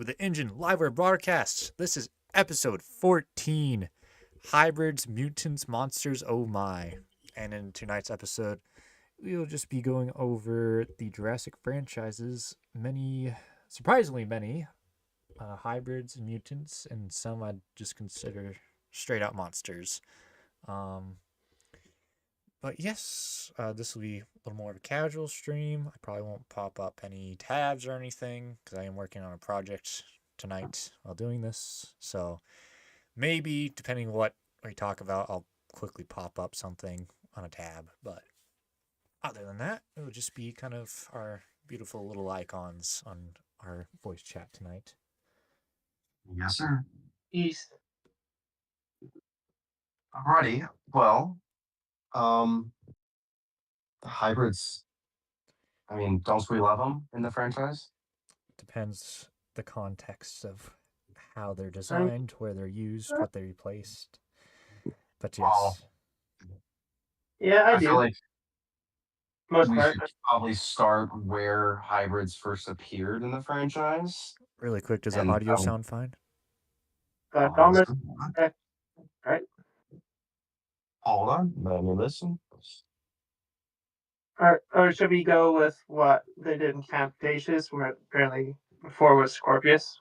with the inGen Livewear Broadcast. This is episode 14, Hybrids, Mutants, Monsters, Oh My. And in tonight's episode, we'll just be going over the Jurassic franchises, surprisingly many, hybrids and mutants, and some I'd just consider straight out monsters. But yes, this will be a little more of a casual stream. I probably won't pop up any tabs or anything because I am working on a project tonight while doing this. So maybe, depending on what we talk about, I'll quickly pop up something on a tab. But other than that, it will just be kind of our beautiful little icons on our voice chat tonight. Yes, sir. East. Alrighty. Well, the hybrids. I mean, don't we love them in the franchise? Depends the context of how they're designed, where they're used, what they replaced. But yes. Yeah, I do. Feel like Most we part. should probably start where hybrids first appeared in the franchise. Really quick, does the And audio sound fine? Thomas. Right. Hold on, let me listen. Or should we go with what they did in Camtasia, where apparently before was Scorpius?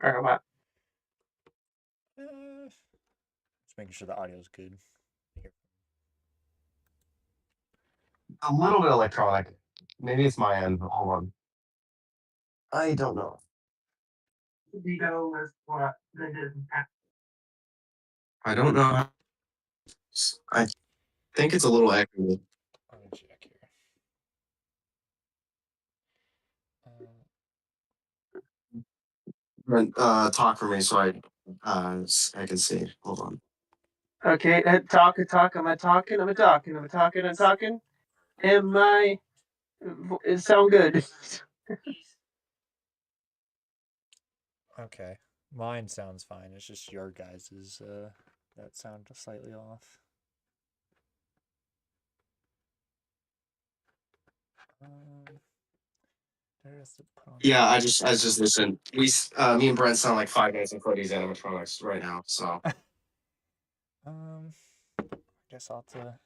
Or what? Just making sure the audio is good. A little bit electronic. Maybe it's my end. But hold on. I don't know. Should we go with what they did in I don't know. I think it's a little echoey. Let me check here. Talk for me so I can see. Hold on. Okay, talk. Am I talking? Am I? It sound good. Okay. Mine sounds fine. It's just your guys's that sound slightly off. Yeah, I just listened. Me and Brent sound like 5 minutes of these animatronics right now. So I guess I'll have to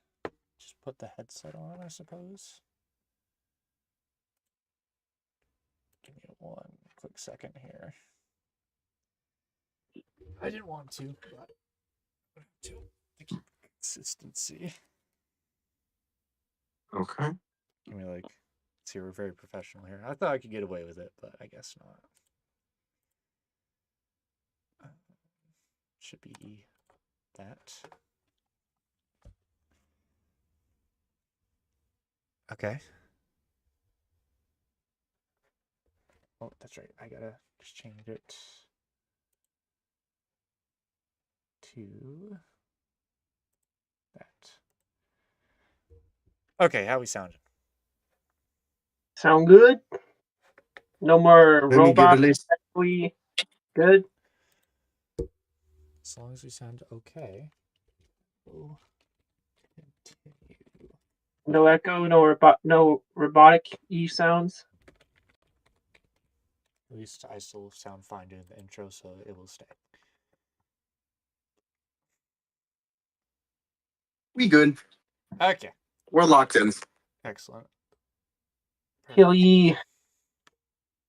just put the headset on, I suppose. Give me one quick second here. I didn't want to, but I have to keep consistency. Okay. Give me see, we're very professional here. I thought I could get away with it, but I guess not. Should be that. Okay. Oh, that's right. I gotta just change it to that. Okay, how we sounding? Sound good? No more robots. We good? As long as we sound okay, we'll continue. No echo, no robotic E sounds. At least I still sound fine doing the intro, so it will stay. We good. Okay. We're locked in. Excellent. Kill ye.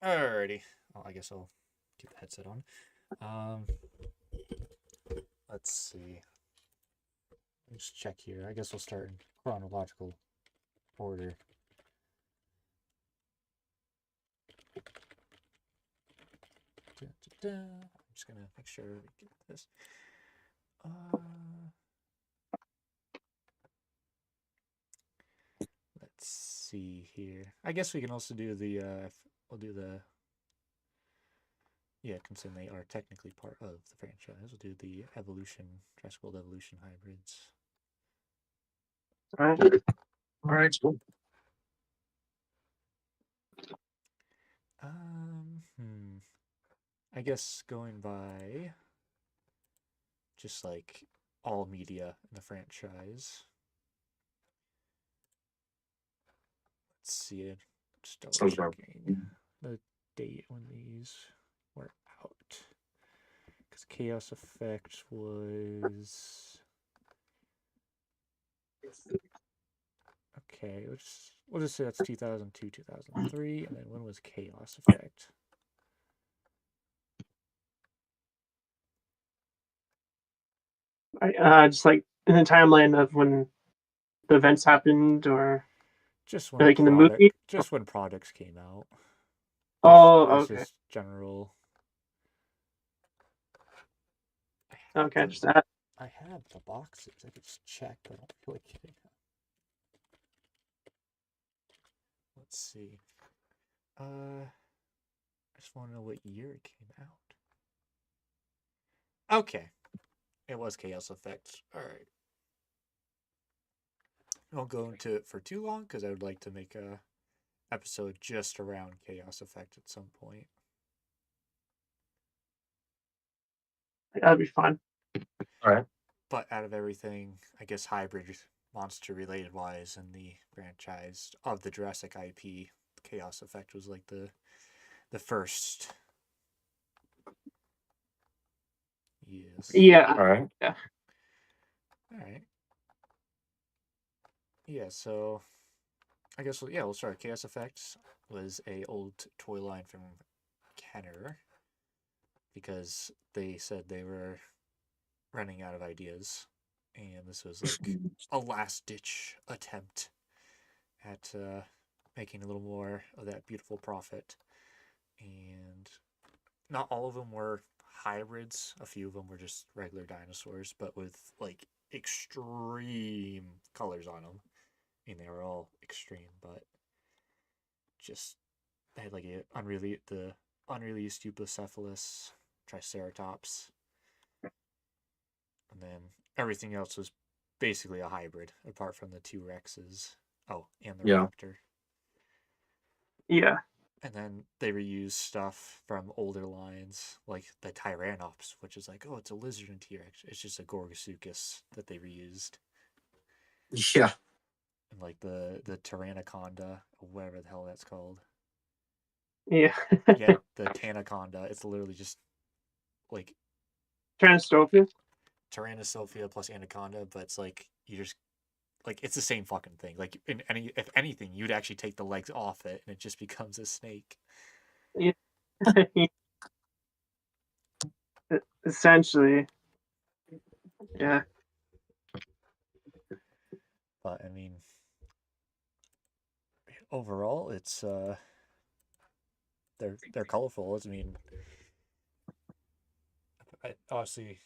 Alrighty. Well, I guess I'll keep the headset on. Let's see. Let's check here. I guess we'll start in chronological order. I'm just gonna make sure we get this. Let's see here. I guess we can also do the we'll do the considering they are technically part of the franchise, we'll do the Jurassic World Evolution hybrids. All right. I guess going by just like all media in the franchise. Let's see it. Just double checking the date when these Chaos Effect was... Okay, we'll just say that's 2002, 2003, and then when was Chaos Effect? Just like in the timeline of when the events happened, or Just when like in the movie. just when products came out. Oh, That's okay. just general. Okay, just that. I have the boxes. I could just check, but I don't feel like getting them. Let's see. I just want to know what year it came out. Okay. It was Chaos Effect. Alright. I won't go into it for too long because I would like to make a episode just around Chaos Effect at some point. That'd be fun. All right. But out of everything, I guess hybrid monster related wise in the franchise of the Jurassic IP, Chaos Effect was like the first. Yes. Yeah. All right. Yeah. All right. Yeah, so I guess we'll start. Chaos Effect was a old toy line from Kenner because they said they were running out of ideas, and this was like a last ditch attempt at making a little more of that beautiful profit. And not all of them were hybrids. A few of them were just regular dinosaurs, but with like extreme colors on them. I mean, they were all extreme, but just they had like the unreleased Eupocephalus, Triceratops, and then everything else was basically a hybrid, apart from the two Rexes. Oh, and the Raptor. Yeah. And then they reused stuff from older lines, like the Tyrannops, which is like, oh, it's a lizard in T-Rex. It's just a Gorgosuchus that they reused. Yeah. And like the Tyrannoconda, or whatever the hell that's called. Yeah. Yeah, the Tanaconda. It's literally just like Transtophia. Tyrannosophia plus Anaconda, but it's like you just like it's the same fucking thing. Like if anything, you'd actually take the legs off it, and it just becomes a snake. Yeah. Essentially. Yeah. But I mean, overall, it's they're colorful. I mean, honestly,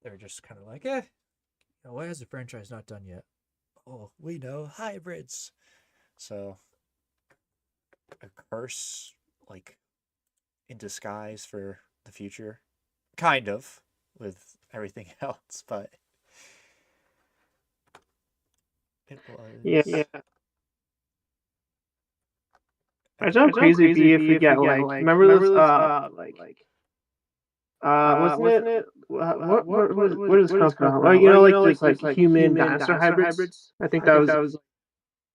they're just kind of like, why has the franchise not done yet? Oh, we know hybrids. So a curse, like in disguise for the future, kind of with everything else, but it was. Yeah. Imagine how crazy it'd be if we get like, remember those wasn't it what is come from? Like, like just like human dinosaur hybrids. I think that was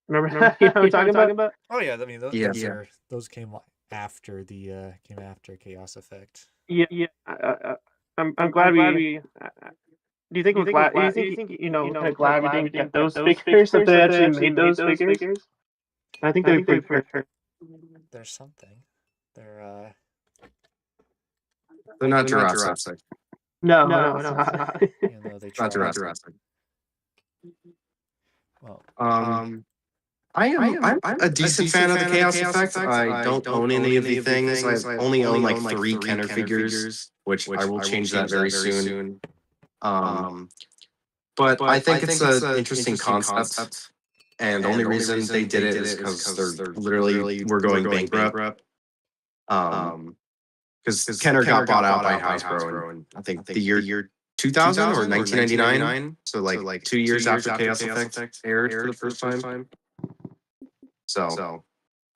remember you know what I'm talking about? Oh yeah, I mean Yeah. those came after Chaos Effect. Yeah. I'm glad we. Do you think we're glad? Do you think kind of glad we didn't get those figures if they actually made those figures? I think they'd be pretty cool. There's something. They're not Jurassic. No, it's not. Even though they tried. Not Jurassic. Well, I'm a decent fan of the Chaos Effect. I don't own any of the things. I only own like 3 Kenner figures, which I will change that very soon. But I think it's an interesting concept. And the only reason they did it is because they're literally were going bankrupt. Because Kenner got bought out by Hasbro, and I think the year 2000 or 1999, so like 2 years after Chaos Effect aired for the first time. So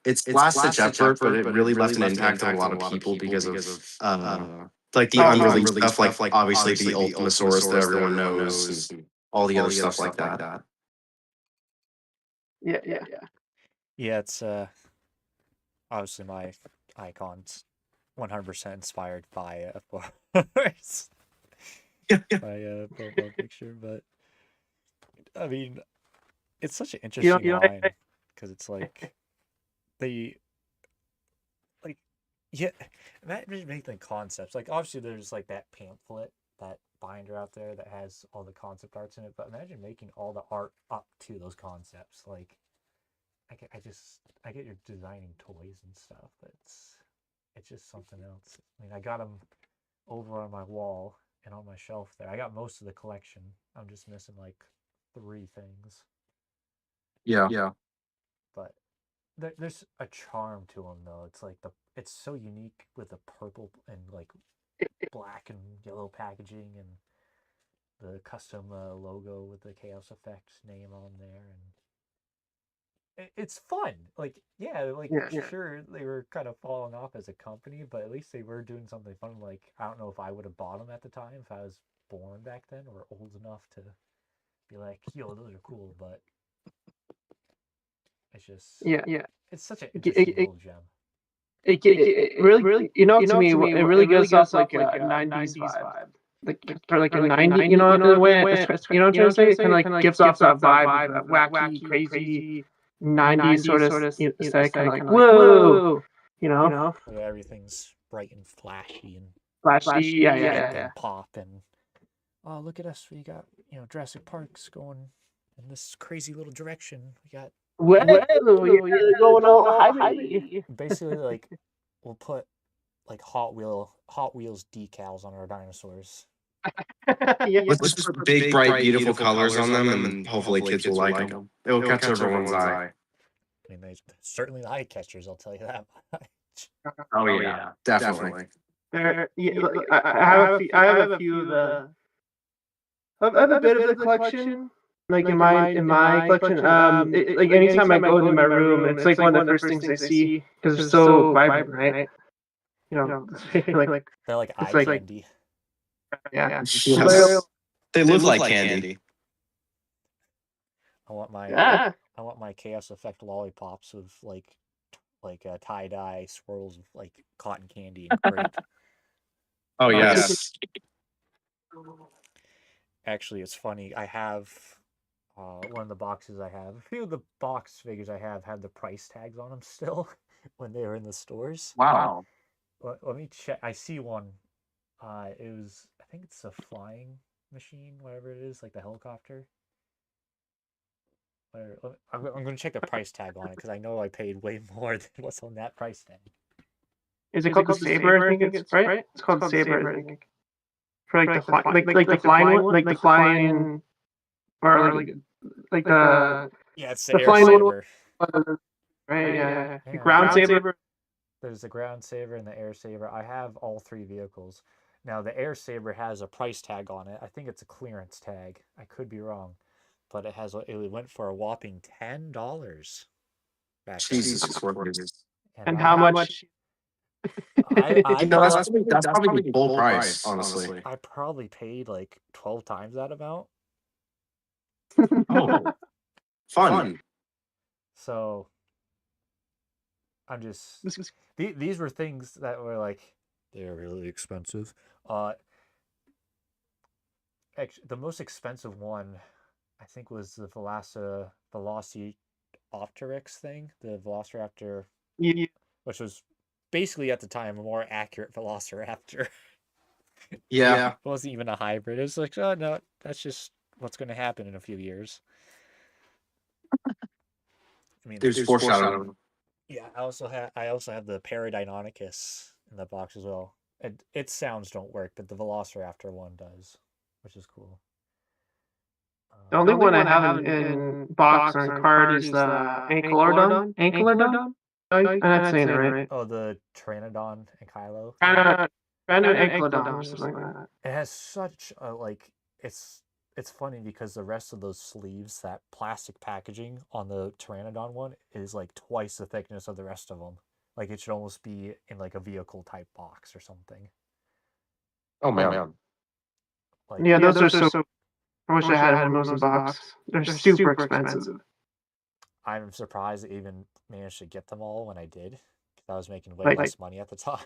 it's last-ditch effort, but it really left an impact on a lot of people because of like the unreleased stuff, like obviously the Ultimasaurus that everyone knows, and all the other stuff like that. Yeah. yeah, it's obviously my icons 100% inspired by it, of course. my profile picture, but I mean, it's such an interesting line because it's like they like yeah, imagine making concepts. Like obviously there's like that pamphlet, that binder out there that has all the concept arts in it, but imagine making all the art up to those concepts. Like I get you're designing toys and stuff, but it's just something else. I mean, I got them over on my wall and on my shelf there. I got most of the collection. I'm just missing like 3 things. Yeah. But there's a charm to them though. It's like it's so unique with the purple and like black and yellow packaging and the custom logo with the Chaos Effect name on there, and it's fun. Like sure they were kind of falling off as a company, but at least they were doing something fun. Like I don't know if I would have bought them at the time if I was born back then or old enough to be like, yo, those are cool, but it's just it's such an interesting little gem. It really, to me, it really gives off like a 90s vibe. Like for like a 90, the way, you know what I'm trying to say? It kind of like gives off that vibe of that wacky, crazy 90s sort of aesthetic, kind of like, whoa, Yeah, everything's bright and flashy and flashy, yeah. pop and oh, look at us, we got Jurassic Park's going in this crazy little direction. We got you're going all highly. basically like we'll put like Hot Wheels decals on our dinosaurs. Let's just put big, bright, beautiful colors on them, and hopefully kids will like them. It will catch everyone's eye. I mean, they certainly the eye catchers. I'll tell you that much. Oh yeah, definitely. I have a few of the. I have a bit of the collection. Like in my collection, like anytime I go into my room, it's like one of the first things I see because they're so vibrant, right? Like they're like eye candy. Yeah. Yes. They look like candy. I want my Chaos Effect lollipops with like tie-dye swirls of like cotton candy and grape. Oh yes. Actually, it's funny. I have one of the boxes I have. A few of the box figures I have the price tags on them still when they were in the stores. Wow. Let me check. I see one. It was, I think it's a flying machine, whatever it is, like the helicopter. I'm going to check the price tag on it because I know I paid way more than what's on that price tag. Is it called the Saber? I think it's right. It's called the Saber, I think. For like the flying one, like the flying, or like the it's the Air Saber. Right. Yeah. The ground saber. There's the ground saber and the air saber. I have all 3 vehicles. Now the air saber has a price tag on it. I think it's a clearance tag. I could be wrong, but it went for a whopping $10 back then. Jesus Christ. And how much? That's probably full price, honestly. I probably paid like 12 times that amount. Oh, fun. So I'm just these were things that were like they're really expensive. The most expensive one I think was the Velociraptor thing, the Velociraptor, which was basically at the time a more accurate Velociraptor. Yeah. It wasn't even a hybrid. It was like, oh no, that's just what's going to happen in a few years. I mean, there's foreshadowing. Yeah, I also have the Paradinonicus in the box as well. Its sounds don't work, but the Velociraptor one does, which is cool. The only one I have in box or in card is the Ankylodon. Ankylodon? I'm not saying it right. Oh, the Pteranodon and Kylo. Ankylodon or something like that. It has such a it's funny because the rest of those sleeves, that plastic packaging on the Pteranodon one is like twice the thickness of the rest of them. Like it should almost be in like a vehicle type box or something. Oh man. Like, those are so. I wish I had one of those in box. They're super expensive. I'm surprised I even managed to get them all when I did, because I was making way less money at the time.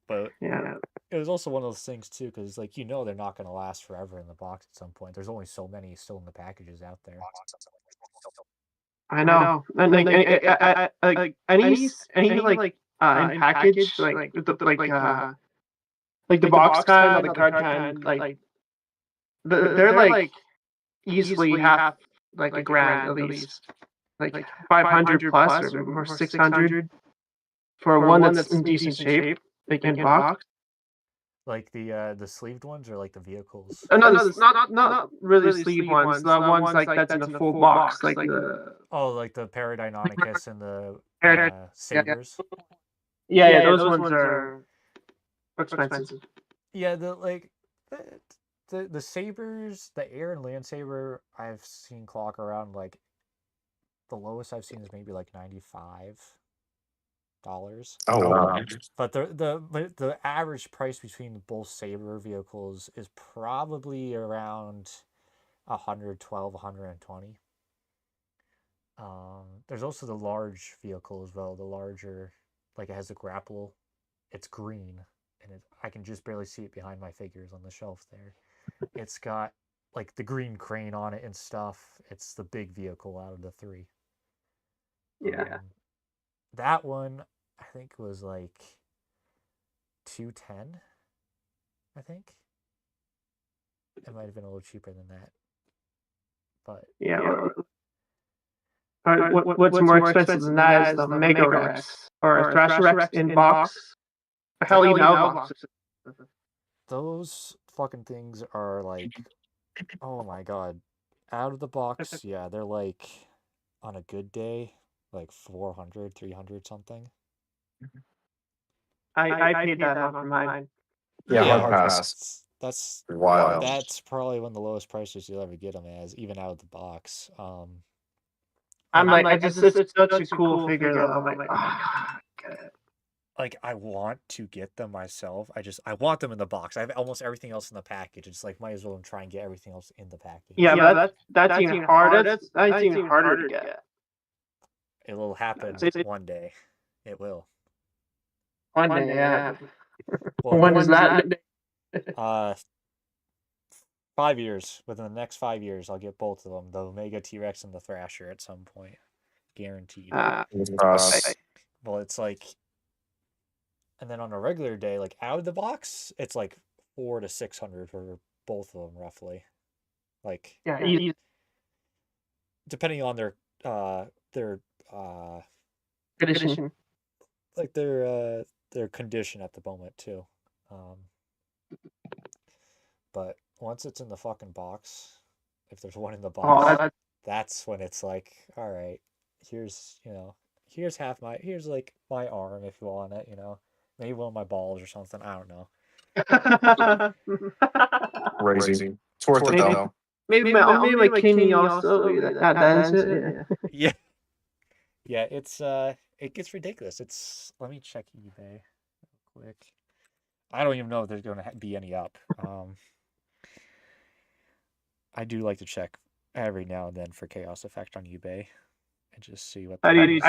But Yeah. it was also one of those things too, because like they're not going to last forever in the box at some point. There's only so many still in the packages out there. I know. And like any like in package like the box kind or the card kind like they're like easily half like a grand at least, like 500 plus or 600 for one that's in decent shape, like in box. Like the sleeved ones or like the vehicles? No, not really sleeve ones. The ones like that's in a full box, like the like the Paradynamicus and the Sabers. Yeah, those ones are expensive. Yeah, the Sabers, the air and land saber, I've seen clock around like the lowest I've seen is maybe like $95. Oh wow. But the average price between both saber vehicles is probably around 112, 120. There's also the large vehicle as well. The larger, like it has a grapple. It's green, and I can just barely see it behind my figures on the shelf there. It's got like the green crane on it and stuff. It's the big vehicle out of the three. Yeah. That one I think was like 210. I think it might have been a little cheaper than that, but yeah. What's more expensive than that is the Mega Rex or Jurassic Rex in box. Hell, even out box. Those fucking things are like, oh my god, out of the box. Yeah, they're like on a good day, like 400, 300 something. I paid that on for mine. Yeah, hard pass. That's wild. That's probably one of the lowest prices you'll ever get them as, even out of the box. I'm like, it's such a cool figure though. I'm like, oh god. Like, I want to get them myself. I want them in the box. I have almost everything else in the package. It's like, might as well try and get everything else in the package. Yeah, that's even harder. That's even harder to get. It will happen one day. It will. One day, yeah. Well, when is that? 5 years. Within the next 5 years, I'll get both of them. The Omega T-Rex and the Thrasher at some point. Guaranteed. Well, it's like... And then on a regular day, like out of the box, it's like 400 to 600 for both of them, roughly. Like, yeah, depending on their condition, like their condition at the moment too. But once it's in the fucking box, if there's one in the box, that's when it's like, all right, here's here's like my arm if you want it, maybe one of my balls or something. I don't know. Crazy. It's worth it though. Maybe my kidney also. That's it. Yeah. Yeah, it gets ridiculous. Let me check eBay real quick. I don't even know if there's going to be any up. I do like to check every now and then for Chaos Effect on eBay and just see what. I do.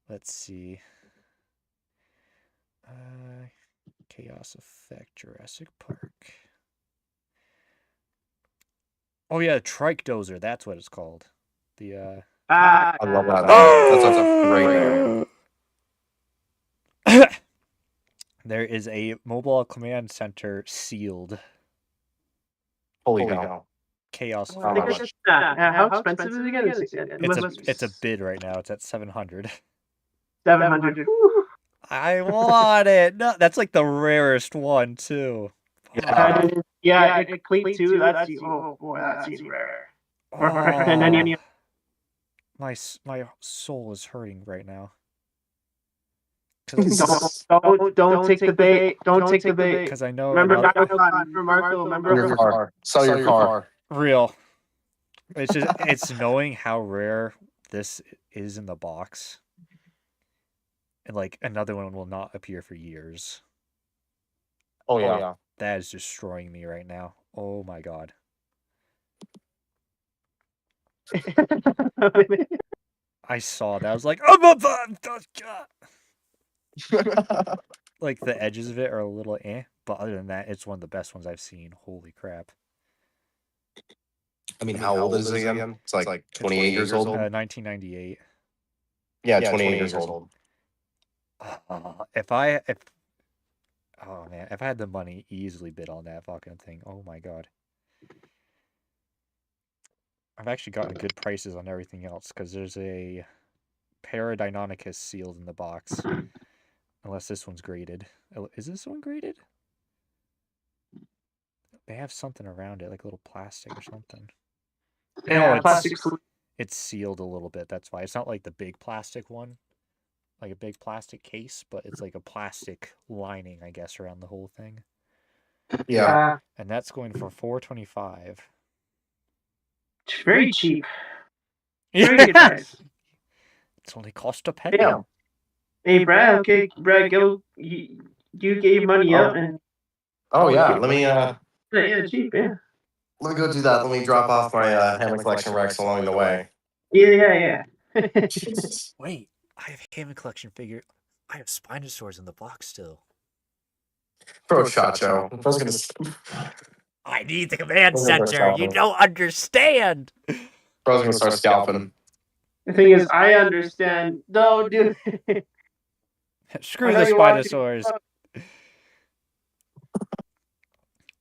Let's see. Chaos Effect Jurassic Park. Oh yeah, Trike Dozer. That's what it's called. I love that. That's a great name. There is a mobile command center sealed. Holy cow. Chaos. How expensive is it again? It's a bid right now. It's at 700. 700. I want it. No, that's like the rarest one too. Yeah, Cleat too. That's even rare. And then my soul is hurting right now. Don't take the bait. Don't take the bait. Because I know. Remember Marco. Remember your car. Sell your car. Real. It's knowing how rare this is in the box. And like another one will not appear for years. Oh yeah. That is destroying me right now. Oh my god. I saw that. I was like, oh my god. Like the edges of it are a little but other than that, it's one of the best ones I've seen. Holy crap! I mean, how old is it again? It's like 28 years old. 1998. Yeah, 28 years old. If oh man, if I had the money, easily bid on that fucking thing. Oh my god. I've actually gotten good prices on everything else because there's a Paradeinonychus sealed in the box. Unless this one's graded. Is this one graded? They have something around it, like a little plastic or something. Yeah, No, plastic. it's sealed a little bit. That's why. It's not like the big plastic one, like a big plastic case, but it's like a plastic lining, I guess, around the whole thing. Yeah. And that's going for $425. Very cheap. Very good price. It's only cost a penny. Yeah. Hey, Brad. Okay, Brad, go. You gave money up and. Oh yeah. Let me Yeah, cheap. Yeah. Let me go do that. Let me drop off my Hammer Collection Rex along the way. Yeah. Jesus. Wait, I have Hammer Collection figure. I have Spinosaurs in the box still. Bro, Chacho. I was gonna. I need the command center. You don't understand. Bro, I was gonna start scalping. The thing is, I understand. No, dude. Screw the Spinosaurs.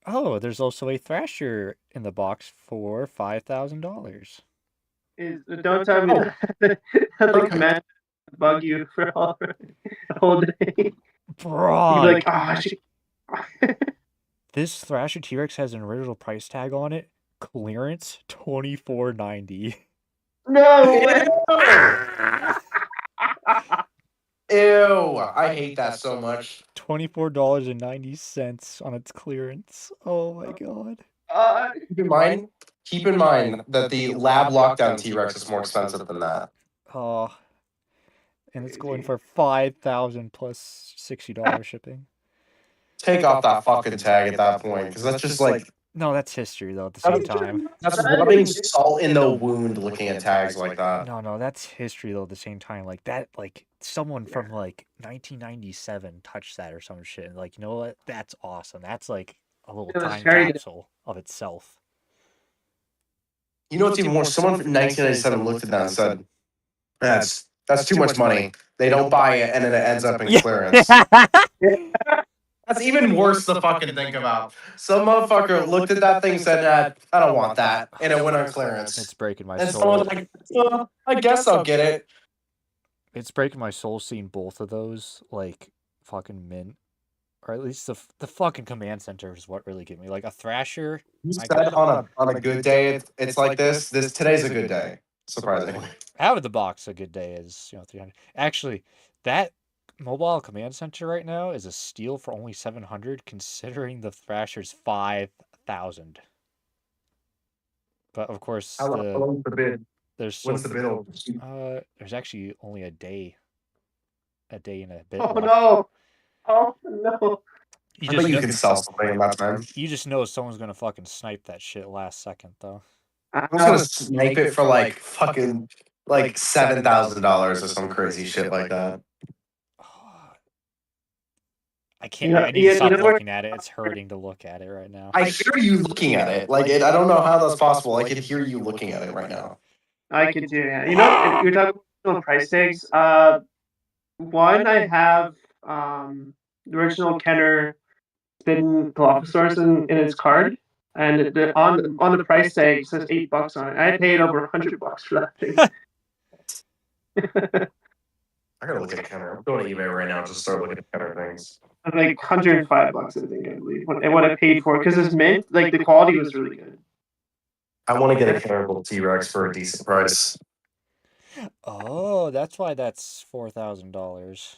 Oh, there's also a Thrasher in the box for $5,000. Don't tell me that the command bug you for all the whole day. Bro. You'd be like, oh, this Thrasher T-Rex has an original price tag on it. Clearance $24.90. No way. Ew, I hate that so much. $24.90 on its clearance. Oh my god. Keep in mind that the lab lockdown T-Rex is more expensive than that. Oh. And it's going for $5,000 plus $60 shipping. Take off that fucking tag at that point, because that's just like... No, that's history, though, at the same time. That's rubbing salt in the wound looking at tags like that. No, that's history, though, at the same time. Like, that, like, someone from, like, 1997 touched that or some shit. And, like, you know what? That's awesome. That's, like, a little time capsule of itself. You know what's even more? Someone from 1997 looked at that and said, that's too much money. They don't buy it, and then it ends up in clearance. That's even worse to fucking think about. Some motherfucker looked at that thing and said, I don't want that. And it went on clearance. It's breaking my and soul. Someone's like, I guess I'll get it. It's breaking my soul seeing both of those, like, fucking mint. Or at least the fucking command center is what really get me. Like, a Thrasher. You said on a good day, it's like this. Today's a good day. Surprisingly. Out of the box, a good day is, 300. Actually, that mobile command center right now is a steal for only 700, considering the Thrasher's 5,000. But of course, the bid? There's what's the bid? There's actually only a day and a bit. Oh no! Oh no! You can sell something in that time. You just know someone's gonna fucking snipe that shit last second, though. I'm gonna snipe it for like fucking like $7,000 or some crazy shit like that. I can't. I need to stop looking at it. It's hurting to look at it right now. I hear you looking at it. Like I don't know how that's possible. I can hear you looking at it right now. I could do, yeah. You're talking about price tags. One, I have the original Kenner spin Dilophosaurus in its card, and on the price tag it says $8 on it. I paid over $100 for that thing. I gotta look at Kenner. I'm going to eBay right now. Just start looking at Kenner things. Like $105, I think, I believe, what I paid for it, because it's mint. Like, the quality was really good. I want to get a Kenner T-Rex for a decent price. Oh, that's why that's $4,000.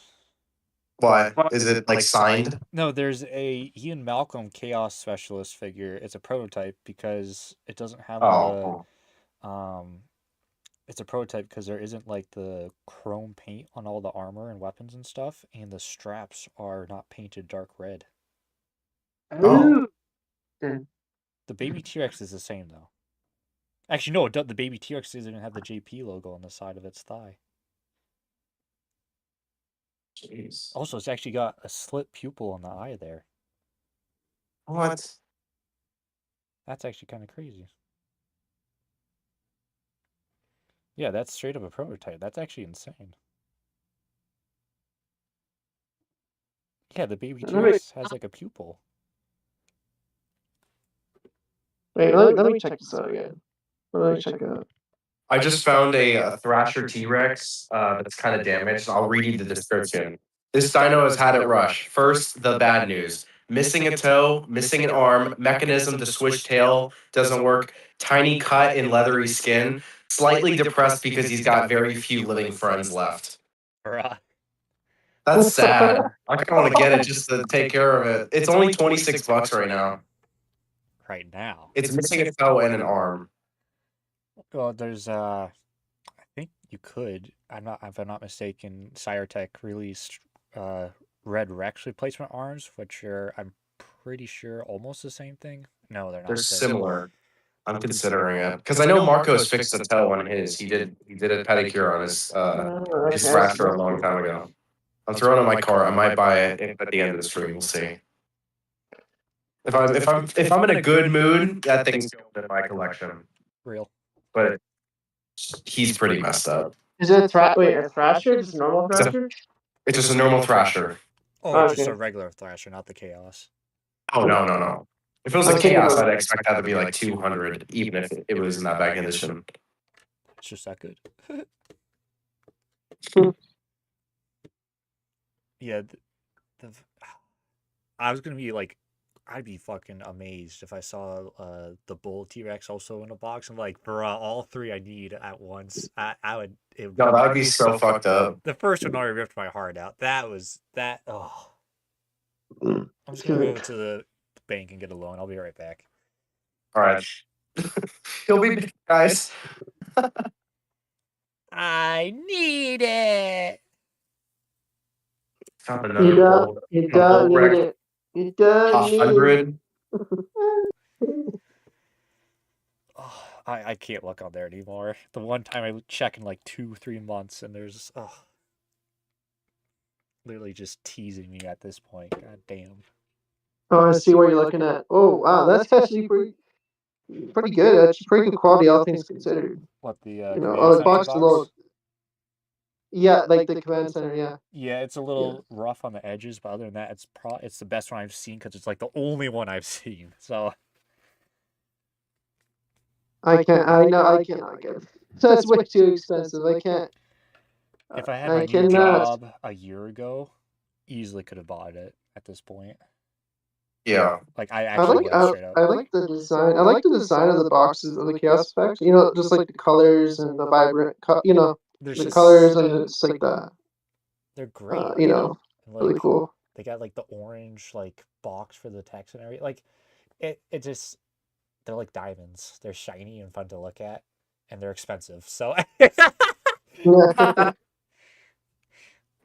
Why? Is it like signed? No, there's a Ian Malcolm Chaos Specialist figure. It's a prototype because it doesn't have it's a prototype because there isn't like the chrome paint on all the armor and weapons and stuff, and the straps are not painted dark red. Oh. The baby T-Rex is the same though. Actually, no, the baby T-Rex doesn't even have the JP logo on the side of its thigh. Jeez. Also, it's actually got a slit pupil on the eye there. What? That's actually kind of crazy. Yeah, that's straight up a prototype. That's actually insane. Yeah, the baby T-Rex has like a pupil. Wait, let me check this out again. Let me check it out. I just found a Thrasher T-Rex that's kind of damaged. I'll read you the description. This dino has had it rush. First, the bad news. Missing a toe, missing an arm, mechanism to switch tail doesn't work, tiny cut in leathery skin, slightly depressed because he's got very few living friends left. Bruh. That's sad. I kind of want to get it just to take care of it. It's only $26 right now. Right now. It's missing a toe and an arm. Well, there's I think you could. If I'm not mistaken, Cybertech released Red Rex replacement arms, which are I'm pretty sure almost the same thing. No, they're not. They're similar. I'm considering it because I know Marco's fixed a toe on his. He did a pedicure on his Thrasher a long time ago. I'm throwing in my cart. I might buy it at the end of the stream. We'll see. If I'm in a good mood, that thing's going in my collection. Real. But he's pretty messed up. Is it a Thrasher? Just a normal Thrasher? It's just a normal Thrasher. Oh, it's just a regular Thrasher, not the Chaos. Oh no. If it was a Chaos, I'd expect that to be like 200, even if it was in that bag edition. It's just that good. Yeah, I was gonna be like, I'd be fucking amazed if I saw the Bull T-Rex also in a box. I'm like, bruh, all three I need at once. I would. No, that would be so fucked up. The first one already ripped my heart out. Oh. I'm just gonna go to the bank and get a loan. I'll be right back. All right. He'll be back, guys. I need it. Found another You don't need it. You don't need 100. Oh, I can't look on there anymore. The one time I check in like 2-3 months, and there's literally just teasing me at this point. God damn. Oh, I see what you're looking at. Oh, wow, that's actually pretty good. Actually, pretty good quality, all things considered. What the the box below. Yeah, like the command center. Yeah. Yeah, it's a little rough on the edges, but other than that, it's the best one I've seen because it's like the only one I've seen. So I cannot get it. That's way too expensive. I can't. If I had my new job a year ago, easily could have bought it at this point. Yeah. Like I actually straight up. I like the design. I like the design of the boxes of the Chaos Effects. Just like the colors and the vibrant. The colors and it's like the. They're great. Like, really cool. They got like the orange like box for the text and everything. Like it just they're like diamonds. They're shiny and fun to look at, and they're expensive. So.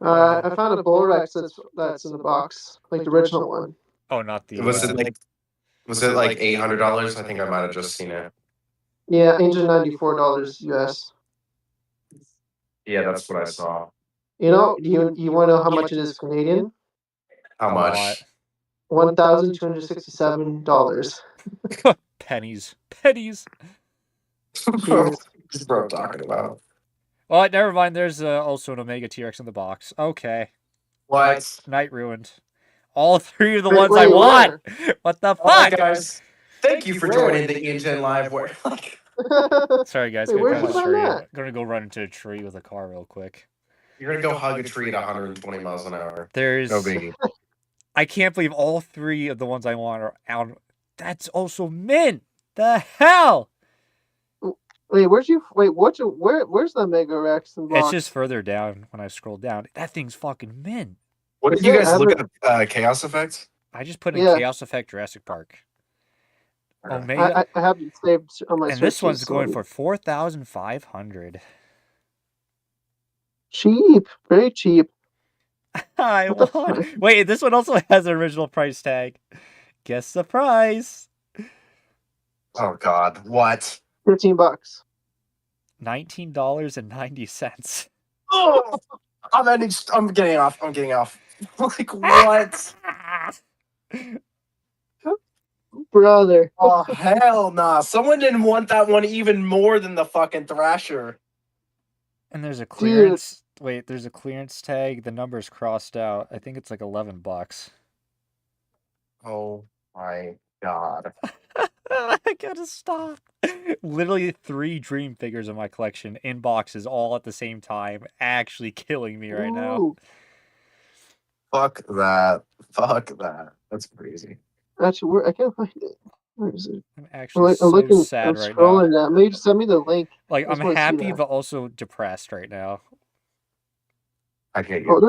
I found a Bull Rex that's in the box, like the original one. Oh, not the. Was it like $800? I think I might have just seen it. Yeah, $194 US. Yeah, that's what I saw. You want to know how much it is Canadian? How much? $1,267. Pennies. What's bro talking about? Well, never mind. There's also an Omega T-Rex in the box. Okay. What? Night ruined. All three of the ones I want. What the fuck? Right, guys. Thank you for joining the inGen Livewear. Sorry, guys. Gonna go run into a tree with a car real quick. You're gonna go hug a tree at 120 miles an hour. There's no biggie. I can't believe all three of the ones I want are out. That's also mint. The hell? Where's the Omega Rex in box? It's just further down when I scroll down. That thing's fucking mint. What did you guys look at the Chaos Effect? I just put in Chaos Effect Jurassic Park. Omega. I have it saved on my. And this one's going for $4,500. Cheap, very cheap. I want. Wait, this one also has an original price tag. Guess the price. Oh God, what? $13. $19.90. Oh, I'm getting off. I'm getting off. Like, what? Brother. Oh, hell nah. Someone didn't want that one even more than the fucking Thrasher. And there's a clearance. Dude. Wait, there's a clearance tag. The number's crossed out. I think it's like $11. Oh my god. I gotta stop. Literally 3 dream figures in my collection in boxes all at the same time, actually killing me right now. Fuck that. Fuck that. That's crazy. Actually, I can't find it. Where is it? I'm actually so sad right now. I'm scrolling now. Maybe send me the link. Like, I'm happy but also depressed right now. I can't get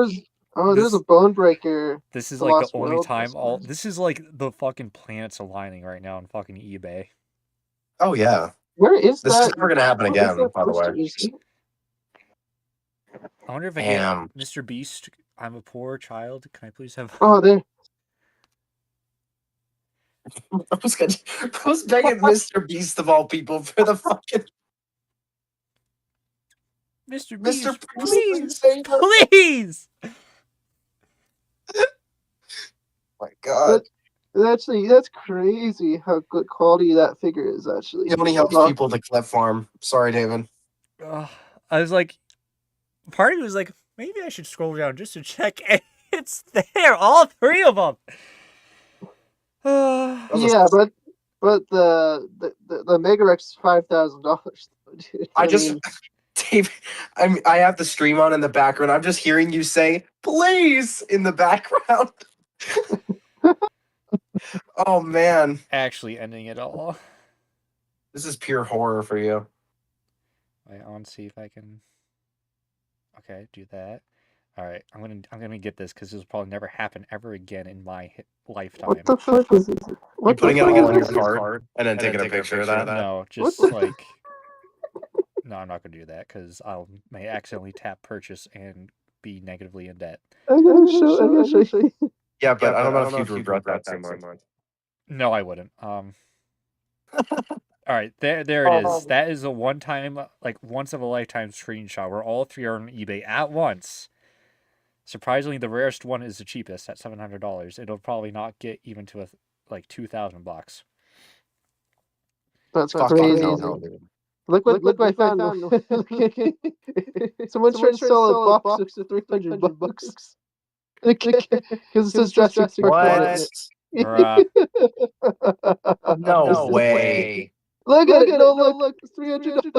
there's a bone breaker. This is like the only time this is like the fucking planets aligning right now on fucking eBay. Oh yeah. Where is this that? This is never gonna happen again, by the way. I wonder if I get Mr. Beast. I'm a poor child. Can I please have? Oh, there. I was begging Mr. Beast of all people for the fucking Mr. Beast, please. My God. That's crazy how good quality that figure is, actually. It only helps people to clip farm. Sorry, David. I was like, part of me was like, maybe I should scroll down just to check. And it's there, all 3 of them. Yeah, but the Mega Rex is $5,000. Dave, I have the stream on in the background. I'm just hearing you say "please" in the background. Oh man! Actually, ending it all. This is pure horror for you. Wait, I want to see if I can. Okay, do that. All right, I'm gonna get this because this will probably never happen ever again in my lifetime. What the fuck is it? You putting it all on your card and then taking a picture of that? No, just like. No, I'm not gonna do that because I may accidentally tap purchase and be negatively in debt. I'm gonna show you. Yeah, but I don't know if you'd regret that too much. No, I wouldn't. All right, there it is. That is a one-time, like once of a lifetime screenshot where all 3 are on eBay at once. Surprisingly, the rarest one is the cheapest at $700. It'll probably not get even to like $2,000. That's crazy. Look what I found. Someone's trying to sell a box for $300. Because it says Jurassic Park. What? No way. Look at it. Look. It's $300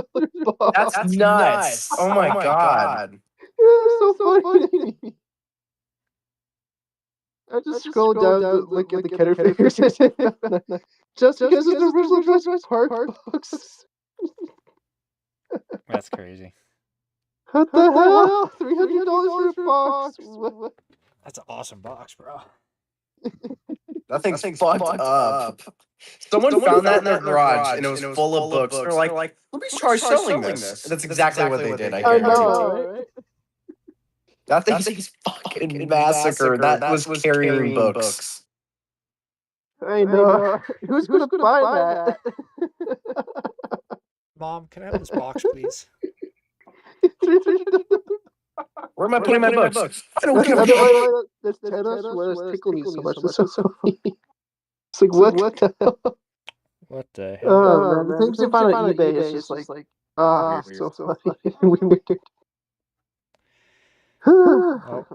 box. That's nuts. Oh my god. It's so funny. I just scrolled down to look at the Kenner figures. Just because of the original Jurassic Park box. That's crazy. What the hell? $300 for a box. That's an awesome box, bro. That thing's fucked up. Someone found that in their garage and it was full of books. They're like, let me try selling this. And that's exactly what they did. I know, right? That thing's fucking massacre. That was carrying books. I know. Who's gonna buy that? Mom, can I have this box, please? Where am I putting my books? I don't give a shit. That's tickling me so much. It's like, what the hell? What the hell? Oh, man. The things you find on eBay is just like, so funny. Weird. Well,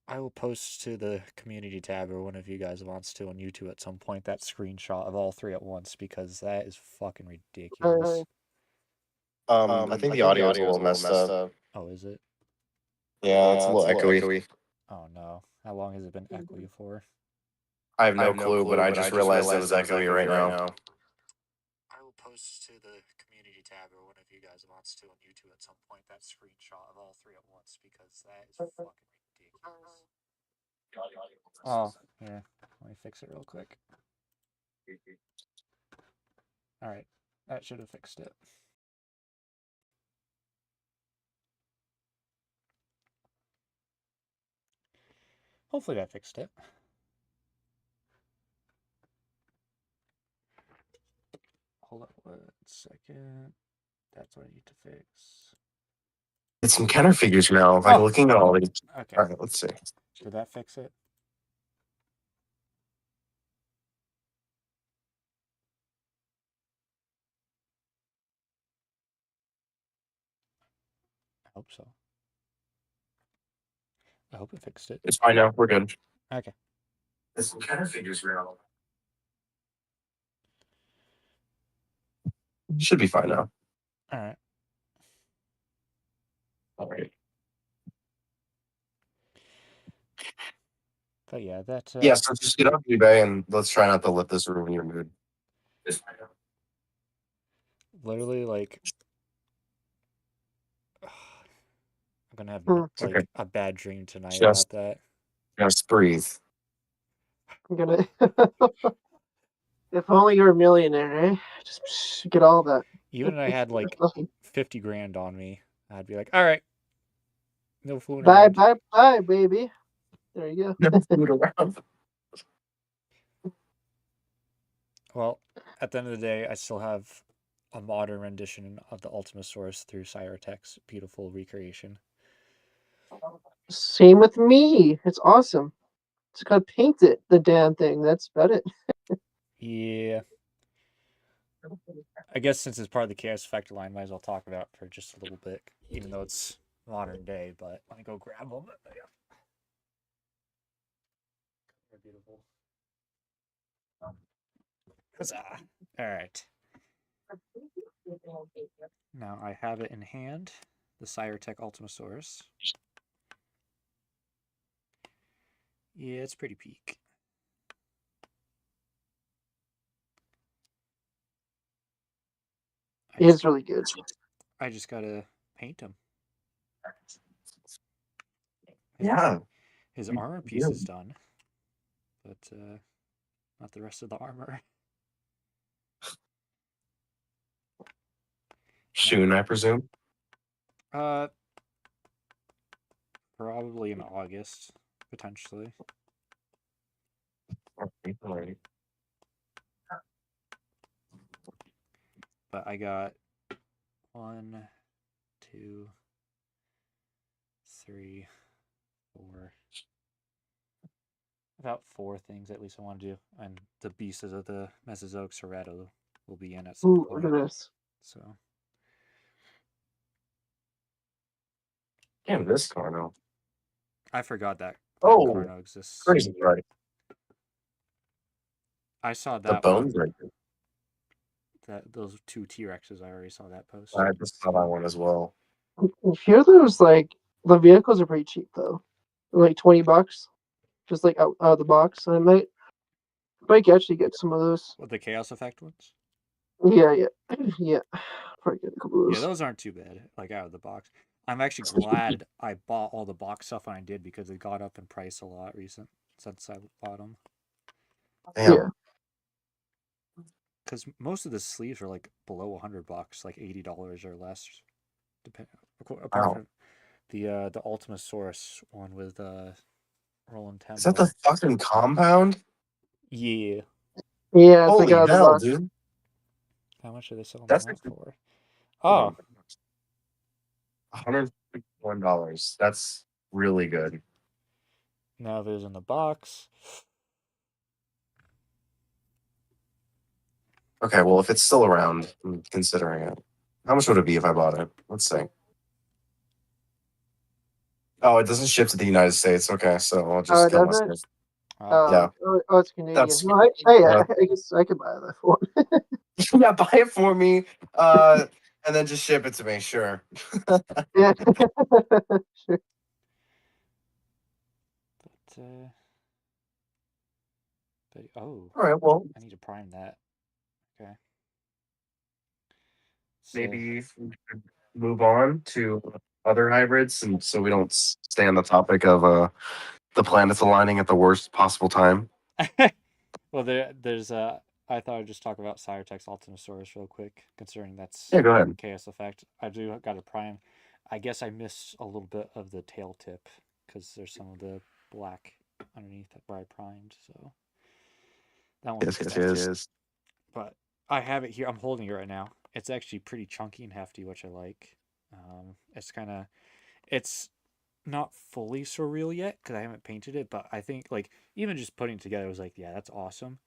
I will post to the community tab or one of you guys wants to on YouTube at some point that screenshot of all 3 at once because that is fucking ridiculous. I think the audio is a little messed up. Oh, is it? Yeah, it's a little echoey. Oh no. How long has it been echoey for? I have no clue, but I just realized it was echoey right now. I will post to the community tab or one of you guys wants to on YouTube at some point that screenshot of all 3 at once because that is fucking ridiculous. Oh, yeah. Let me fix it real quick. Alright. That should have fixed it. Hopefully that fixed it. Hold on 1 second. That's what I need to fix. It's some Kenner figures now. Like looking at all these. Okay. All right, let's see. Did that fix it? I hope so. I hope it fixed it. It's fine now. We're good. Okay. There's some Kenner figures now. Should be fine now. All right. All right. But yeah, that. Yeah, so just get up eBay and let's try not to let this ruin your mood. It's fine now. Literally, like, I'm gonna have Okay. a bad dream tonight Just- about that. Just breathe. I'm gonna. If only you were a millionaire, eh? Just get all that. Even if I had like 50 grand on me, I'd be like, all right, no fooling Bye, around. bye, baby. There you go. Never food around. Well, at the end of the day, I still have a modern rendition of the Ultimasaurus through Cyrotech's beautiful recreation. Same with me. It's awesome. Just gotta paint it, the damn thing. That's about it. Yeah. I guess since it's part of the Chaos Effect line, might as well talk about it for just a little bit, even though it's modern day. But let me go grab them. Yeah. They're beautiful. Huzzah. All right. Now I have it in hand, the Cyrotech Ultimasaurus. Yeah, it's pretty peak. It is really good. I just gotta paint him. Yeah. His armor piece is done, but not the rest of the armor. Soon, I presume. Probably in August, potentially. Alright. But I got 1, 2, 3, 4. About 4 things at least I want to do, and the beasts of the Mesozoic Cerrato will be in at some Ooh, point. look at this. So. Damn, this Carno. I forgot that Carno exists. Crazy, right? I saw The that bones one. right there. Those 2 T-Rexes, I already saw that post. I just saw that one as well. Here, there's like the vehicles are pretty cheap though, like $20, just like out of the box. I might actually get some of those. What, the Chaos Effect ones? Yeah. Probably get a couple of those. Yeah, those aren't too bad, like out of the box. I'm actually glad I bought all the box stuff when I did because it got up in price a lot since I bought them. Damn. Yeah. Because most of the sleeves are like below $100, like $80 or less. Apart from the Ultimasaurus one with Roland Temple. Is that the fucking compound? Yeah. Yeah, it's Holy like out of the hell, box. dude. How much are they selling That's that for? Oh, $151. That's really good. now there's in the box. Okay, well, if it's still around, I'm considering it. How much would it be if I bought it? Let's see. Oh, it doesn't ship to the United States. Okay, so I'll just kill doesn't? myself. Oh. Oh, it's Canadian. That's- No, I guess I could buy that for. Yeah, buy it for me, and then just ship it to me. Sure. Yeah. Sure. But oh. All right. Well, I need to prime that. Okay. maybe we should move on to other hybrids, and so we don't stay on the topic of the planets aligning at the worst possible time. Well, there's I thought I'd just talk about Cyrotech's Ultimasaurus real quick, considering that's Yeah, go ahead. Chaos Effect. I do got a prime. I guess I missed a little bit of the tail tip because there's some of the black underneath where I primed. So that one. Yes. But I have it here. I'm holding it right now. It's actually pretty chunky and hefty, which I like. It's not fully surreal yet because I haven't painted it, but I think like even just putting it together, I was like, yeah, that's awesome.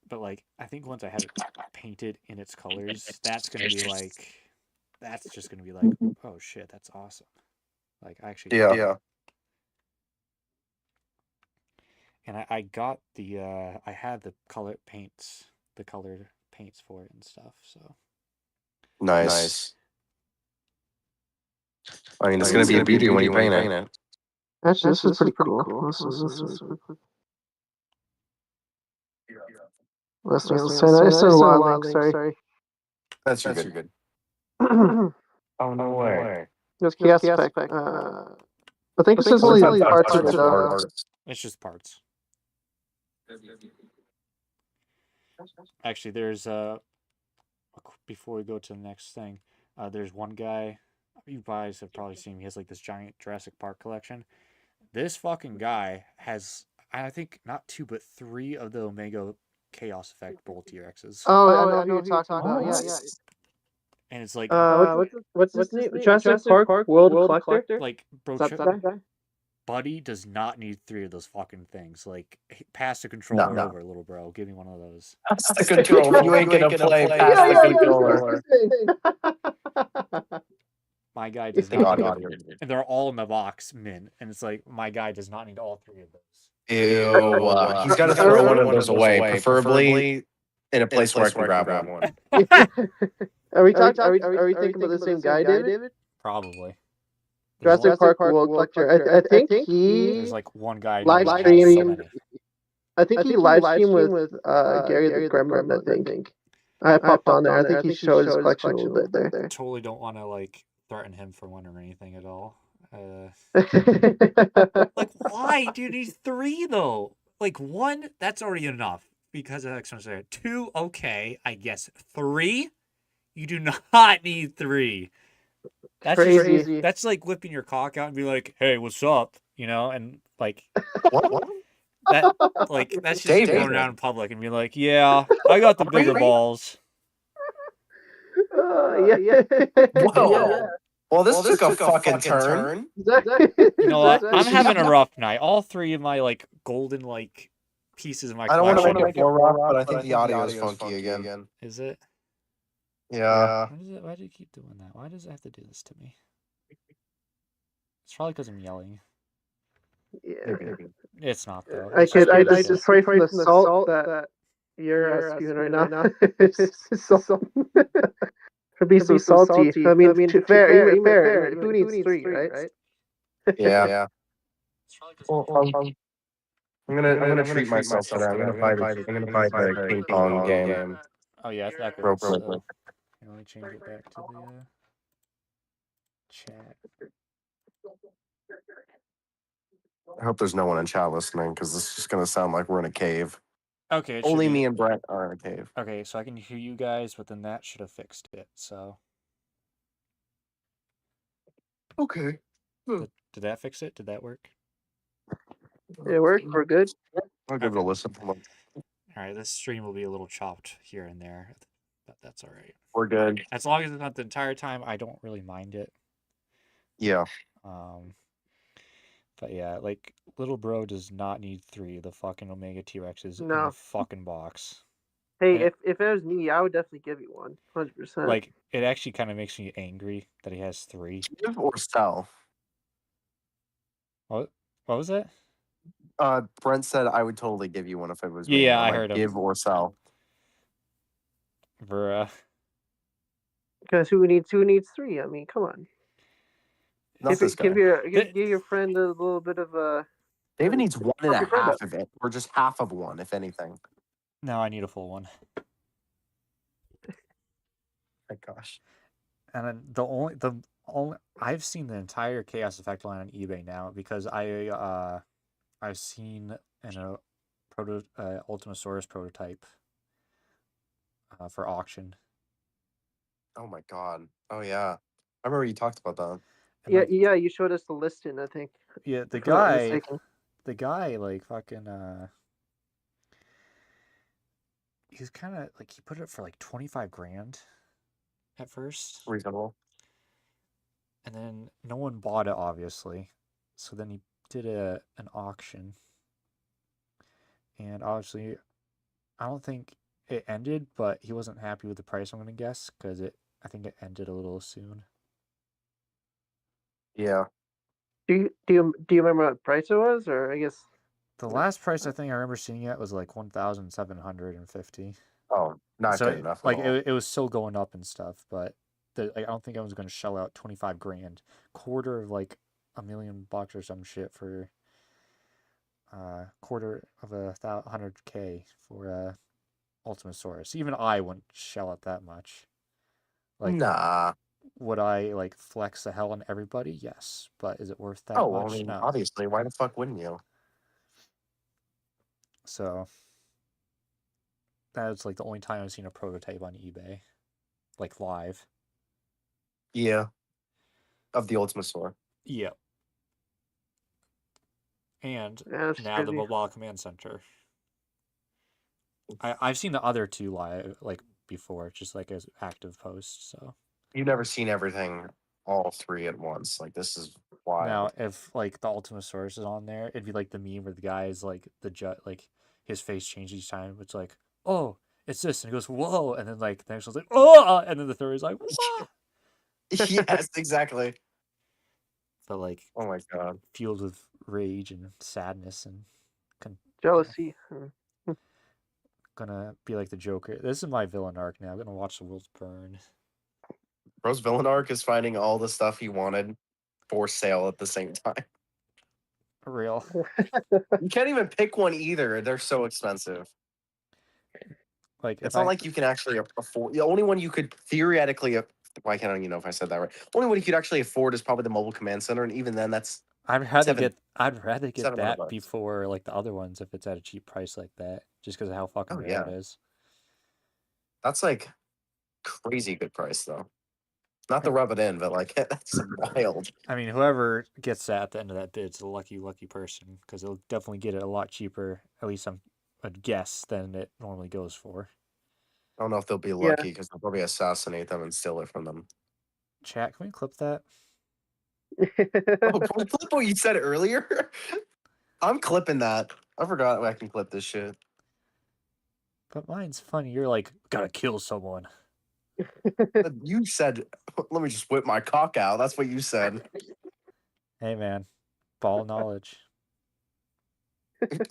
But like I think once I have it painted in its colors, that's just gonna be like, oh shit, that's awesome. Like I actually Yeah. and I got the I had the colored paints for it and stuff. So Nice. I mean, it's gonna be a beauty when you paint it. Actually, this is pretty cool. Listening, there's a lot of links. Sorry. That's good. Oh no way. There's chaos effect. I think it's just only parts of it. it's just parts. Actually, there's before we go to the next thing, there's one guy you guys have probably seen. He has like this giant Jurassic Park collection. This fucking guy has, I think, not 2 but 3 of the Omega Chaos Effect Bull T-Rexes. Oh, I know who you're talking about. Yeah. And it's like, what's his name? Jurassic Park World Collector? like, bro, Is that that guy? Buddy does not need 3 of those fucking things. Like, pass the controller over, little bro. Give me one of those. Pass the controller. You ain't gonna play pass the controller. My guy does not need, and they're all in the box, and it's like, my guy does not need all 3 of those. Ew. He's got to throw one of those away, preferably in a place where I can grab one. Are we thinking about the same guy, David? Probably. Jurassic Park World Collector. I think there's like one guy live stream. I think he live streamed with Gary the Gremlin. I think I popped on there. I think he showed his collection a little bit there. Totally don't want to like threaten him for one or anything at all. Like, why, dude? He's 3 though. Like 1, that's already enough because of X. 2, okay, I guess. 3, you do not need 3. That's crazy. That's like whipping your cock out and be like, "Hey, what's up?" You know, and like what? That, like, that's just going around in public and be like, "Yeah, I got the bigger balls." Yeah. Whoa. Yeah. Well, this took a fucking turn. You know what? I'm having a rough night. All 3 of my like golden like pieces of my collection. I don't want to make it more rough, but I think the audio is funky again. Is it? Yeah. Why do you keep doing that? Why does it have to do this to me? It's probably because I'm yelling. Yeah. It's not though. I just pray for the salt that you're spewing right now. Could be so salty. I mean, fair. Who needs 3, right? Yeah. Well, I'm gonna treat myself today. I'm gonna buy the King Kong game. Oh yeah, that Real goes. quick. Let me change it back to the chat. I hope there's no one in chat listening because this is just gonna sound like we're in a cave. Okay. Only me and Brett are in a cave. Okay, so I can hear you guys, but then that should have fixed it. So. Okay. Did that fix it? Did that work? It worked. We're good. I'll give it a listen. All right, this stream will be a little chopped here and there, but that's all right. We're good. As long as it's not the entire time, I don't really mind it. Yeah. But yeah, like, little bro does not need 3 of the fucking Omega T-Rexes in the fucking box. Hey, if it was me, I would definitely give you one, 100%. Like, it actually kind of makes me angry that he has 3. Give or sell. What was that? Brent said I would totally give you one if it was me. Yeah, I heard him. Give or sell. Bruh. Because who needs 3? I mean, come on. Give your friend a little bit of a. David needs 1.5 of it, or just half of one, if anything. No, I need a full one. My gosh. And then the only I've seen the entire Chaos Effect line on eBay now because I've seen an Ultimasaurus prototype for auction. Oh my god. Oh yeah. I remember you talked about that. And yeah, you showed us the listing, I think. Yeah, the guy like fucking he's kind of like, he put it for like 25 grand at first. Reasonable. And then no one bought it, obviously. So then he did an auction. And obviously, I don't think it ended, but he wasn't happy with the price, I'm going to guess, because I think it ended a little soon. Yeah. Do you remember what price it was, or I guess the last price I think I remember seeing it was like 1,750. Oh, not So good enough like at all. it was still going up and stuff, but I don't think I was going to shell out 25 grand, quarter of like $1,000,000 or some shit for quarter of 100K for Ultimasaurus. Even I wouldn't shell out that much. Like, Nah. would I like flex the hell on everybody? Yes, but is it worth that Oh, much? I mean, No. obviously, why the fuck wouldn't you? So that's like the only time I've seen a prototype on eBay, like live. Yeah. Of the Ultimasaur. Yeah. And yeah, that's now the crazy. Mobile Command Center. I've seen the other two live like before, just like as active posts. So You've never seen everything, all three at once. Like, this is wild. now, if like the Ultimasaurus is on there, it'd be like the meme where the guy is like like his face changes each time. It's like, oh, it's this, and he goes, whoa, and then like the next one's like, oh, and then the third is like, whoa. Yes, exactly. But like, Oh my god. fueled with rage and sadness and Jealousy. gonna be like the Joker. This is my villain arc now. I'm gonna watch the world burn. Bro's villain arc is finding all the stuff he wanted for sale at the same time. For real. You can't even pick one either. They're so expensive. Like, It's not like you can actually afford. The only one you could theoretically. Why can't I even know if I said that right? Only one you could actually afford is probably the Mobile Command Center, and even then, that's I'd rather seven- get $700 that bucks. before like the other ones if it's at a cheap price like that, just because of how fucking rare yeah. it is. That's like crazy good price though. Not to rub it in, but like that's wild. I mean, whoever gets that at the end of that bid's a lucky person, because they'll definitely get it a lot cheaper. At least I'd guess than it normally goes for. I don't know if they'll be lucky because they'll probably assassinate them and steal it from them. Chat, can we clip that? Oh, can we clip what you said earlier? I'm clipping that. I forgot I can clip this shit. But mine's funny. You're like, gotta kill someone. You said, let me just whip my cock out. That's what you said. Hey man, ball knowledge.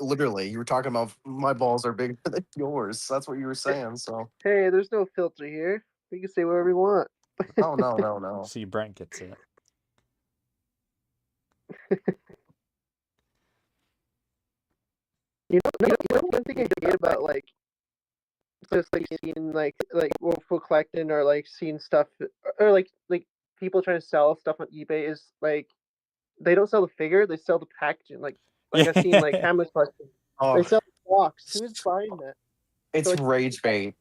Literally, you were talking about my balls are bigger than yours. That's what you were saying. So, Hey, there's no filter here. We can say whatever we want. oh no. See, Brent gets it. One thing I hate about like just like seeing like for collecting or like seeing stuff or like people trying to sell stuff on eBay is like they don't sell the figure, they sell the packaging. Like I've seen like Hamlet's collection. Oh, They sell the box. Who's buying that? it's rage bait.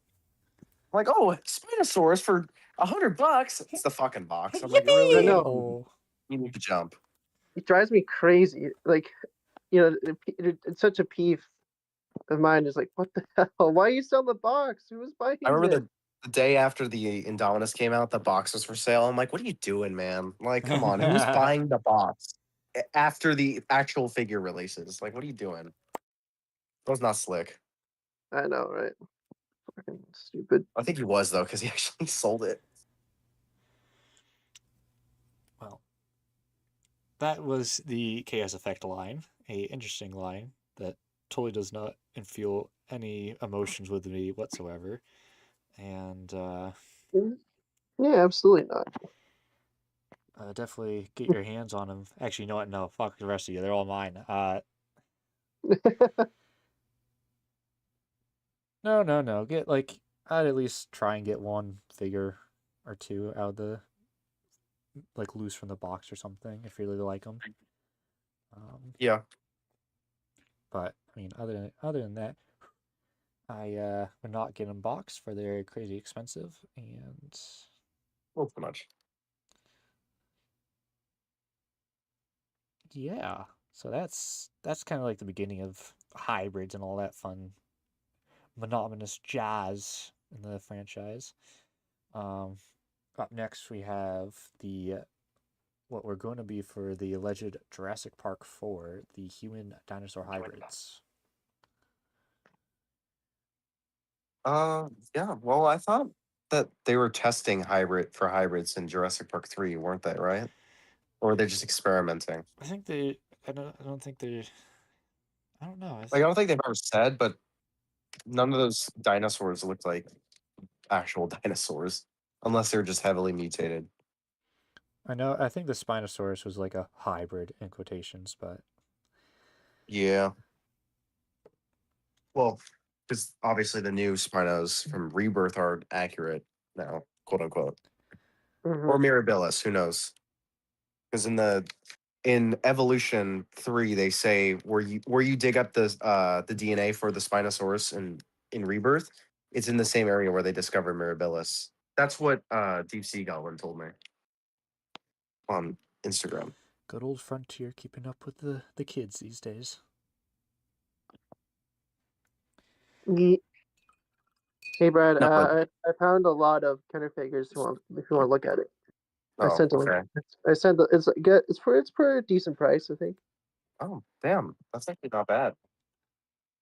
I'm like, oh, Spinosaurus for $100. It's the fucking box. I'm like, really? I know. Oh. You need to jump. It drives me crazy. Like, you know, it's such a peeve of mine. Is like, what the hell? Why are you selling the box? Who was buying I remember it? the day after the Indominus came out, the box was for sale. I'm like, what are you doing, man? Like, come on, who's buying the box after the actual figure releases? Like, what are you doing? That was not slick. I know, right? Fucking stupid. I think he was though, because he actually sold it. Well, that was the KS Effect line, a interesting line that totally does not infuse any emotions with me whatsoever. And yeah, absolutely not. definitely get your hands on them. Actually, you know what? No, fuck the rest of you. They're all mine. No. Get like I'd at least try and get one figure or two out of the like loose from the box or something if you really like them. Yeah. But I mean, other than that, I would not get them boxed for they're crazy expensive and. Well, too much. Yeah, so that's kind of like the beginning of hybrids and all that fun monotonous jazz in the franchise. Up next we have the what we're going to be for the alleged Jurassic Park 4, the human dinosaur hybrids. Yeah. Well, I thought that they were testing hybrids in Jurassic Park 3, weren't they? Right? Or they're just experimenting. I think they. I don't think they. I don't know. Like I don't think they've ever said, but none of those dinosaurs looked like actual dinosaurs, unless they're just heavily mutated. I know. I think the Spinosaurus was like a hybrid in quotations, but Yeah. Well, because obviously the new Spinos from Rebirth are accurate now, quote unquote, Mhm. or Mirabilis, who knows? Because in Evolution 3, they say where you dig up the DNA for the Spinosaurus in Rebirth, it's in the same area where they discover Mirabilis. That's what Deep Sea Goblin told me on Instagram. good old Frontier keeping up with the kids these days. Hey Brad, No, but I found a lot of Kenner figures. If you want to look at it, I oh, sent them. okay. I sent the, it's for a decent price. I think Oh, damn, that's actually not bad.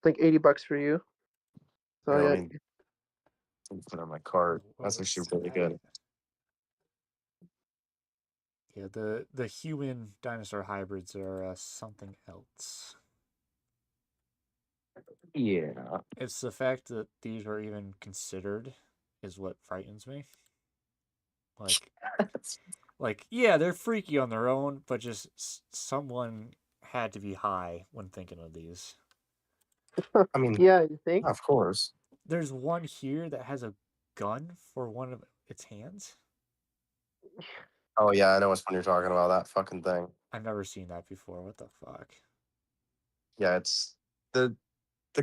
$80 for you. So You know, yeah, I mean, put on my cart. That's What's actually really good. that? Yeah, the human dinosaur hybrids are something else. Yeah. It's the fact that these were even considered is what frightens me. Yeah, they're freaky on their own, but just someone had to be high when thinking of these. I mean, yeah, you think? of course. There's one here that has a gun for one of its hands. Oh yeah, I know which one you're talking about. That fucking thing. I've never seen that before. What the fuck? Yeah, it's the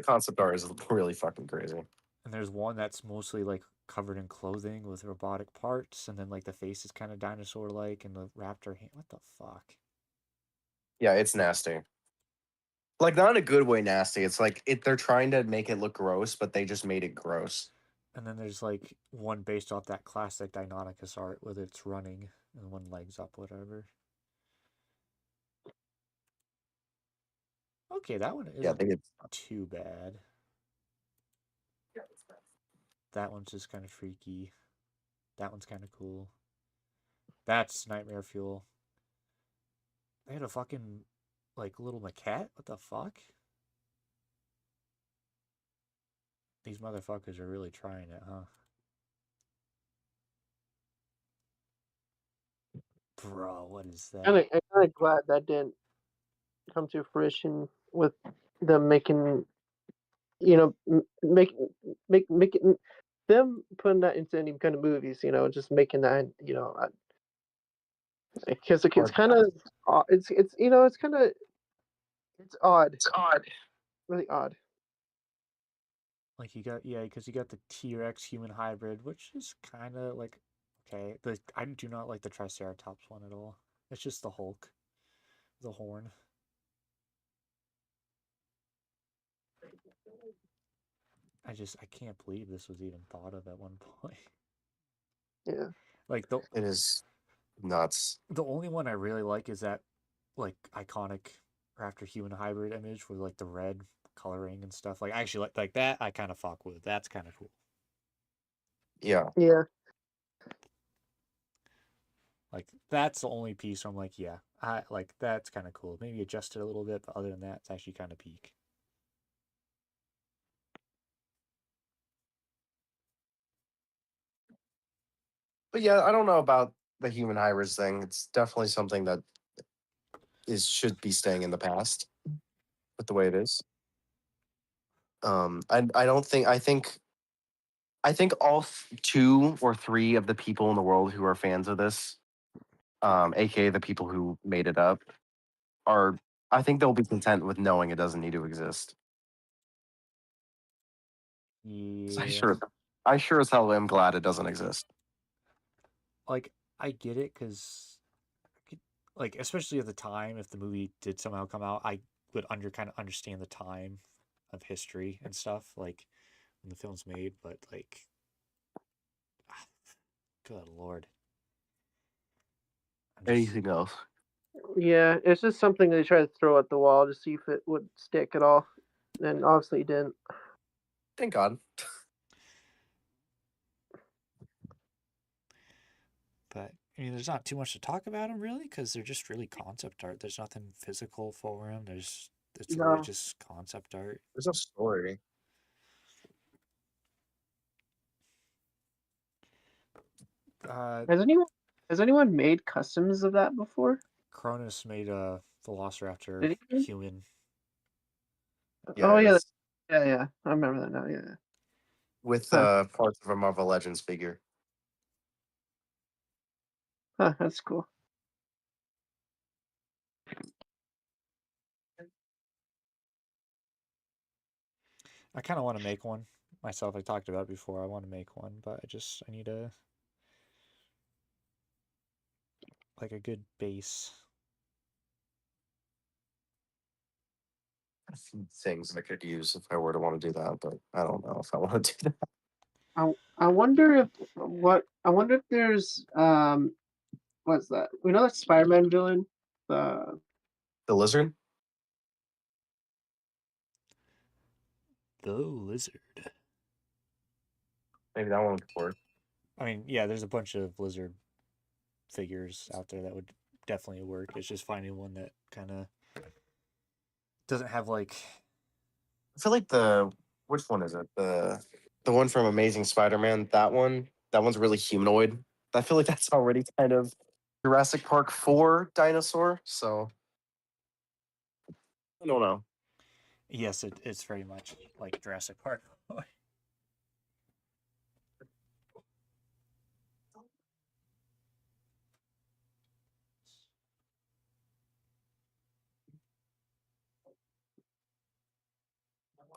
concept art is really fucking crazy. And there's one that's mostly like covered in clothing with robotic parts, and then like the face is kind of dinosaur-like, and the raptor hand. What the fuck? Yeah, it's nasty. Like not in a good way nasty. It's like they're trying to make it look gross, but they just made it gross. And then there's like one based off that classic Deinonychus art with it's running and one leg's up, whatever. Okay, that one Yeah, I isn't think it's too bad. That one's just kind of freaky. That one's kind of cool. That's Nightmare Fuel. They had a fucking like little maquette. What the fuck? These motherfuckers are really trying it, huh? Bro, what is that? I'm kind of glad that didn't come to fruition with them making, making them putting that into any kind of movies. Just making that, because it's kind of, it's kind of, it's odd. it's odd. Really odd. Like because you got the T-Rex human hybrid, which is kind of like okay. I do not like the Triceratops one at all. It's just the Hulk, the horn. I can't believe this was even thought of at one point. Yeah. Like It is nuts. the only one I really like is that like iconic raptor human hybrid image with like the red coloring and stuff. Like I actually like that. I kind of fuck with. That's kind of cool. Yeah. Yeah. Like that's the only piece where I'm like, yeah, I like that's kind of cool. Maybe adjust it a little bit, but other than that, it's actually kind of peak. But yeah, I don't know about the human hybrids thing. It's definitely something that should be staying in the past with the way it is. I don't think I think all two or three of the people in the world who are fans of this, aka the people who made it up, are I think they'll be content with knowing it doesn't need to exist. 'Cause Yeah, I sure as hell am glad it doesn't exist. like I get it because, like especially at the time, if the movie did somehow come out, I would kind of understand the time of history and stuff like when the film's made. But like, good lord. Anything else? Yeah, it's just something they try to throw at the wall to see if it would stick at all, and obviously it didn't. Thank God. But I mean, there's not too much to talk about them really, because they're just really concept art. There's nothing physical for them. It's really just concept art. There's no story. Has anyone made customs of that before? Cronus made a Velociraptor human. Yeah, oh yeah, yeah. I remember that now. Yeah. With parts of a Marvel Legends figure. Huh, that's cool. I kind of want to make one myself. I talked about it before. I want to make one, but I need a good base. A few things I could use if I were to want to do that, but I don't know if I want to do that. I wonder if there's what's that? We know that Spider-Man villain, the lizard. The lizard. Maybe that one would work. I mean, yeah, there's a bunch of lizard figures out there that would definitely work. It's just finding one that kind of doesn't have like. I feel like which one is it? The one from Amazing Spider-Man. That one's really humanoid. I feel like that's already kind of Jurassic Park 4 dinosaur. So I don't know. Yes, it's very much like Jurassic Park.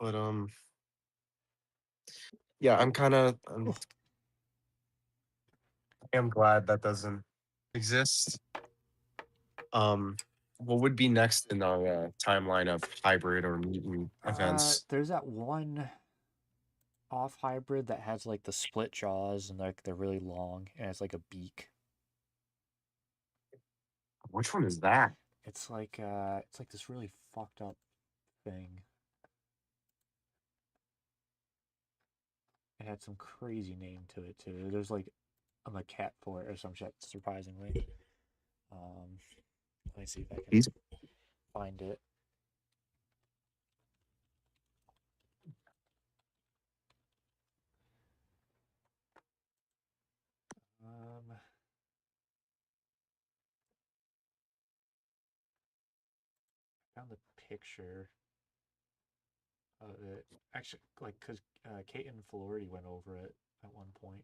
But yeah, I'm glad that doesn't exist. What would be next in our timeline of hybrid or mutant events? There's that one off hybrid that has like the split jaws and like they're really long and it's like a beak. Which one is that? It's like this really fucked up thing. It had some crazy name to it too. There's like a maquette for it or some shit, surprisingly. Let me see if I can find it. I found the picture of it. Actually, like, because Kate and Flority went over it at one point.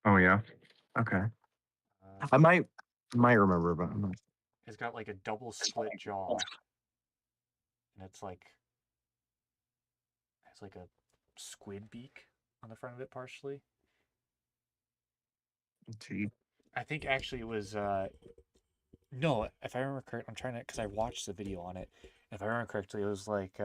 Oh yeah. Okay. I might remember, but I'm not. It's got like a double split jaw, and it's like has like a squid beak on the front of it partially. Gee. I think actually it was no, if I remember correctly, I'm trying to because I watched the video on it. If I remember correctly, it was like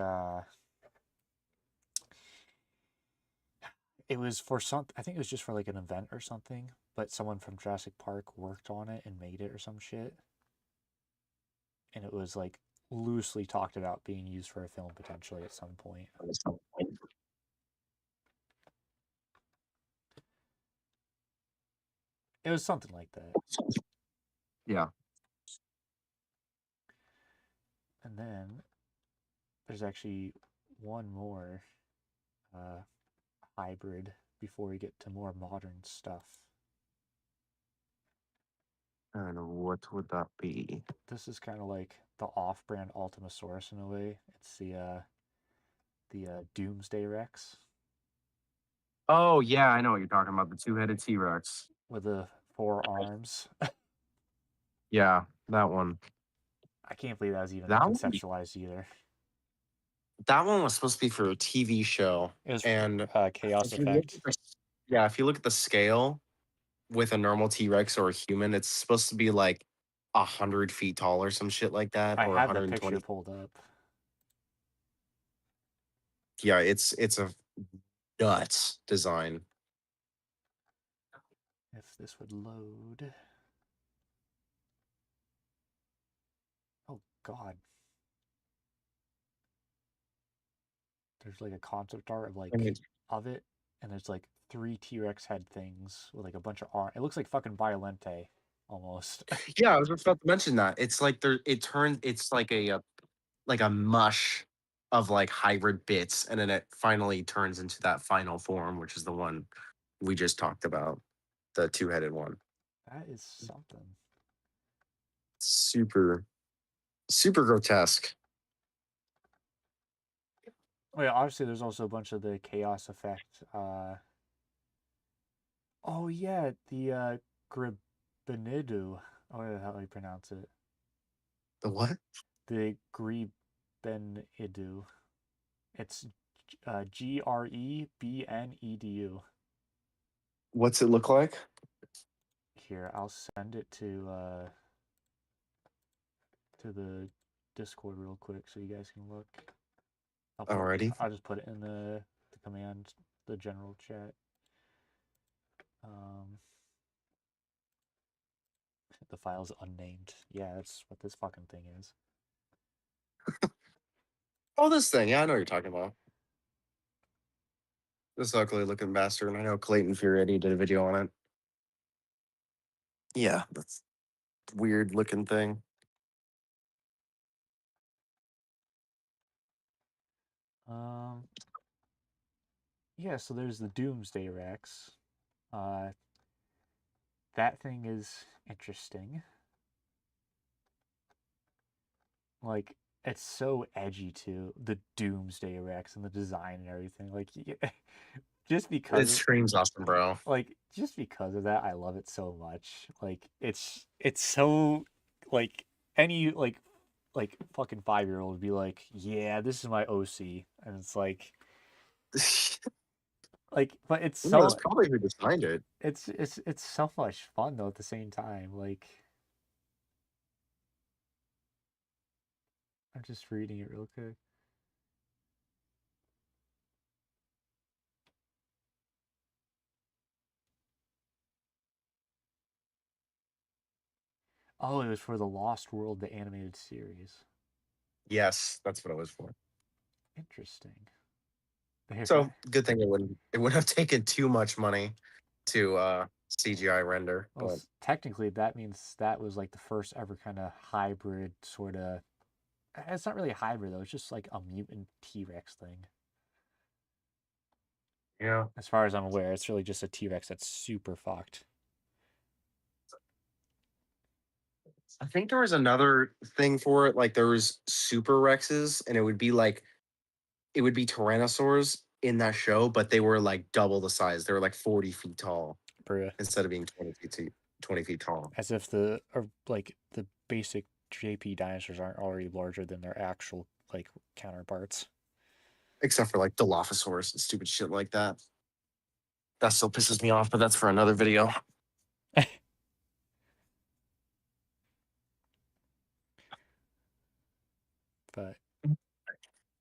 it was for some. I think it was just for like an event or something. But someone from Jurassic Park worked on it and made it or some shit. And it was like loosely talked about being used for a film potentially at some point. It was something like that. Yeah. And then there's actually one more hybrid before we get to more modern stuff. And what would that be? This is kind of like the off-brand Ultimasaurus in a way. It's the Doomsday Rex. Oh yeah, I know what you're talking about. The two-headed T-Rex with the 4 arms. Yeah, that one. I can't believe that was even conceptualized either. That one was supposed to be for a TV show. It was and Chaos Effect. Yeah, if you look at the scale with a normal T-Rex or a human, it's supposed to be like 100 feet tall or some shit like that. I or had the 120. picture pulled up. Yeah, it's a nuts design. If this would load. Oh God. There's like a concept art of like of it, and there's like 3 T-Rex head things with like a bunch of arm. It looks like fucking Violente almost. Yeah, I was just about to mention that. It's like it's like a mush of like hybrid bits, and then it finally turns into that final form, which is the one we just talked about, the two-headed one. That is something. Super grotesque. Oh yeah, obviously there's also a bunch of the chaos effect. Oh yeah, the Gribenidu. Oh yeah, how do you pronounce it? The what? The Gribenidu. It's Grebnedu. What's it look like? Here, I'll send it to the Discord real quick so you guys can look. Alrighty. I'll just put it in the command, the general chat. The file's unnamed. Yeah, that's what this fucking thing is. Oh, this thing. Yeah, I know what you're talking about. This ugly looking bastard, and I know Clayton Furietti did a video on it. Yeah, that's weird looking thing. Yeah, so there's the Doomsday Rex. That thing is interesting. Like, it's so edgy too, the Doomsday Rex and the design and everything. Like, just because It screams awesome, bro. Like, just because of that, I love it so much. Like, it's so like any like fucking 5-year-old would be like, yeah, this is my OC, and it's like but it's so That's probably who designed it. it's so much fun though at the same time. Like, I'm just reading it real quick. Oh, it was for the Lost World, the animated series. Yes, that's what it was for. Interesting. So good thing it wouldn't have taken too much money to CGI render. Well, But technically, that means that was like the first ever kind of hybrid sort of. It's not really a hybrid though. It's just like a mutant T-Rex thing. yeah, As far as I'm aware, it's really just a T-Rex that's super fucked. I think there was another thing for it. Like there was Super Rexes, and it would be Tyrannosaurs in that show, but they were like double the size. They were like 40 feet tall instead of being 20 feet tall. As if like the basic JP dinosaurs aren't already larger than their actual like counterparts. Except for like Dilophosaurus and stupid shit like that. That still pisses me off, but that's for another video.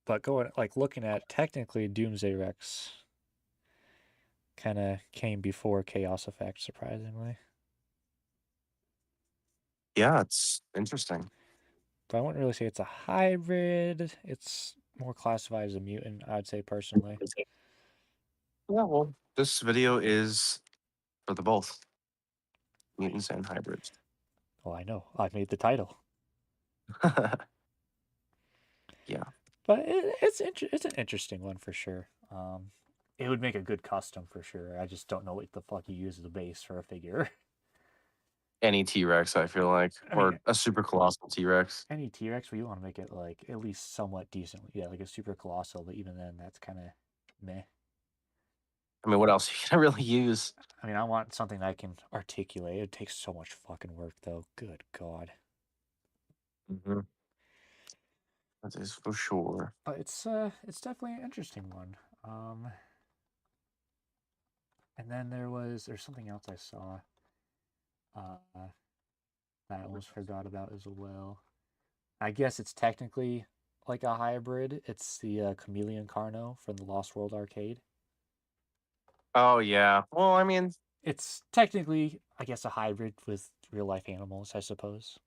But looking at technically Doomsday Rex kind of came before Chaos Effect, surprisingly. Yeah, it's interesting. But I wouldn't really say it's a hybrid. It's more classified as a mutant, I'd say personally. Yeah, well, this video is for the both mutants and hybrids. Oh, I know. I made the title. Yeah. But it's an interesting one for sure. It would make a good custom for sure. I just don't know what the fuck you use as a base for a figure. Any T-Rex, I feel like, or a super colossal T-Rex. Any T-Rex where you want to make it like at least somewhat decent. Yeah, like a super colossal, but even then, that's kind of meh. I mean, what else you can really use? I mean, I want something that I can articulate. It takes so much fucking work, though. Good God. Mm-hmm. That is for sure. But it's definitely an interesting one. And then there's something else I saw. That I almost forgot about as well. I guess it's technically like a hybrid. It's the Chameleon Carno from the Lost World arcade. Oh yeah. Well, I mean, it's technically, I guess, a hybrid with real life animals, I suppose.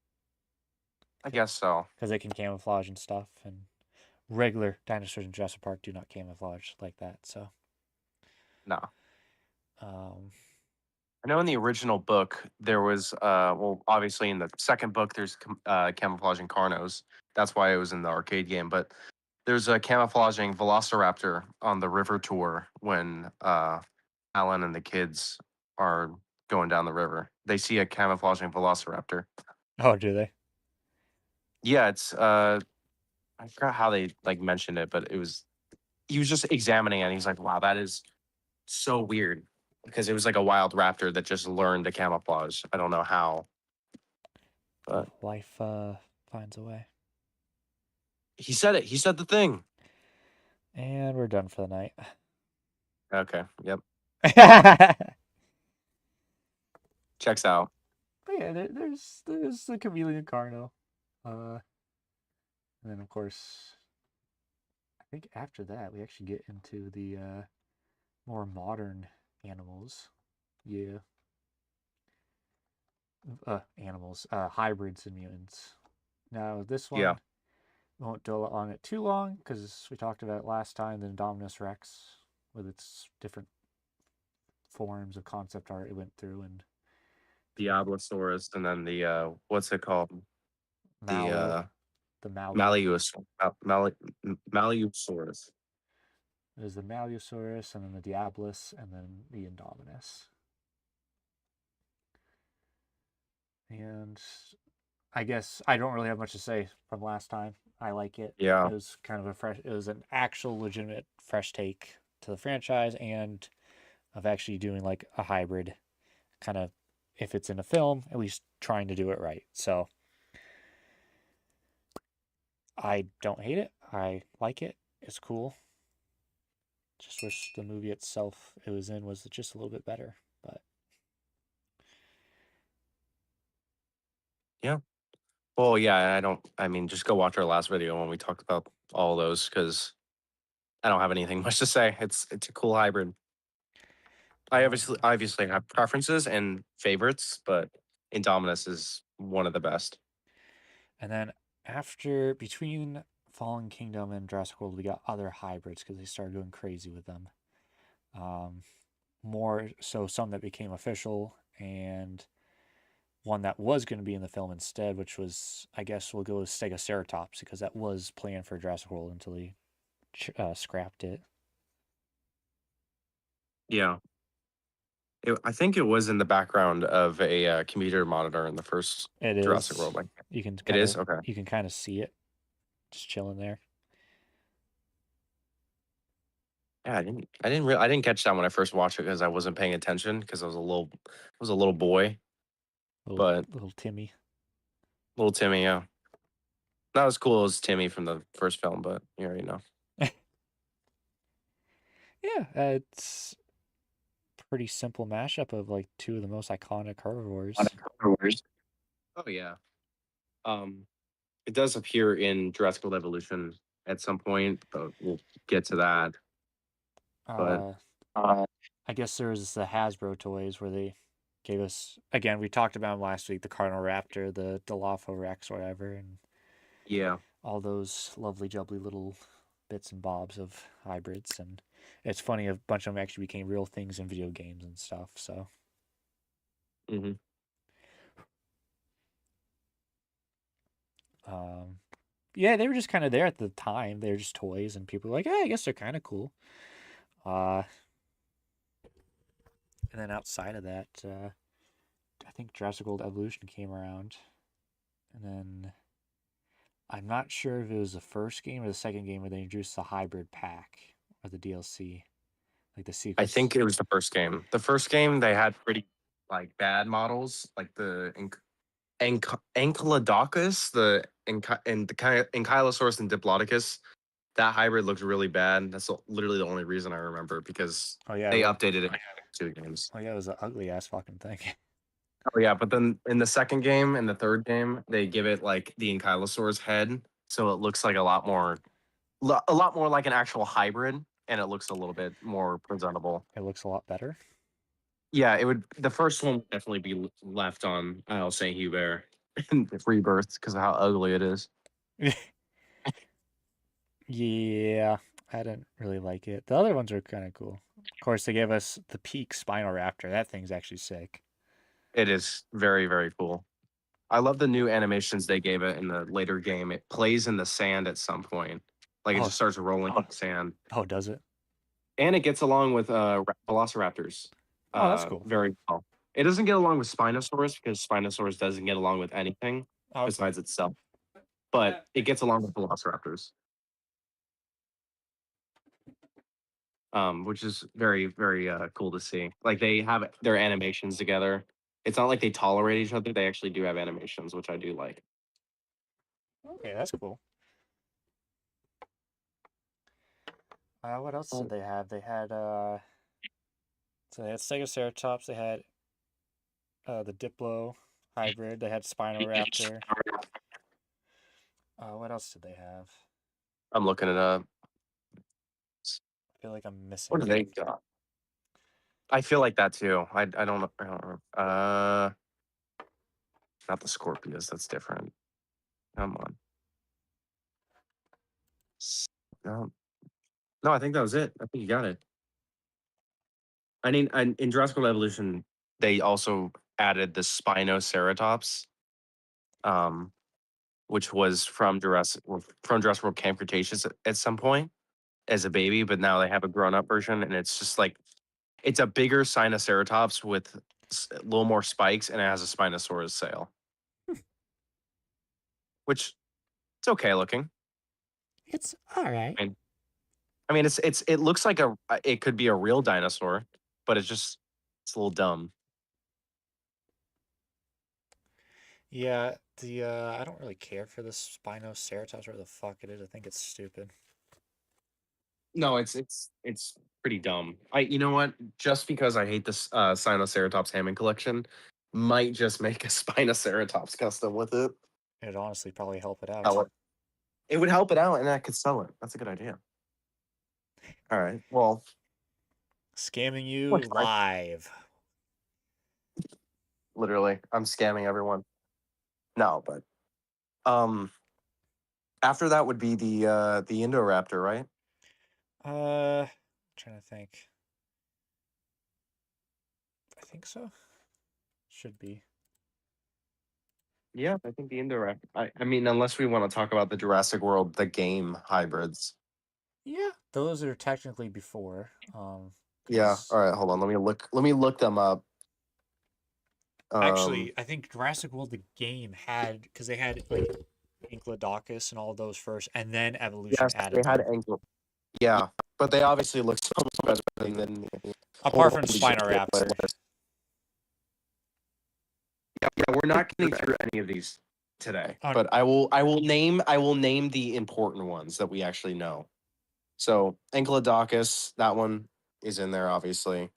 I guess so. Because they can camouflage and stuff, and regular dinosaurs in Jurassic Park do not camouflage like that. So No. um, I know in the original book there was well, obviously in the second book there's camouflaging Carnos. That's why it was in the arcade game. But there's a camouflaging Velociraptor on the river tour when Alan and the kids are going down the river. They see a camouflaging Velociraptor. oh, do they? Yeah, it's I forgot how they like mentioned it, but he was just examining it and he's like, wow, that is so weird. Because it was like a wild raptor that just learned to camouflage. I don't know how. But Life finds a way. he said it. He said the thing. And we're done for the night. Okay. Yep. But Checks out. yeah, there's the chameleon Carno. And then of course, I think after that we actually get into the more modern animals. Yeah. Animals, hybrids and mutants. Now this one, Yeah. won't dwell on it too long because we talked about it last time. The Indominus Rex with its different forms of concept art it went through, and Diablosaurus, and then the what's it called? the Malleosaurus. There's the Malleosaurus, and then the Diabolus, and then the Indominus. And I guess I don't really have much to say from last time. I like it. Yeah. It was kind of it was an actual legitimate fresh take to the franchise, and of actually doing like a hybrid kind of, if it's in a film, at least trying to do it right. So I don't hate it. I like it. It's cool. Just wish the movie itself it was in was just a little bit better. But yeah. Well, yeah. I mean, just go watch our last video when we talked about all those because I don't have anything much to say. It's a cool hybrid. I obviously have preferences and favorites, but Indominus is one of the best. And then between Fallen Kingdom and Jurassic World, we got other hybrids because they started going crazy with them. More so, some that became official, and one that was going to be in the film instead, which was, I guess we'll go with Stegoceratops because that was planned for Jurassic World until he scrapped it. Yeah. I think it was in the background of a computer monitor in the first Jurassic World. Like, you can it is okay. You can kind of see it, just chilling there. Yeah, I didn't catch that when I first watched it because I wasn't paying attention because I was a little boy. Little Timmy. Little Timmy, yeah. Not as cool as Timmy from the first film, but you already know. Yeah, it's pretty simple mashup of like two of the most iconic herbivores. Oh yeah. It does appear in Jurassic World Evolution at some point, but we'll get to that. But I guess there was the Hasbro toys where they gave us, again, we talked about them last week, the Cardinal Raptor, the Dilopho Rex, or whatever, and yeah, all those lovely jubbly little bits and bobs of hybrids. And it's funny, a bunch of them actually became real things in video games and stuff. So yeah, they were just kind of there at the time. They were just toys, and people were like, "Yeah, I guess they're kind of cool." And then outside of that, I think Jurassic World Evolution came around, and then I'm not sure if it was the first game or the second game where they introduced the hybrid pack or the DLC, like the sequence. I think it was the first game. The first game they had pretty like bad models, like the Ankylodocus, the Ankylosaurus and Diplodocus. That hybrid looked really bad. That's literally the only reason I remember because they updated it in 2 games. Oh yeah, it was an ugly ass fucking thing. Oh yeah, but then in the second game and the third game, they give it like the Ankylosaurus head, so it looks like a lot more like an actual hybrid, and it looks a little bit more presentable. It looks a lot better. Yeah, it would. The first one would definitely be left on. I'll say Hubert and Rebirth because of how ugly it is. Yeah, I didn't really like it. The other ones are kind of cool. Of course, they gave us the Peak Spinoraptor. That thing's actually sick. It is very, very cool. I love the new animations they gave it in the later game. It plays in the sand at some point. Like it Oh. just starts rolling in the sand. Oh, does it? And it gets along with velociraptors Oh, that's cool. very well. It doesn't get along with Spinosaurus because Spinosaurus doesn't get along with anything Oh, besides itself. But it gets along with velociraptors. Which is very, very cool to see. Like they have their animations together. It's not like they tolerate each other. They actually do have animations, which I do like. okay, that's cool. What else did they have? They had so they had Stegoceratops. They had the Diplo hybrid. They had Spinoraptor. What else did they have? I'm looking it up. I feel like I'm missing. What do they got? I feel like that too. I don't know. I don't remember. Not the Scorpius. That's different. Come on. No, I think that was it. I think you got it. I mean, in Jurassic World Evolution, they also added the Spinoceratops, which was from Jurassic World Camp Cretaceous at some point as a baby, but now they have a grown-up version, and it's just like it's a bigger Sinoceratops with a little more spikes, and it has a Spinosaurus sail, which it's okay looking. It's all right. I mean, it looks like it could be a real dinosaur, but it's a little dumb. Yeah, the I don't really care for this Spinoceratops, whatever the fuck it is. I think it's stupid. No, it's pretty dumb. You know what? Just because I hate this Sinoceratops Hammond collection, might just make a Spinoceratops custom with it. It'd honestly probably help it out. Sell it. It would help it out, and I could sell it. That's a good idea. All right. Well, Scamming you live. Literally, I'm scamming everyone. No, but after that would be the Indoraptor, right? Trying to think. I think so. Should be. Yeah, I think the Indoraptor. I mean, unless we want to talk about the Jurassic World, the game hybrids. Yeah, those are technically before. Yeah. All right. Hold on. Let me look them up. Actually, I think Jurassic World the game had because they had like Ankylodocus and all those first, and then Evolution yes, added. They had ankle. Yeah, but they obviously look so much better than apart from Spinoraptor. Yeah, we're not getting through any of these today, but I will name the important ones that we actually know. So Ankylodocus, that one is in there, obviously.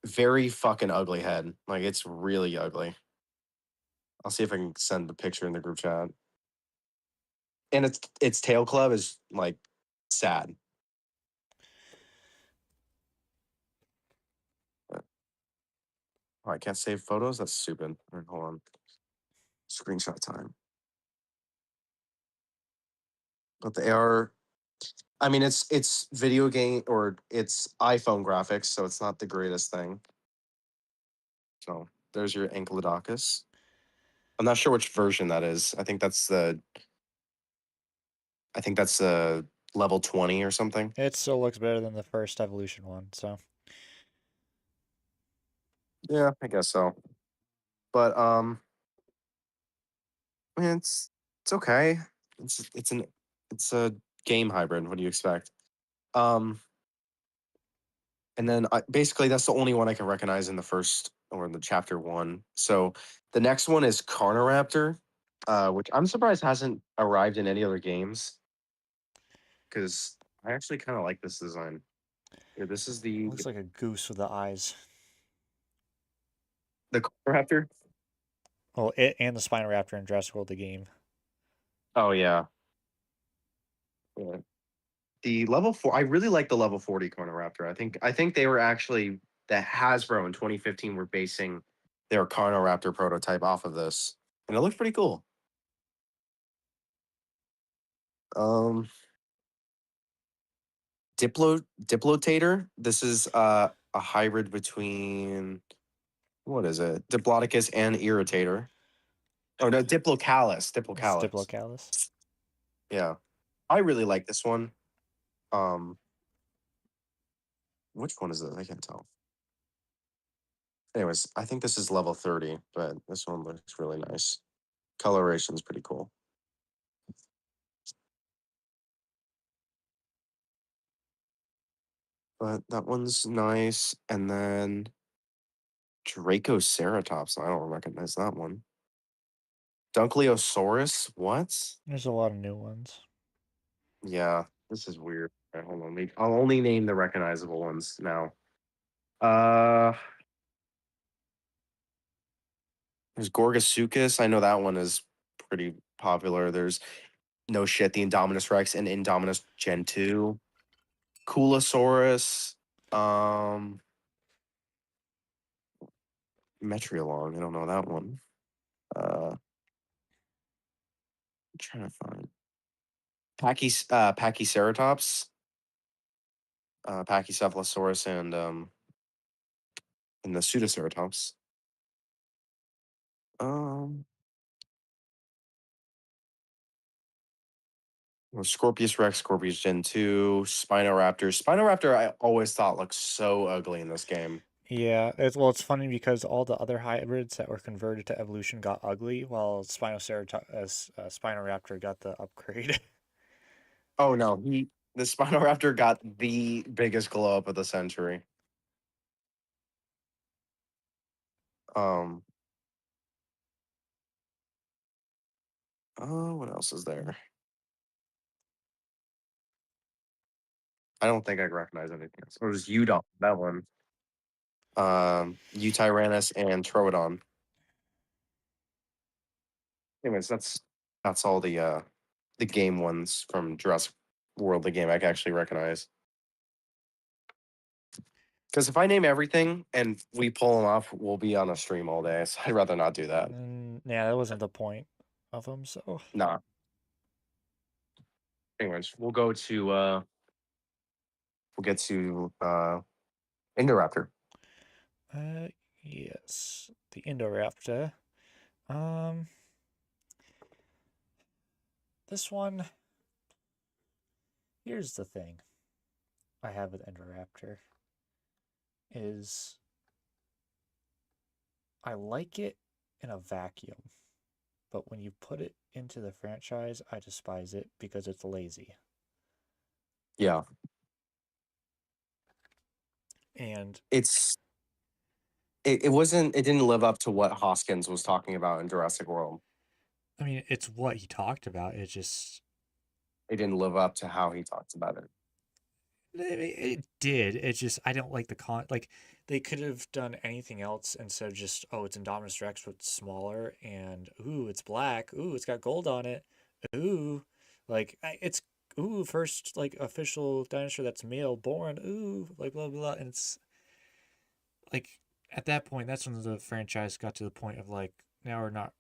Very fucking ugly head. Like it's really ugly. I'll see if I can send the picture in the group chat. And its tail club is like sad. Oh, I can't save photos? That's stupid. All right, hold on. Screenshot time. But they are, I mean, it's video game or it's iPhone graphics, so it's not the greatest thing. So there's your Ankylodocus. I'm not sure which version that is. I think that's the level 20 or something. It still looks better than the first Evolution one, so. Yeah, I guess so. But I mean, it's okay. It's a game hybrid. What do you expect? And then basically that's the only one I can recognize in the first or in the chapter 1. So the next one is Carnoraptor, which I'm surprised hasn't arrived in any other games. Because I actually kind of like this design. Here, this is the looks like a goose with the eyes. The Carnoraptor? Well, it and the Spinoraptor in Jurassic World the game. Oh yeah. The level 4, I really like the level 40 Carnoraptor. I think they were actually that Hasbro in 2015 were basing their Carnoraptor prototype off of this, and it looks pretty cool. Diplotator. This is a hybrid between, what is it? Diplodocus and Irritator. Oh no, Diplocallus. It's Diplocallus. Diplocallus. Yeah, I really like this one. Which one is it? I can't tell. Anyways, I think this is level 30, but this one looks really nice. Coloration is pretty cool. But that one's nice. And then Dracoceratops. I don't recognize that one. Dunkleosaurus. What? There's a lot of new ones. Yeah, this is weird. All right, hold on. I'll only name the recognizable ones now. There's Gorgosuchus. I know that one is pretty popular. There's no shit, the Indominus Rex and Indominus Gen 2. Coolosaurus. Metriolong. I don't know that one. I'm trying to find Pachyceratops, Pachycephalosaurus, and the Pseudoceratops. Scorpius Rex, Scorpius Gen 2, Spinoraptor. Spinoraptor, I always thought looked so ugly in this game. Yeah, it's funny because all the other hybrids that were converted to evolution got ugly, while Spinoraptor got the upgrade. Oh no, the Spinoraptor got the biggest glow up of the century. Oh, what else is there? I don't think I recognize anything else. Or was Udon, that one. Eutyrannus and Troodon. Anyways, that's all the game ones from Jurassic World, the game I can actually recognize. Because if I name everything and we pull them off, we'll be on a stream all day. So I'd rather not do that. Yeah, that wasn't the point of them. So Nah. Anyways, we'll get to Indoraptor. Yes, the Indoraptor. This one. Here's the thing I have with Indoraptor is I like it in a vacuum, but when you put it into the franchise, I despise it because it's lazy. Yeah. And it didn't live up to what Hoskins was talking about in Jurassic World. I mean, it's what he talked about. It didn't live up to how he talked about it. It did. It's just I don't like the like they could have done anything else instead of just, oh, it's Indominus Rex but smaller, and ooh, it's black. Ooh, it's got gold on it. Ooh, like it's first like official dinosaur that's male born. Ooh, like blah blah blah. And it's like at that point, that's when the franchise got to the point of like, now we're not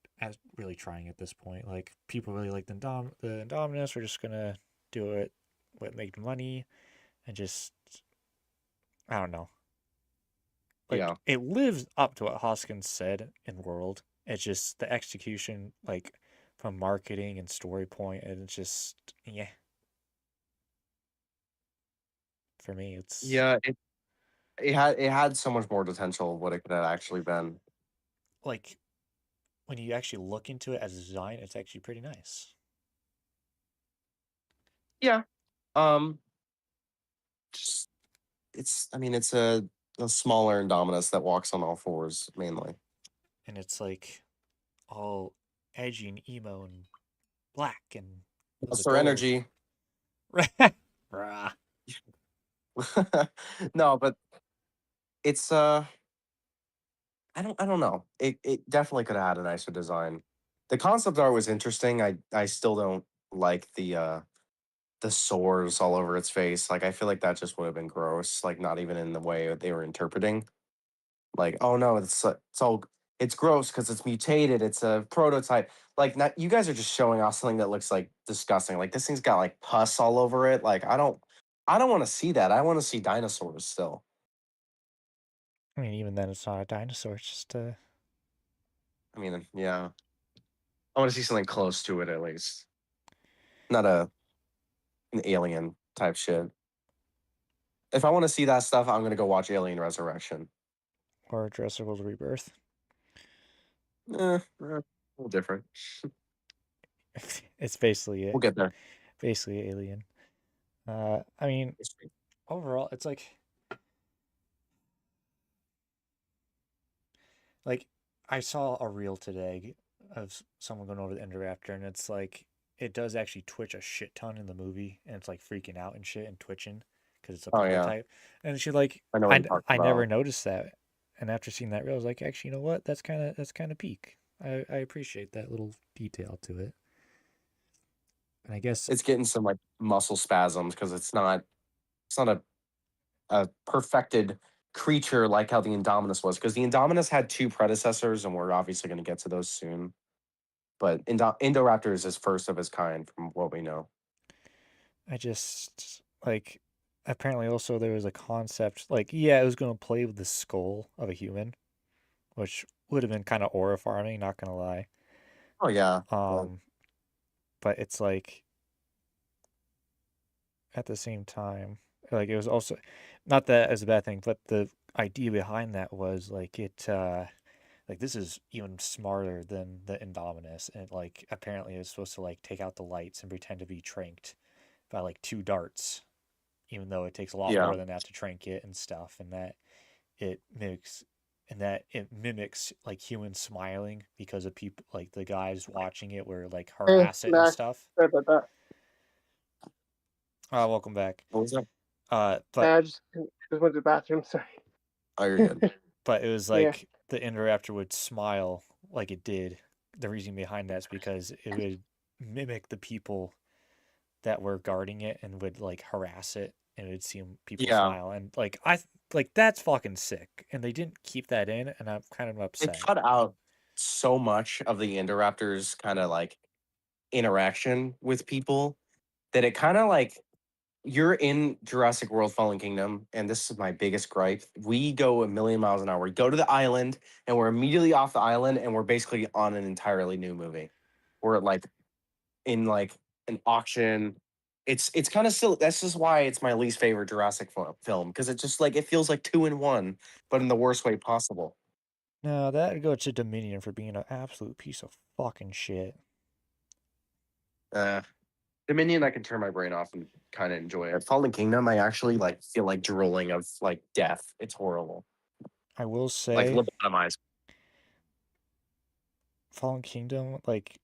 really trying at this point. Like people really like the Indominus. We're just gonna do it what make money. And just, I don't know. Like, yeah. It lives up to what Hoskins said in World. It's just the execution, like, from marketing and story point, and it's just, yeah. For me, it's... Yeah, it had so much more potential what it could have actually been. Like, when you actually look into it as a design, it's actually pretty nice. Yeah. It's a smaller Indominus that walks on all fours mainly. And it's like all edgy and emo and black and Monster Energy. Rah. No, but it's I don't know. It definitely could have had a nicer design. The concept art was interesting. I still don't like the sores all over its face. Like I feel like that just would have been gross. Like not even in the way they were interpreting. Like, oh no, it's gross because it's mutated. It's a prototype. Like, not you guys are just showing off something that looks like disgusting. Like this thing's got like pus all over it. Like I don't want to see that. I want to see dinosaurs still. I mean, even then, it's not a dinosaur. It's just a. I mean, yeah. I want to see something close to it at least. Not an alien type shit. If I want to see that stuff, I'm gonna go watch Alien Resurrection. Or Jurassic World Rebirth. A little different. It's basically it. We'll get there. Basically Alien. I mean, overall, it's like I saw a reel today of someone going over the Indoraptor, and it's like it does actually twitch a shit ton in the movie, and it's like freaking out and shit and twitching because it's a Oh, yeah. prototype. And she like I know what you're talking I never about. noticed that, and after seeing that reel, I was like, actually, you know what? That's kind of peak. I appreciate that little detail to it. And I guess It's getting some like muscle spasms because it's not a perfected creature like how the Indominus was. Because the Indominus had two predecessors, and we're obviously going to get to those soon. But Indoraptor is his first of his kind, from what we know. I just like apparently also there was a concept like yeah, it was going to play with the skull of a human, which would have been kind of aura farming, not gonna lie. Oh yeah. But it's like at the same time, like it was also not that as a bad thing, but the idea behind that was like like this is even smarter than the Indominus, and like apparently it's supposed to like take out the lights and pretend to be tranked by like 2 darts, even though it takes a lot Yeah. more than that to trank it and stuff, and that it mimics like humans smiling because of people like the guys watching it were like harass it and stuff. Sorry about that. Welcome back. What was that? But I just went to the bathroom. Sorry. Oh, you're good. but it was like the Indoraptor would smile like it did. The reason behind that is because it would mimic the people that were guarding it and would like harass it, and it would see people Yeah. smile, and like that's fucking sick. And they didn't keep that in, and I'm kind of They upset. cut out so much of the Indoraptor's kind of like interaction with people that it kind of like you're in Jurassic World Fallen Kingdom, and this is my biggest gripe. We go a million miles an hour. We go to the island, and we're immediately off the island, and we're basically on an entirely new movie. We're like in like an auction. It's kind of silly. That's just why it's my least favorite Jurassic film, because it just like it feels like 2 in 1, but in the worst way possible. No, that would go to Dominion for being an absolute piece of fucking shit. Dominion, I can turn my brain off and kind of enjoy it. Fallen Kingdom, I actually like feel like drooling of like death. It's horrible. I will say, Like lobotomized. Fallen Kingdom, like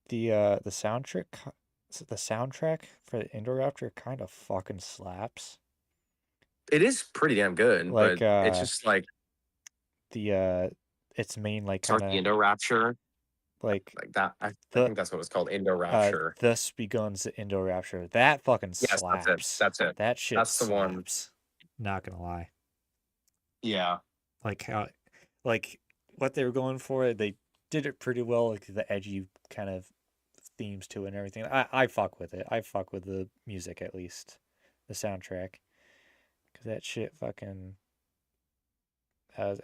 the soundtrack, the soundtrack for the Indoraptor kind of fucking slaps. It is pretty damn good, Like, but it's just like the its main like start kind the of Indorapture, like like that. I think that's what it's called, Indorapture. thus beguns the Indoraptor. That fucking Yes, slaps. that's it. That shit That's the one. slaps. Not gonna lie. Yeah. Like how, like what they were going for, they did it pretty well. Like the edgy kind of themes to it and everything. I fuck with it. I fuck with the music at least, the soundtrack, because that shit fucking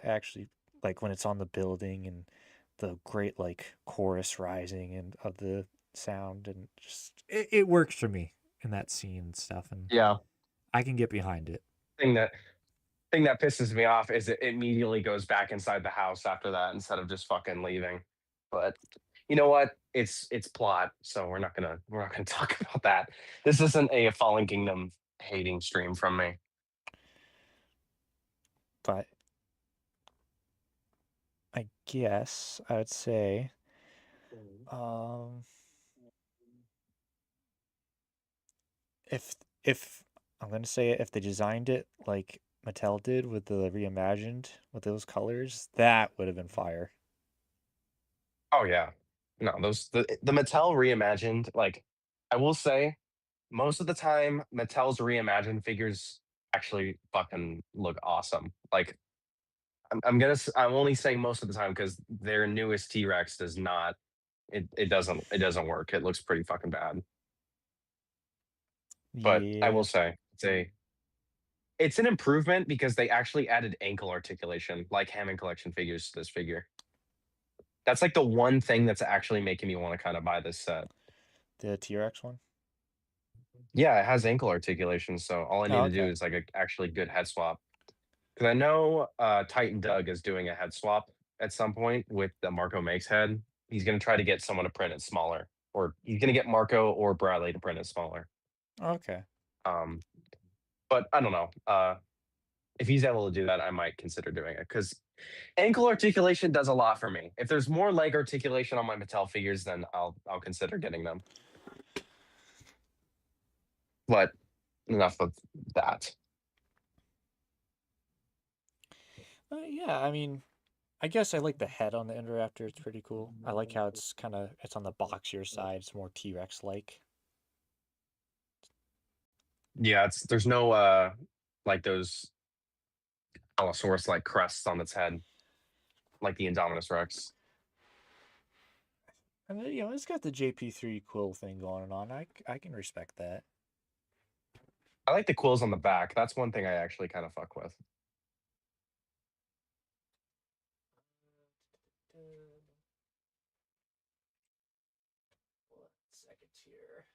actually like when it's on the building and the great like chorus rising and of the sound, and just it works for me in that scene and stuff, and Yeah. I can get behind it. Thing that pisses me off is it immediately goes back inside the house after that instead of just fucking leaving. But you know what? It's plot, so we're not gonna talk about that. This isn't a Fallen Kingdom hating stream from me. But I guess I would say if I'm gonna say it, if they designed it like Mattel did with the reimagined with those colors, that would have been fire. Oh yeah. No, the Mattel reimagined, like I will say, most of the time Mattel's reimagined figures actually fucking look awesome. Like I'm only saying most of the time because their newest T-Rex does not. It doesn't work. It looks pretty fucking bad. But I Yeah. will say it's an improvement because they actually added ankle articulation, like Hammond collection figures to this figure. That's like the one thing that's actually making me want to kind of buy this set. The T-Rex one? Yeah, it has ankle articulation, so all I need Oh, to do okay. is like a actually good head swap. Because I know Titan Doug is doing a head swap at some point with the Marco Makes head. He's going to try to get someone to print it smaller, or he's going to get Marco or Bradley to print it smaller. Okay. Um, but I don't know. If he's able to do that, I might consider doing it because ankle articulation does a lot for me. If there's more leg articulation on my Mattel figures, then I'll consider getting them. But enough of that. Yeah, I mean, I guess I like the head on the Indoraptor. It's pretty cool. I like how it's it's on the boxier side. It's more T-Rex like. Yeah, there's no like those Allosaurus like crests on its head, like the Indominus Rex. And then, it's got the JP3 quill thing going on. I can respect that. I like the quills on the back. That's one thing I actually kind of fuck with. One second here.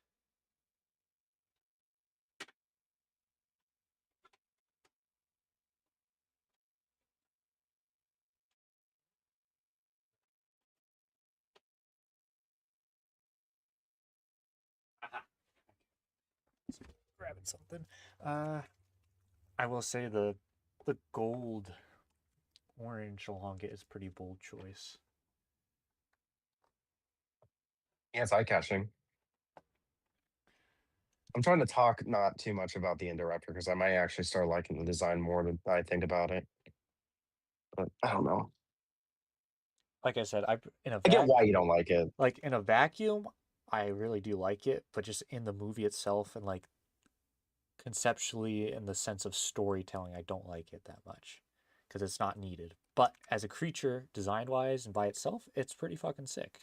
Grabbing something. I will say the gold orange along it is pretty bold choice. Yeah, it's eye catching. I'm trying to talk not too much about the Indoraptor because I might actually start liking the design more than I think about it. But I don't know. Like I said, I get why you don't like it. like in a vacuum, I really do like it, but just in the movie itself and like conceptually in the sense of storytelling, I don't like it that much because it's not needed. But as a creature, design wise and by itself, it's pretty fucking sick.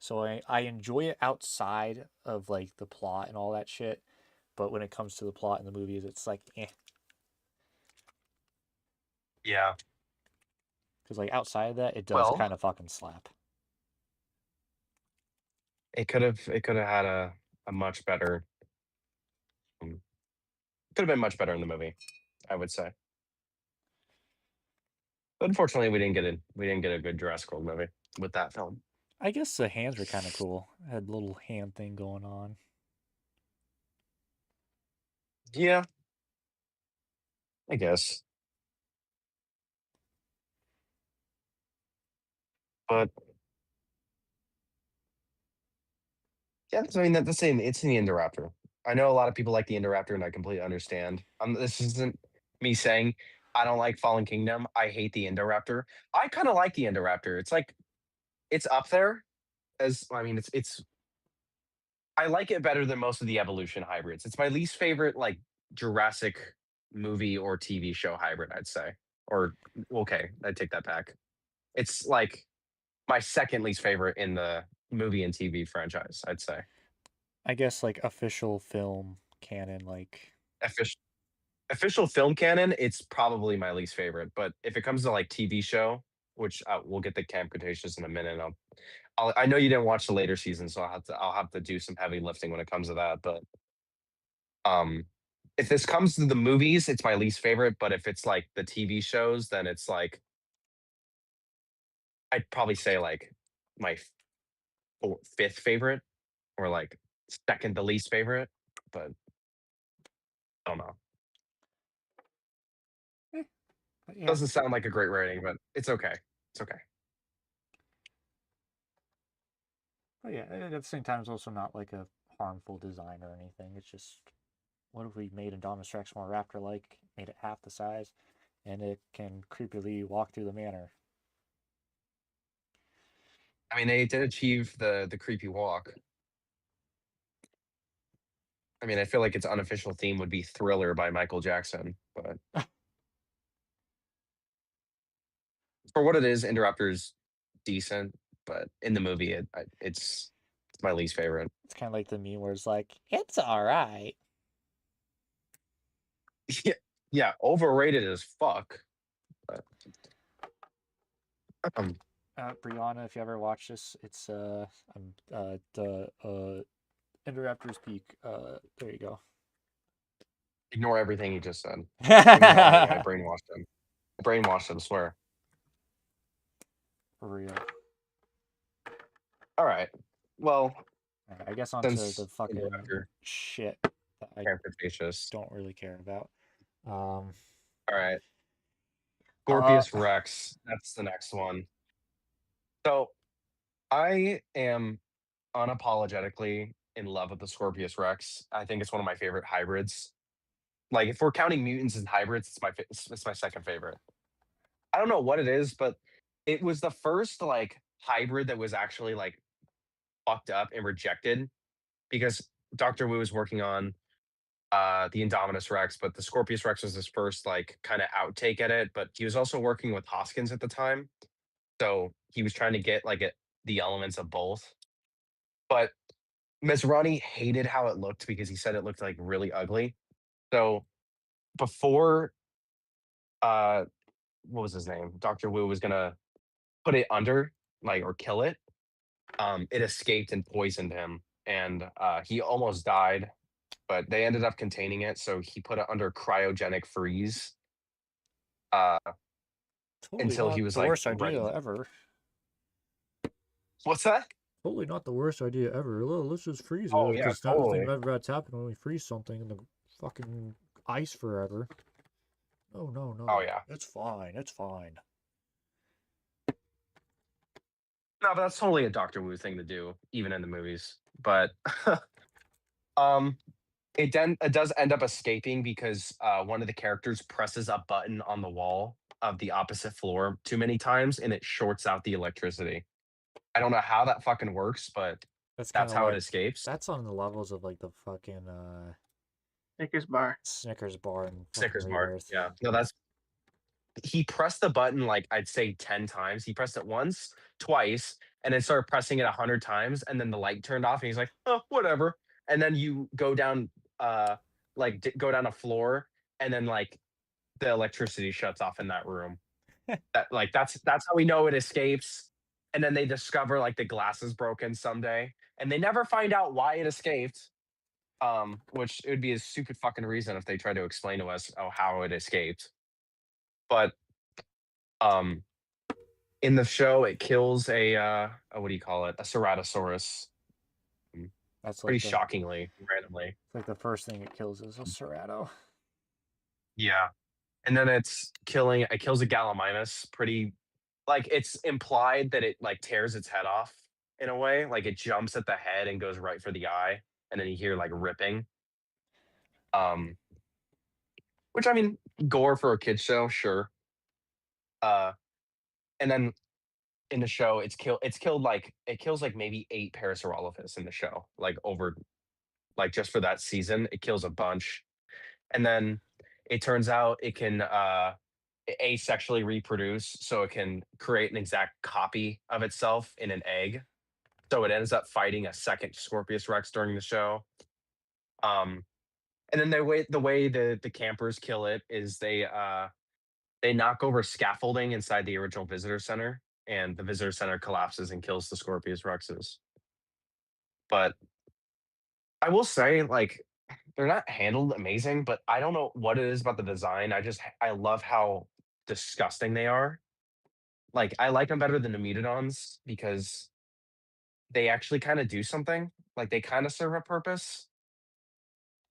So I enjoy it outside of like the plot and all that shit. But when it comes to the plot in the movies, it's like eh. Yeah. Because like outside of that, it does Well, kind of fucking slap. it could have had a much better. Could have been much better in the movie, I would say. But unfortunately, we didn't get a good Jurassic World movie with that film. I guess the hands were kind of cool. It had a little hand thing going on. Yeah, I guess. But yeah, I mean that's in it's in the Indoraptor. I know a lot of people like the Indoraptor, and I completely understand. This isn't me saying I don't like Fallen Kingdom. I hate the Indoraptor. I kind of like the Indoraptor. It's like it's up there as I mean it's I like it better than most of the evolution hybrids. It's my least favorite like Jurassic movie or TV show hybrid, I'd say. Or okay, I take that back. It's like my second least favorite in the movie and TV franchise, I'd say. I guess like official film canon, like Official official film canon, it's probably my least favorite. But if it comes to like TV show, which we'll get the Camp Cretaceous in a minute, I know you didn't watch the later season, so I'll have to do some heavy lifting when it comes to that. But um, if this comes to the movies, it's my least favorite. But if it's like the TV shows, then it's like I'd probably say like my fifth favorite or like second to least favorite. But I don't know. yeah. Doesn't sound like a great rating, but it's okay. It's okay. But yeah, at the same time, it's also not like a harmful design or anything. It's just what if we made Indominus Rex more raptor-like, made it half the size, and it can creepily walk through the manor. I mean, they did achieve the creepy walk. I mean, I feel like its unofficial theme would be Thriller by Michael Jackson, but for what it is, Indoraptor's decent, but in the movie, it's my least favorite. It's kind of like the meme where it's like, it's all right. Yeah, overrated as fuck. But, Brianna, if you ever watch this, it's the Indoraptor's Peak. There you go. ignore everything he just said. I brainwashed him. Swear. For real. All right. Well, I guess on to the fucking shit that I don't really care about. All right. Scorpius Rex. That's the next one. So I am unapologetically in love with the Scorpius Rex. I think it's one of my favorite hybrids. Like if we're counting mutants and hybrids, it's my second favorite. I don't know what it is, but it was the first like hybrid that was actually like fucked up and rejected because Dr. Wu was working on the Indominus Rex, but the Scorpius Rex was his first like kind of outtake at it. But he was also working with Hoskins at the time, so he was trying to get like the elements of both. But Masrani hated how it looked because he said it looked like really ugly. So before what was his name? Dr. Wu was gonna put it under, like, or kill it. It escaped and poisoned him, and he almost died, but they ended up containing it. So he put it under cryogenic freeze until he was the like worst ready. idea ever. What's that? Totally not the worst idea ever. Let's just freeze it. Oh, yeah, Because totally. nothing bad happen when we freeze something in the fucking ice forever. No. Oh, yeah. It's fine. It's fine. No, but that's totally a Doctor Wu thing to do, even in the movies. But it does end up escaping because one of the characters presses a button on the wall of the opposite floor too many times, and it shorts out the electricity. I don't know how that fucking works, but that's how it escapes. That's on the levels of like the fucking Snickers bar. Snickers bar and Snickers fucking bar. Rebirth. Yeah. No, he pressed the button like I'd say 10 times. He pressed it once, twice, and then started pressing it 100 times, and then the light turned off, and he's like, "Oh, whatever." And then you go down, go down a floor, and then like the electricity shuts off in that room. That's how we know it escapes. And then they discover like the glass is broken someday, and they never find out why it escaped. Which it would be a stupid fucking reason if they try to explain to us how it escaped. But in the show, it kills a what do you call it? A Ceratosaurus. That's pretty shockingly, randomly. It's like the first thing it kills is a Cerato. Yeah, and then it kills a Gallimimus. Pretty, like it's implied that it like tears its head off in a way, like it jumps at the head and goes right for the eye, and then you hear like ripping. Which I mean, gore for a kids show, sure. And then in the show, it kills like maybe 8 Parasaurolophus in the show, like over, like just for that season, it kills a bunch. And then it turns out it can asexually reproduce, so it can create an exact copy of itself in an egg. So it ends up fighting a second Scorpius Rex during the show. And then the way the campers kill it is they knock over scaffolding inside the original visitor center, and the visitor center collapses and kills the Scorpius Rexes. But I will say, like, they're not handled amazing, but I don't know what it is about the design. I love how disgusting they are. Like, I like them better than the Mutants because they actually kind of do something. Like, they kind of serve a purpose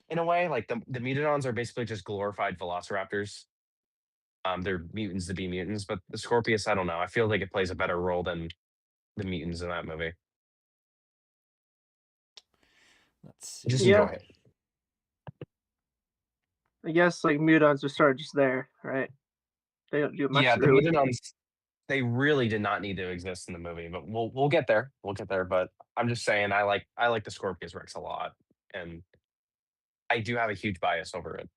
in a way. Like, the Mutants are basically just glorified velociraptors. They're mutants to be mutants, but the Scorpius, I don't know. I feel like it plays a better role than the mutants in that movie. Let's see. Just enjoy it. I guess like Mutants are sort of just there, right? They don't do much. Yeah, the really. Mutants, they really did not need to exist in the movie, but we'll get there. We'll get there. But I'm just saying, I like the Scorpius Rex a lot, and I do have a huge bias over it.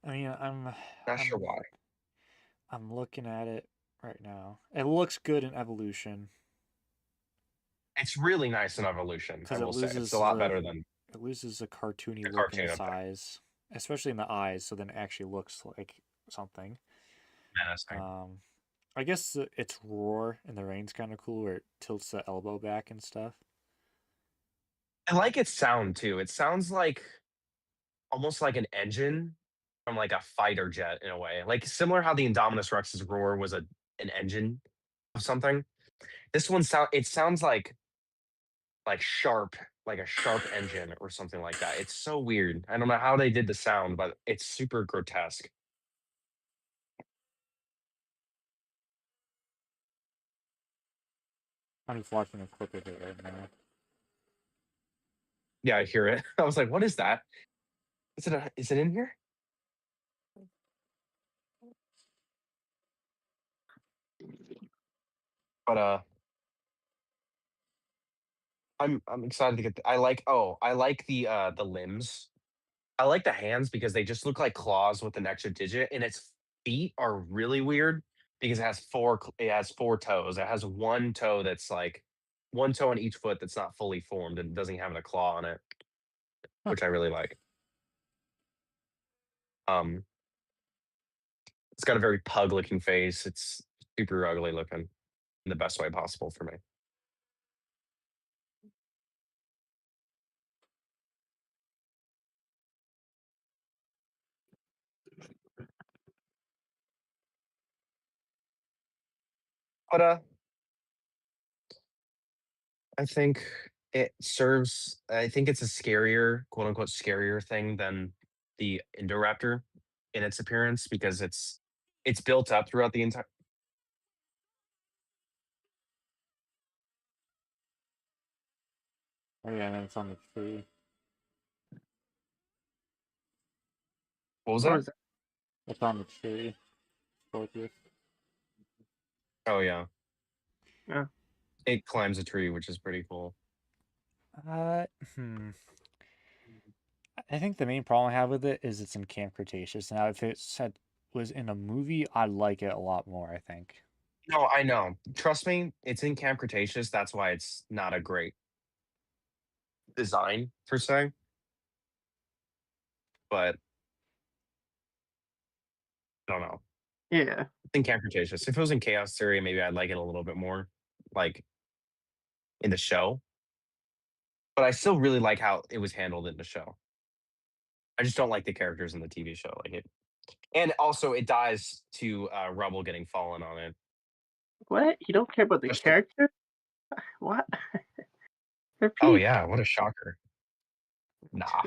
I mean, I'm not sure why. I'm looking at it right now. It looks good in evolution. It's really nice in evolution. I Because will say it's a lot better than it loses a cartoony the look in cartoon its of it. eyes, especially in the eyes. So then it actually looks like something. menacing. I guess its roar in the rain's kind of cool, where it tilts the elbow back and stuff. I like its sound too. It sounds like almost like an engine from like a fighter jet in a way. Like similar how the Indominus Rex's roar was an engine of something. This one sounds like sharp, like a sharp engine or something like that. It's so weird. I don't know how they did the sound, but it's super grotesque. I'm just watching a clip of it right now. Yeah, I hear it. I was like, what is that? Is it in here? But I'm excited to get I like the limbs. I like the hands because they just look like claws with an extra digit, and its feet are really weird because it has four toes. It has one toe that's like one toe on each foot that's not fully formed and doesn't have a claw on it, which I really like. Um, it's got a very pug looking face. It's super ugly looking in the best way possible for me. But I think I think it's a scarier, quote unquote, scarier thing than the Indoraptor in its appearance because it's built up throughout the entire. Oh yeah, and then it's on the tree. What was What that? was that? It's on the tree. Scorpius. Oh yeah. Yeah. It climbs a tree, which is pretty cool. Hmm. I think the main problem I have with it is it's in Camp Cretaceous. Now, if it was in a movie, I'd like it a lot more, I think. No, I know. Trust me, it's in Camp Cretaceous. That's why it's not a great design per se. But I don't know. Yeah. It's in Camp Cretaceous. If it was in Chaos Theory, maybe I'd like it a little bit more, like in the show. But I still really like how it was handled in the show. I just don't like the characters in the TV show. Like it, and also it dies to rubble getting fallen on it. What? You don't care about the Just character? What? They're Oh people. yeah, what a shocker! Nah,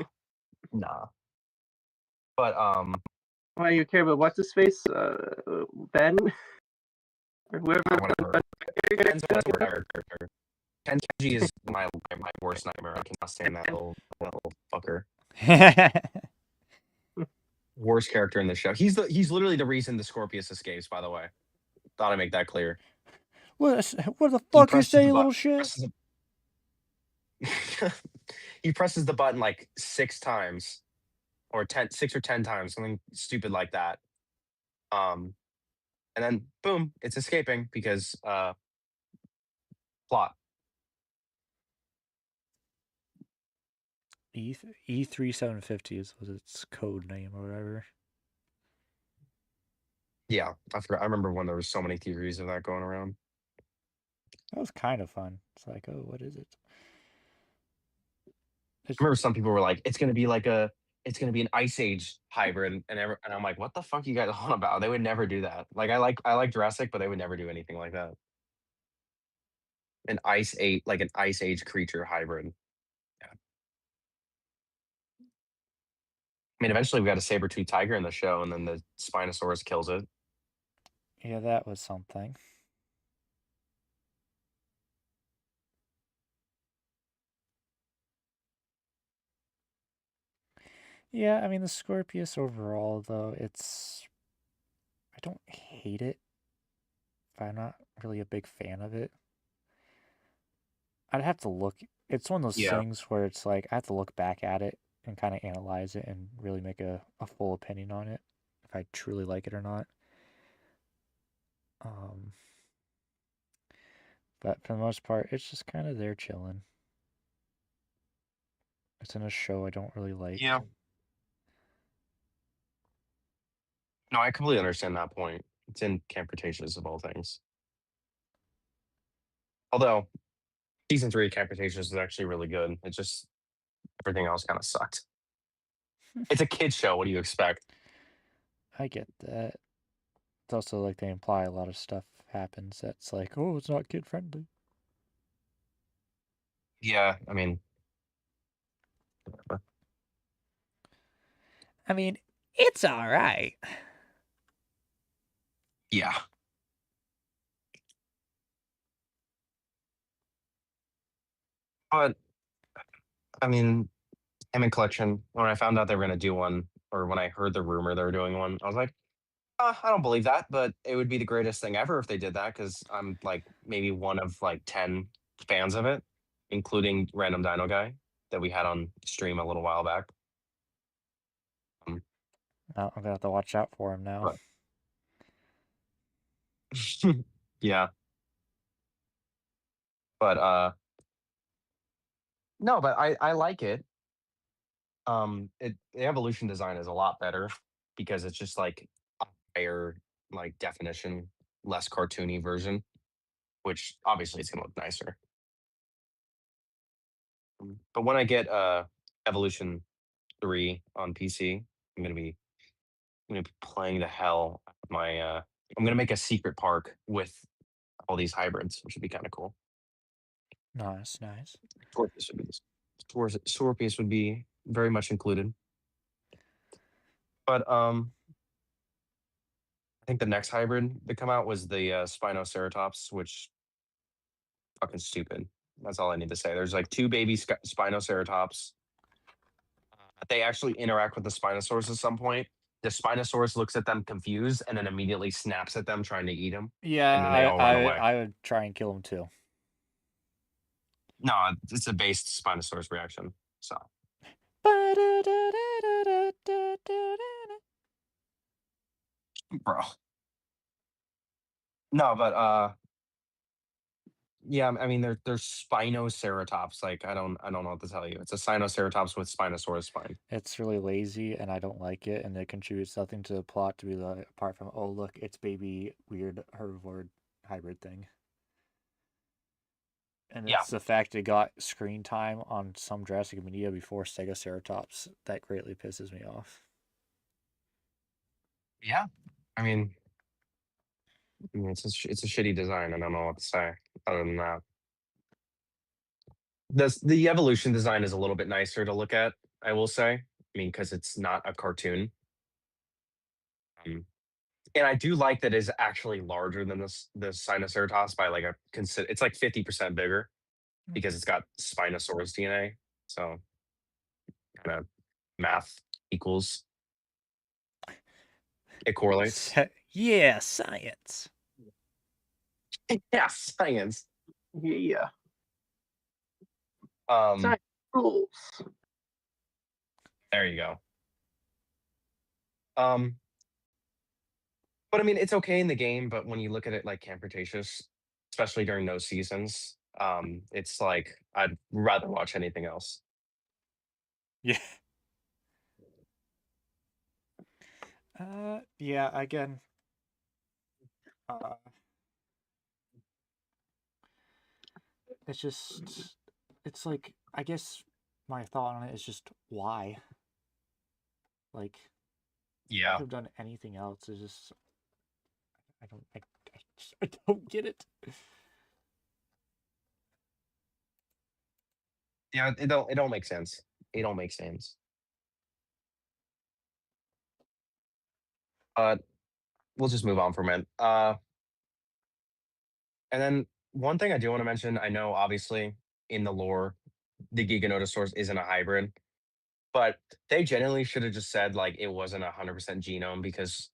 nah. But Why you care about what's his face? Ben? Or whoever. whatever. Ken's whatever character. Ken Kenji is my worst nightmare. I cannot stand that little fucker. Worst character in the show. He's literally the reason the Scorpius escapes. By the way, thought I'd make that clear. What the fuck you say, little shit? He presses the button like 6 times, or 6 or 10 times, something stupid like that. And then boom, it's escaping because plot. E3750 was its code name or whatever. Yeah, I forgot. I remember when there was so many theories of that going around. That was kind of fun. It's like, oh, what is it? I remember some people were like, it's gonna be an Ice Age hybrid, and I'm like, what the fuck you guys on about? They would never do that. Like I like Jurassic, but they would never do anything like that. An Ice Age creature hybrid. Yeah. I mean, eventually we got a saber-tooth tiger in the show, and then the Spinosaurus kills it. Yeah, that was something. Yeah, I mean, the Scorpius overall, though, I don't hate it, but I'm not really a big fan of it. I'd have to look. It's one of those things where it's like, I have to look back at it and kind of analyze it and really make a full opinion on it, if I truly like it or not. Um, but for the most part, it's just kind of there chilling. It's in a show I don't really like. Yeah. No, I completely understand that point. It's in Camp Cretaceous of all things. Although season 3 of Camp Cretaceous is actually really good. It just everything else kind of sucked. It's a kid show. What do you expect? I get that. It's also like they imply a lot of stuff happens that's like, oh, it's not kid friendly. Yeah, I mean, It's all right. yeah. But I mean, Hammond Collection. When I found out they were gonna do one, or when I heard the rumor they were doing one, I was like, I don't believe that, but it would be the greatest thing ever if they did that because I'm like maybe one of like 10 fans of it, including Random Dino Guy that we had on stream a little while back. I'm gonna have to watch out for him now. Yeah. But no, but I like it. The evolution design is a lot better because it's just like a higher like definition, less cartoony version, which obviously it's gonna look nicer. But when I get Evolution 3 on PC, I'm gonna be playing the hell out of my I'm gonna make a secret park with all these hybrids, which would be kind of cool. Nice. Scorpius would be very much included. But I think the next hybrid that come out was the Spinoceratops, which fucking stupid. That's all I need to say. There's like 2 baby Spinoceratops. They actually interact with the Spinosaurus at some point. The Spinosaurus looks at them confused and then immediately snaps at them trying to eat them. Yeah, And then they all run away. I would try and kill him too. No, it's a based Spinosaurus reaction. So bro. No, but yeah, I mean they're Spinoceratops. Like I don't know what to tell you. It's a Sinoceratops with Spinosaurus spine. It's really lazy, and I don't like it, and it contributes nothing to the plot to be like, apart from, oh look, it's baby weird herbivore hybrid thing. And Yeah. it's the fact it got screen time on some Jurassic media before Stegoceratops that greatly pisses me off. Yeah, I mean it's a shitty design. I don't know what to say other than that. The evolution design is a little bit nicer to look at, I will say. I mean, because it's not a cartoon. And I do like that it's actually larger than the Sinoceratops by like it's like 50% bigger because it's got Spinosaurus DNA. So kind of math equals. It correlates. Yeah, science. Yeah, science. Yeah. Science rules. There you go. But I mean, it's okay in the game, but when you look at it like Camp Cretaceous, especially during those seasons, it's like I'd rather watch anything else. Yeah. Yeah, again. It's like, I guess my thought on it is just why? Like, Yeah. could have done anything else. It's just, I don't get it. Yeah, it don't make sense. It don't make sense. We'll just move on from it. And then one thing I do want to mention, I know obviously in the lore, the Giganotosaurus isn't a hybrid, but they generally should have just said like it wasn't 100% genome because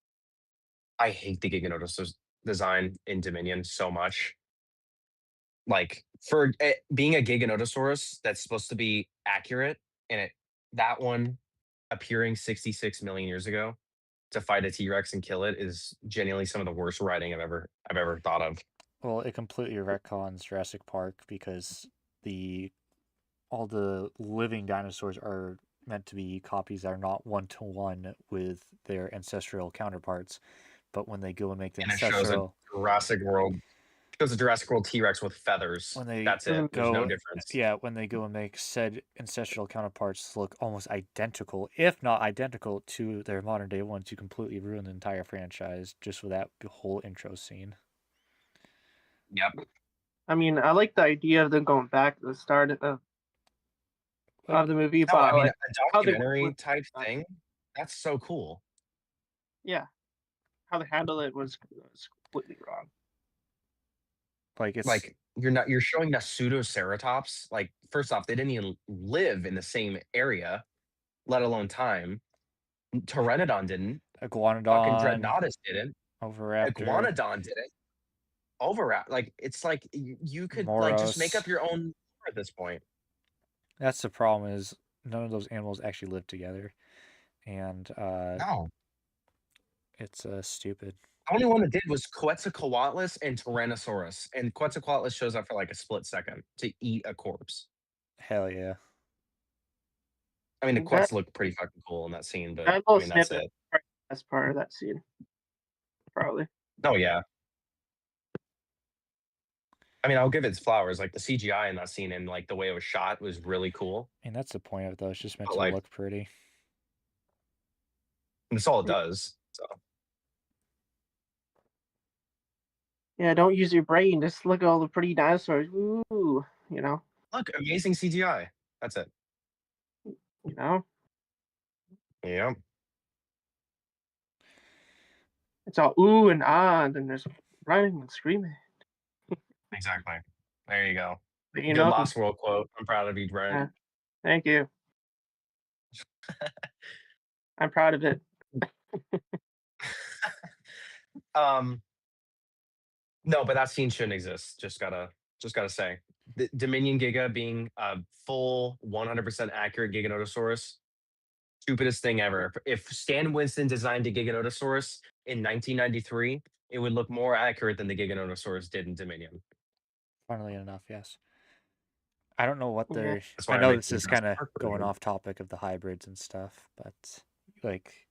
I hate the Giganotosaurus design in Dominion so much. Like for it being a Giganotosaurus that's supposed to be accurate, and that one appearing 66 million years ago to fight a T-Rex and kill it is genuinely some of the worst writing I've ever thought of. Well, it completely retcons Jurassic Park because all the living dinosaurs are meant to be copies that are not one-to-one with their ancestral counterparts. But when they go and make the And it shows a ancestral, Jurassic World T-Rex with feathers. when they That's it. There's go, no difference. yeah, when they go and make said ancestral counterparts look almost identical, if not identical, to their modern day ones, you completely ruin the entire franchise just with that whole intro scene. Yep. I mean, I like the idea of them going back to the start of the movie, No, but I mean like, a how they- documentary type thing. That's so cool. yeah, how they handle it was completely wrong. Like it's Like you're showing a pseudoceratops. Like first off, they didn't even live in the same area, let alone time. Pteranodon didn't. Fucking Iguanodon, Dreadnoughtus didn't. Oviraptor, Iguanodon didn't. Overwrap. Like it's like you could like just make Moros. up your own lore at this point. That's the problem, is none of those animals actually live together, and No. it's stupid. The only one that did was Quetzalcoatlus and Tyrannosaurus, and Quetzalcoatlus shows up for like a split second to eat a corpse. Hell yeah. I mean, the That- Quetz looked pretty fucking cool in that scene, but That I little mean that's snippet, it. that's part of that scene, probably. Oh yeah. I mean, I'll give it its flowers. Like the CGI in that scene and like the way it was shot was really cool. And that's the point of it, though. It's just meant But, to like- look pretty. And that's all it does. So Yeah, don't use your brain. Just look at all the pretty dinosaurs. Ooh, you know. look, amazing CGI. That's it. You know, Yeah. it's all ooh and ah, and then there's running and screaming. Exactly. There you go. But, you Good know, Lost World quote. I'm proud of you, Brian. Yeah. Thank you. I'm proud of it. No, but that scene shouldn't exist. Just gotta say, the Dominion Giga being a full 100% accurate Giganotosaurus, stupidest thing ever. If Stan Winston designed a Giganotosaurus in 1993, it would look more accurate than the Giganotosaurus did in Dominion. Funnily enough, yes. I don't know what Yeah. they're. That's why I I know make this the is Jurassic kind of Park going version. off topic of the hybrids and stuff, but like,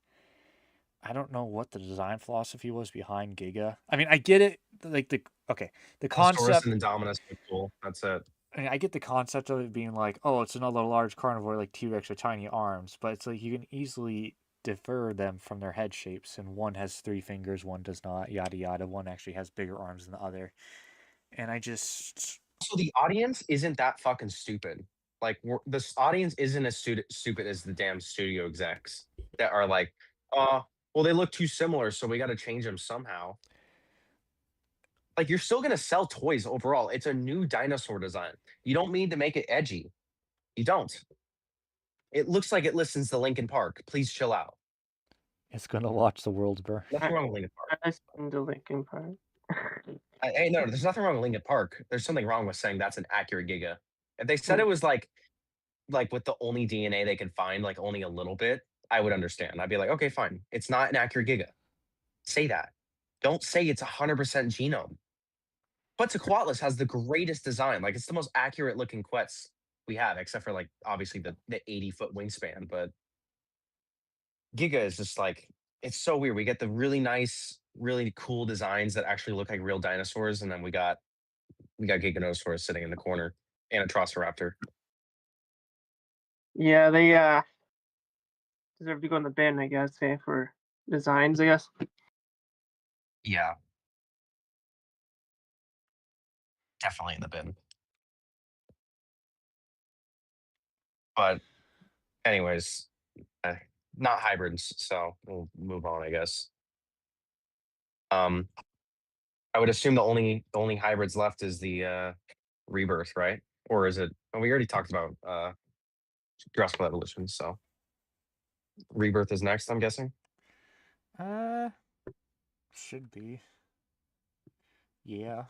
I don't know what the design philosophy was behind Giga. I mean, I get it. Like the Allosaurus concept. and Indominus look cool. That's it. I mean, I get the concept of it being like, oh, it's another large carnivore like T-Rex with tiny arms, but it's like you can easily differ them from their head shapes, and one has 3 fingers, one does not, yada yada. One actually has bigger arms than the other, and I just So the audience isn't that fucking stupid. Like this audience isn't as stupid as the damn studio execs that are like, well, they look too similar, so we got to change them somehow. Like you're still gonna sell toys overall. It's a new dinosaur design. You don't need to make it edgy. You don't. It looks like it listens to Linkin Park. Please chill out. it's gonna watch the world burn. Nothing wrong with Linkin Park. I listened to Linkin Park. Hey, no, there's nothing wrong with Linkin Park. There's something wrong with saying that's an accurate Giga. If they said it was like with the only DNA they could find, like only a little bit, I would understand. I'd be like, okay, fine. It's not an accurate Giga. Say that. Don't say it's 100% genome. Quetzalcoatlus has the greatest design. Like it's the most accurate looking Quetz we have, except for like obviously the 80-foot wingspan. But Giga is just like, it's so weird. We get the really nice, really cool designs that actually look like real dinosaurs, and then we got Giganosaurus sitting in the corner and a Troceraptor. Yeah, they deserve to go in the bin, I guess, for designs, I guess. Yeah. Definitely in the bin. But anyways, not hybrids, so we'll move on, I guess. I would assume the only hybrids left is the rebirth, right? Or is it? Well, we already talked about Jurassic Evolution, so rebirth is next, I'm guessing. Should be. Yeah.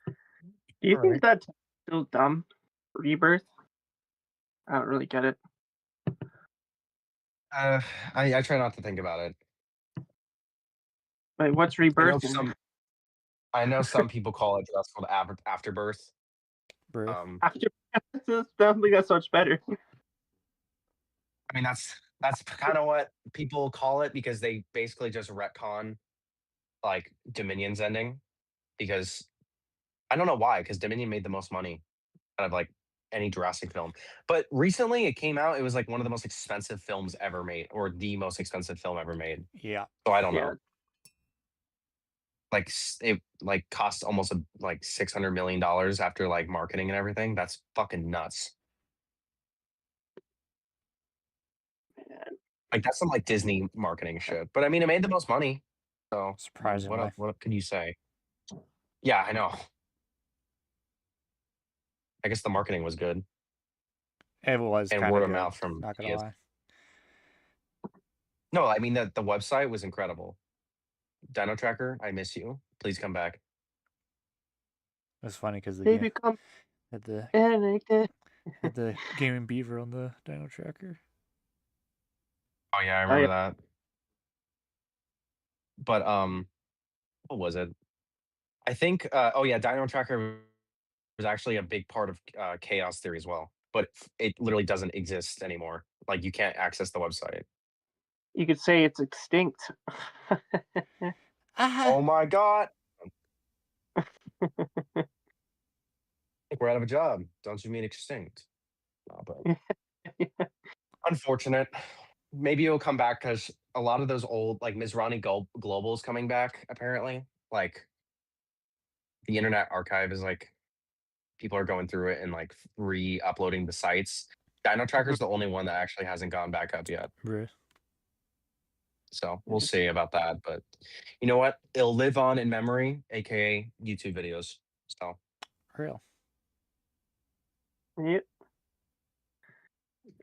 Do you All think right. that's still dumb? Rebirth? I don't really get it. I try not to think about it. Like, what's I know rebirthing? some people call it just called afterbirth. Brew. After I don't think that's much better. I mean, that's kind of what people call it because they basically just retcon like Dominion's ending because I don't know why because Dominion made the most money out of like any Jurassic film. But recently it came out, it was like one of the most expensive films ever made or the most expensive film ever made. Yeah. So I don't Yeah. know. Like it like cost almost like $600 million after like marketing and everything. That's fucking nuts. Like that's some like Disney marketing shit. But I mean, it made the most money. So Surprisingly. what could you say? Yeah, I know. I guess the marketing was good It was and kind word of of good. mouth from Not gonna kids. lie. No, I mean the website was incredible. Dino Tracker, I miss you. Please come back. It was funny because the They game become had the had Gaming Beaver on the Dino Tracker. Oh yeah, I remember that. But what was it? I think oh yeah, Dino Tracker was actually a big part of chaos theory as well. But it literally doesn't exist anymore. Like you can't access the website. You could say it's extinct. Oh my god. We're out of a job. Don't you mean extinct? No, but unfortunate. Maybe it'll come back because a lot of those old like Mizrani Global's coming back, apparently. Like the Internet Archive is like people are going through it and like re-uploading the sites. Dino Tracker's the only one that actually hasn't gone back up yet. Brew. So we'll see about that. But you know what? It'll live on in memory, aka YouTube videos. So Real. Yep.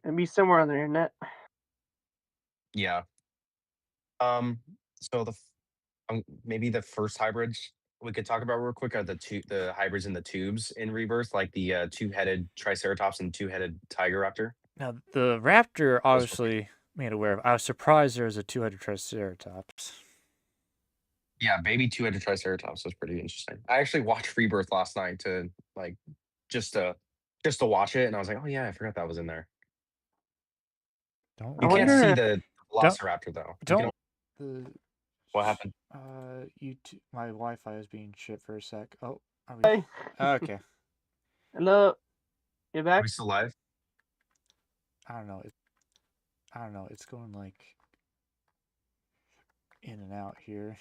And be somewhere on the internet. yeah. So maybe the first hybrids we could talk about real quick are the hybrids in the tubes in Rebirth, like the two-headed Triceratops and two-headed Tiger Raptor. Now the Raptor obviously made aware of. I was surprised there was a two-headed Triceratops. Yeah, baby two-headed Triceratops was pretty interesting. I actually watched Rebirth last night to like just to watch it, and I was like, oh yeah, I forgot that was in there. Don't You can't see the Velociraptor though. You can- the what happened? YouTube. My Wi-Fi is being shit for a sec. Oh, are we? Hey. Okay. Hello. You Are back? we still live? I don't know. It's going like in and out here.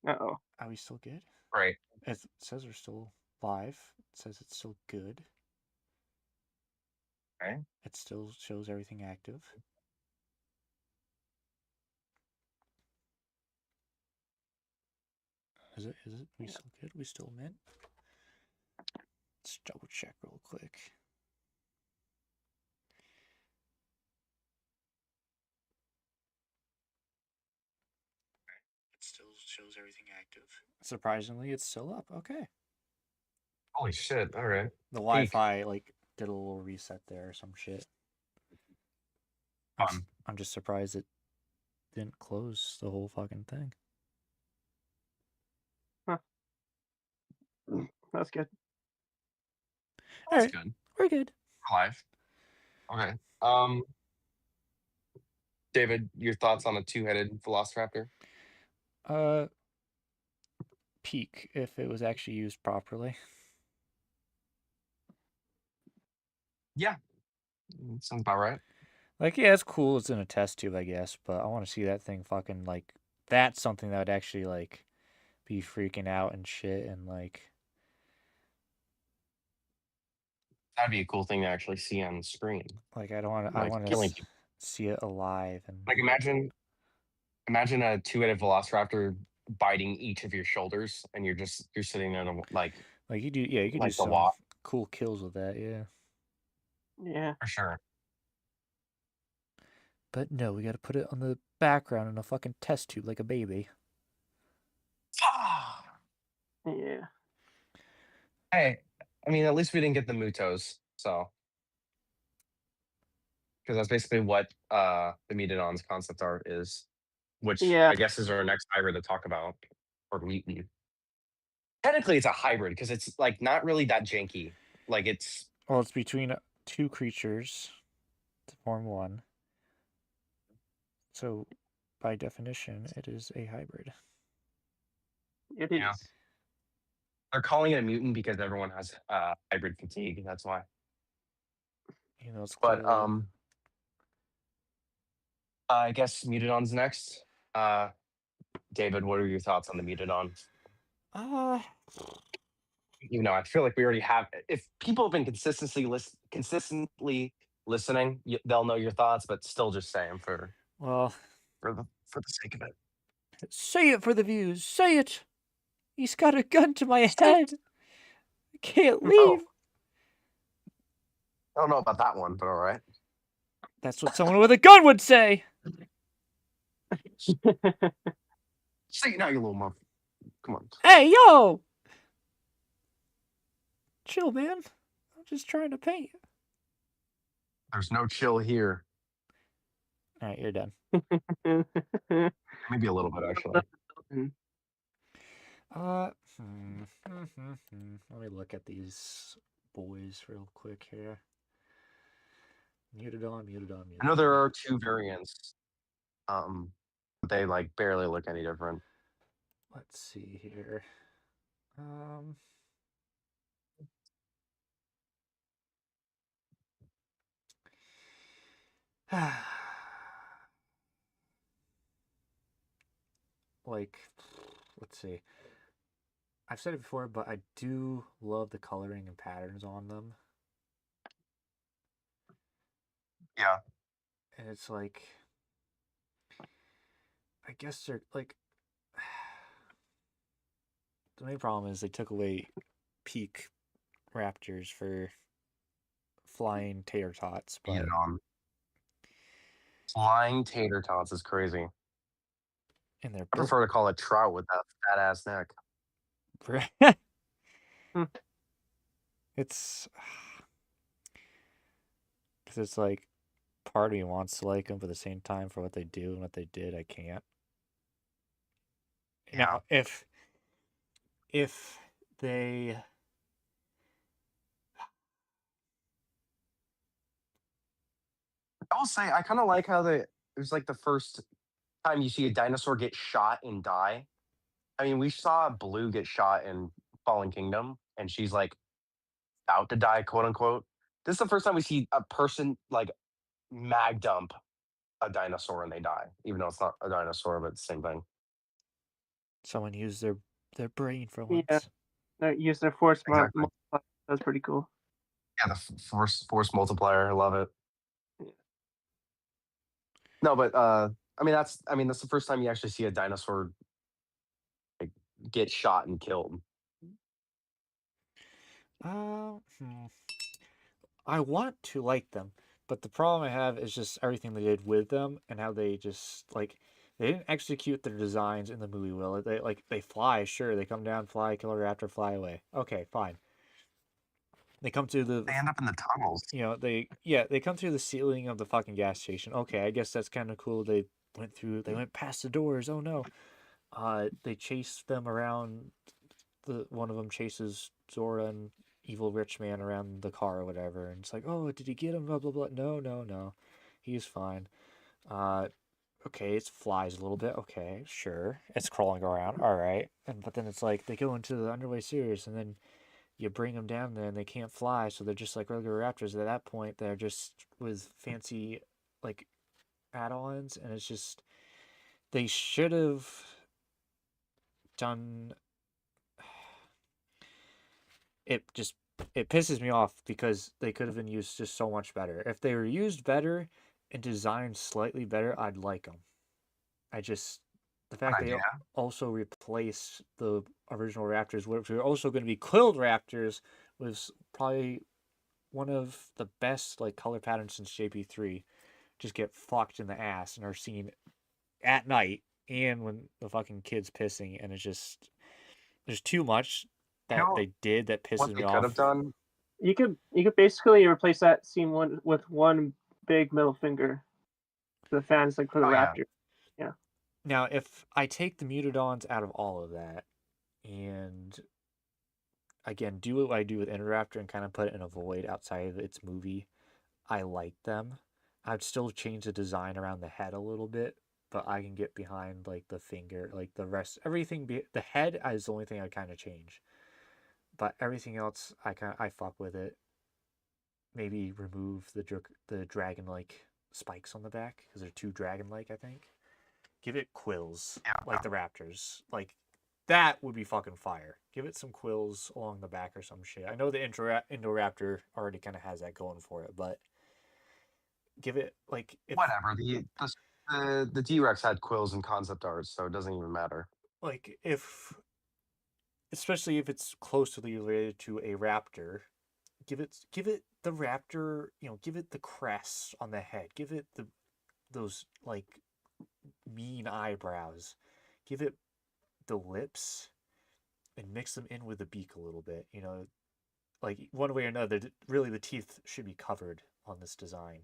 Uh-oh. Are we still good? Right. It says we're still live. It says it's still good. Okay. It still shows everything active. Is it? We still good? We still mint? Let's double check real quick. It still shows everything active. Surprisingly, it's still up. Okay. Holy shit! All right. The Wi-Fi like did a little reset there or some shit. I'm just surprised it didn't close the whole fucking thing. Huh. That's good. That's good. We're good. Live. Okay. David, your thoughts on a two-headed Velociraptor? Peak if it was actually used properly. Yeah, sounds about right. Like, yeah, it's cool. It's in a test tube, I guess, but I want to see that thing fucking like. That's something that would actually like be freaking out and shit and like. That'd be a cool thing to actually see on screen. Like I don't want to. Like, I want killing to see it alive and. Like imagine a two-headed Velociraptor biting each of your shoulders, and you're sitting there like you do. Yeah, you could do like the some walk cool kills with that. Yeah. Yeah. for sure. But no, we got to put it on the background in a fucking test tube like a baby. Yeah. Hey, I mean, at least we didn't get the Mutos, so because that's basically what the Mutants concept art is, which Yeah. I guess is our next hybrid to talk about, or mutant. Technically, it's a hybrid because it's like not really that janky. Like it's Well, it's between two creatures to form one. So, by definition, it is a hybrid. It is. Yeah. They're calling it a mutant because everyone has hybrid fatigue. That's why. You know, it's But clearly... I guess Mutants next. David, what are your thoughts on the Mutant? You know, I feel like we already have. If people have been consistently listening, they'll know your thoughts. But still, just say them for the sake of it. Say it for the views. Say it. He's got a gun to my head. I can't leave. I don't know about that one, but all right. That's what someone with a gun would say. Say it now, you little mother. Come on. Hey, yo. Chill, man. I'm just trying to paint. There's no chill here. All right, you're done. Maybe a little bit, actually. Let me look at these boys real quick here. Muted on. I know there are two variants. They like barely look any different. Let's see here. Like, let's see. I've said it before, but I do love the coloring and patterns on them. Yeah. And it's like, I guess they're like, the main problem is they took away peak raptors for flying tater tots. But flying tater tots is crazy. And they're I prefer to call it trout with that fat ass neck. It's because it's like part of me wants to like them, but at the same time, for what they do and what they did, I can't. Yeah. Now, if they I will say I kind of like how it was like the first time you see a dinosaur get shot and die. I mean, we saw Blue get shot in Fallen Kingdom, and she's like about to die, quote unquote. This is the first time we see a person like mag dump a dinosaur and they die, even though it's not a dinosaur, but it's the same thing. Someone used their brain for once. Yeah, they use their force multiplier. That's pretty cool. Yeah, the force multiplier. I love it. Yeah. No, but I mean that's the first time you actually see a dinosaur like, get shot and killed. I want to like them, but the problem I have is just everything they did with them and how they just like they didn't execute their designs in the movie well. They fly, sure, they come down, fly, kill a raptor, fly away. Okay, fine. They come to the. They end up in the tunnels. You know, they come through the ceiling of the fucking gas station. Okay, I guess that's kind of cool. They went past the doors. Oh no. They chase them around. One of them chases Zora and evil rich man around the car or whatever, and it's like, oh, did he get him? Blah blah blah. No, he's fine. Okay, it flies a little bit. Okay, sure, it's crawling around. All right, but then it's like they go into the underway sewers, and then you bring them down there, and they can't fly, so they're just like regular raptors. At that point, they're just with fancy like add-ons, and it's just they should have done. It pisses me off because they could have been used just so much better. If they were used better and designed slightly better, I'd like them. The fact they also replaced the original raptors, which were also going to be quilled raptors, was probably one of the best like color patterns since JP3. Just get fucked in the ass and are seen at night and when the fucking kid's pissing, and it's just there's too much that they did that pisses me off. Could have done. You could basically replace that scene with one big middle finger to the fans, like for the Raptor. Yeah. Now, if I take the Mutadons out of all of that, and again do what I do with Interraptor and kind of put it in a void outside of its movie, I like them. I'd still change the design around the head a little bit, but I can get behind like the finger, like the rest, everything. The head is the only thing I kind of change, but everything else I fuck with it. Maybe remove the dragon like spikes on the back because they're too dragon like. I think. Give it quills like the Raptors. Like that would be fucking fire. Give it some quills along the back or some shit. I know the Indoraptor already kind of has that going for it, but give it like whatever. The T-Rex had quills and concept art, so it doesn't even matter. Like especially if it's closely related to a raptor, give it the raptor. Give it the crest on the head. Give it those like mean eyebrows. Give it the lips and mix them in with the beak a little bit. Like one way or another, really the teeth should be covered on this design,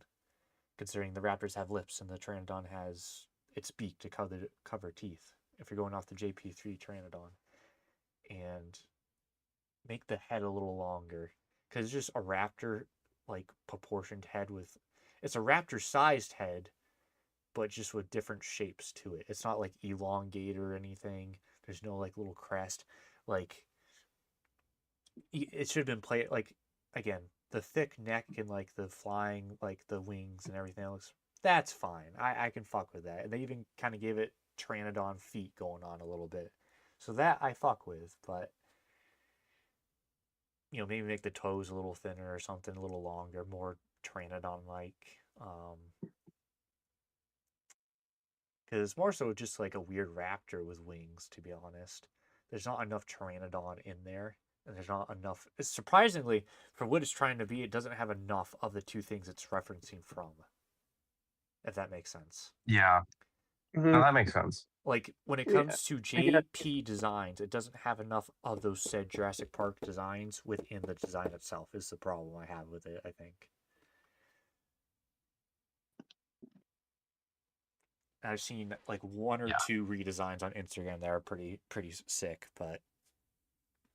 considering the raptors have lips and the Pteranodon has its beak to cover teeth. If you're going off the JP3 Pteranodon, and make the head a little longer, because it's just a raptor like proportioned head with, it's a raptor sized head, but just with different shapes to it. It's not like elongated or anything. There's no like little crest. Like it should have been played like, again, the thick neck and like the flying, like the wings and everything else. That's fine. I can fuck with that. And they even kind of gave it Pteranodon feet going on a little bit. So that I fuck with, but maybe make the toes a little thinner or something, a little longer, more Pteranodon like. Because it's more so just like a weird raptor with wings, to be honest. There's not enough Pteranodon in there, and there's not enough. Surprisingly, for what it's trying to be, it doesn't have enough of the two things it's referencing from. If that makes sense. Yeah. No, that makes sense. Like when it comes to JP designs, it doesn't have enough of those said Jurassic Park designs within the design itself. Is the problem I have with it, I think. I've seen like one or two redesigns on Instagram that are pretty sick, but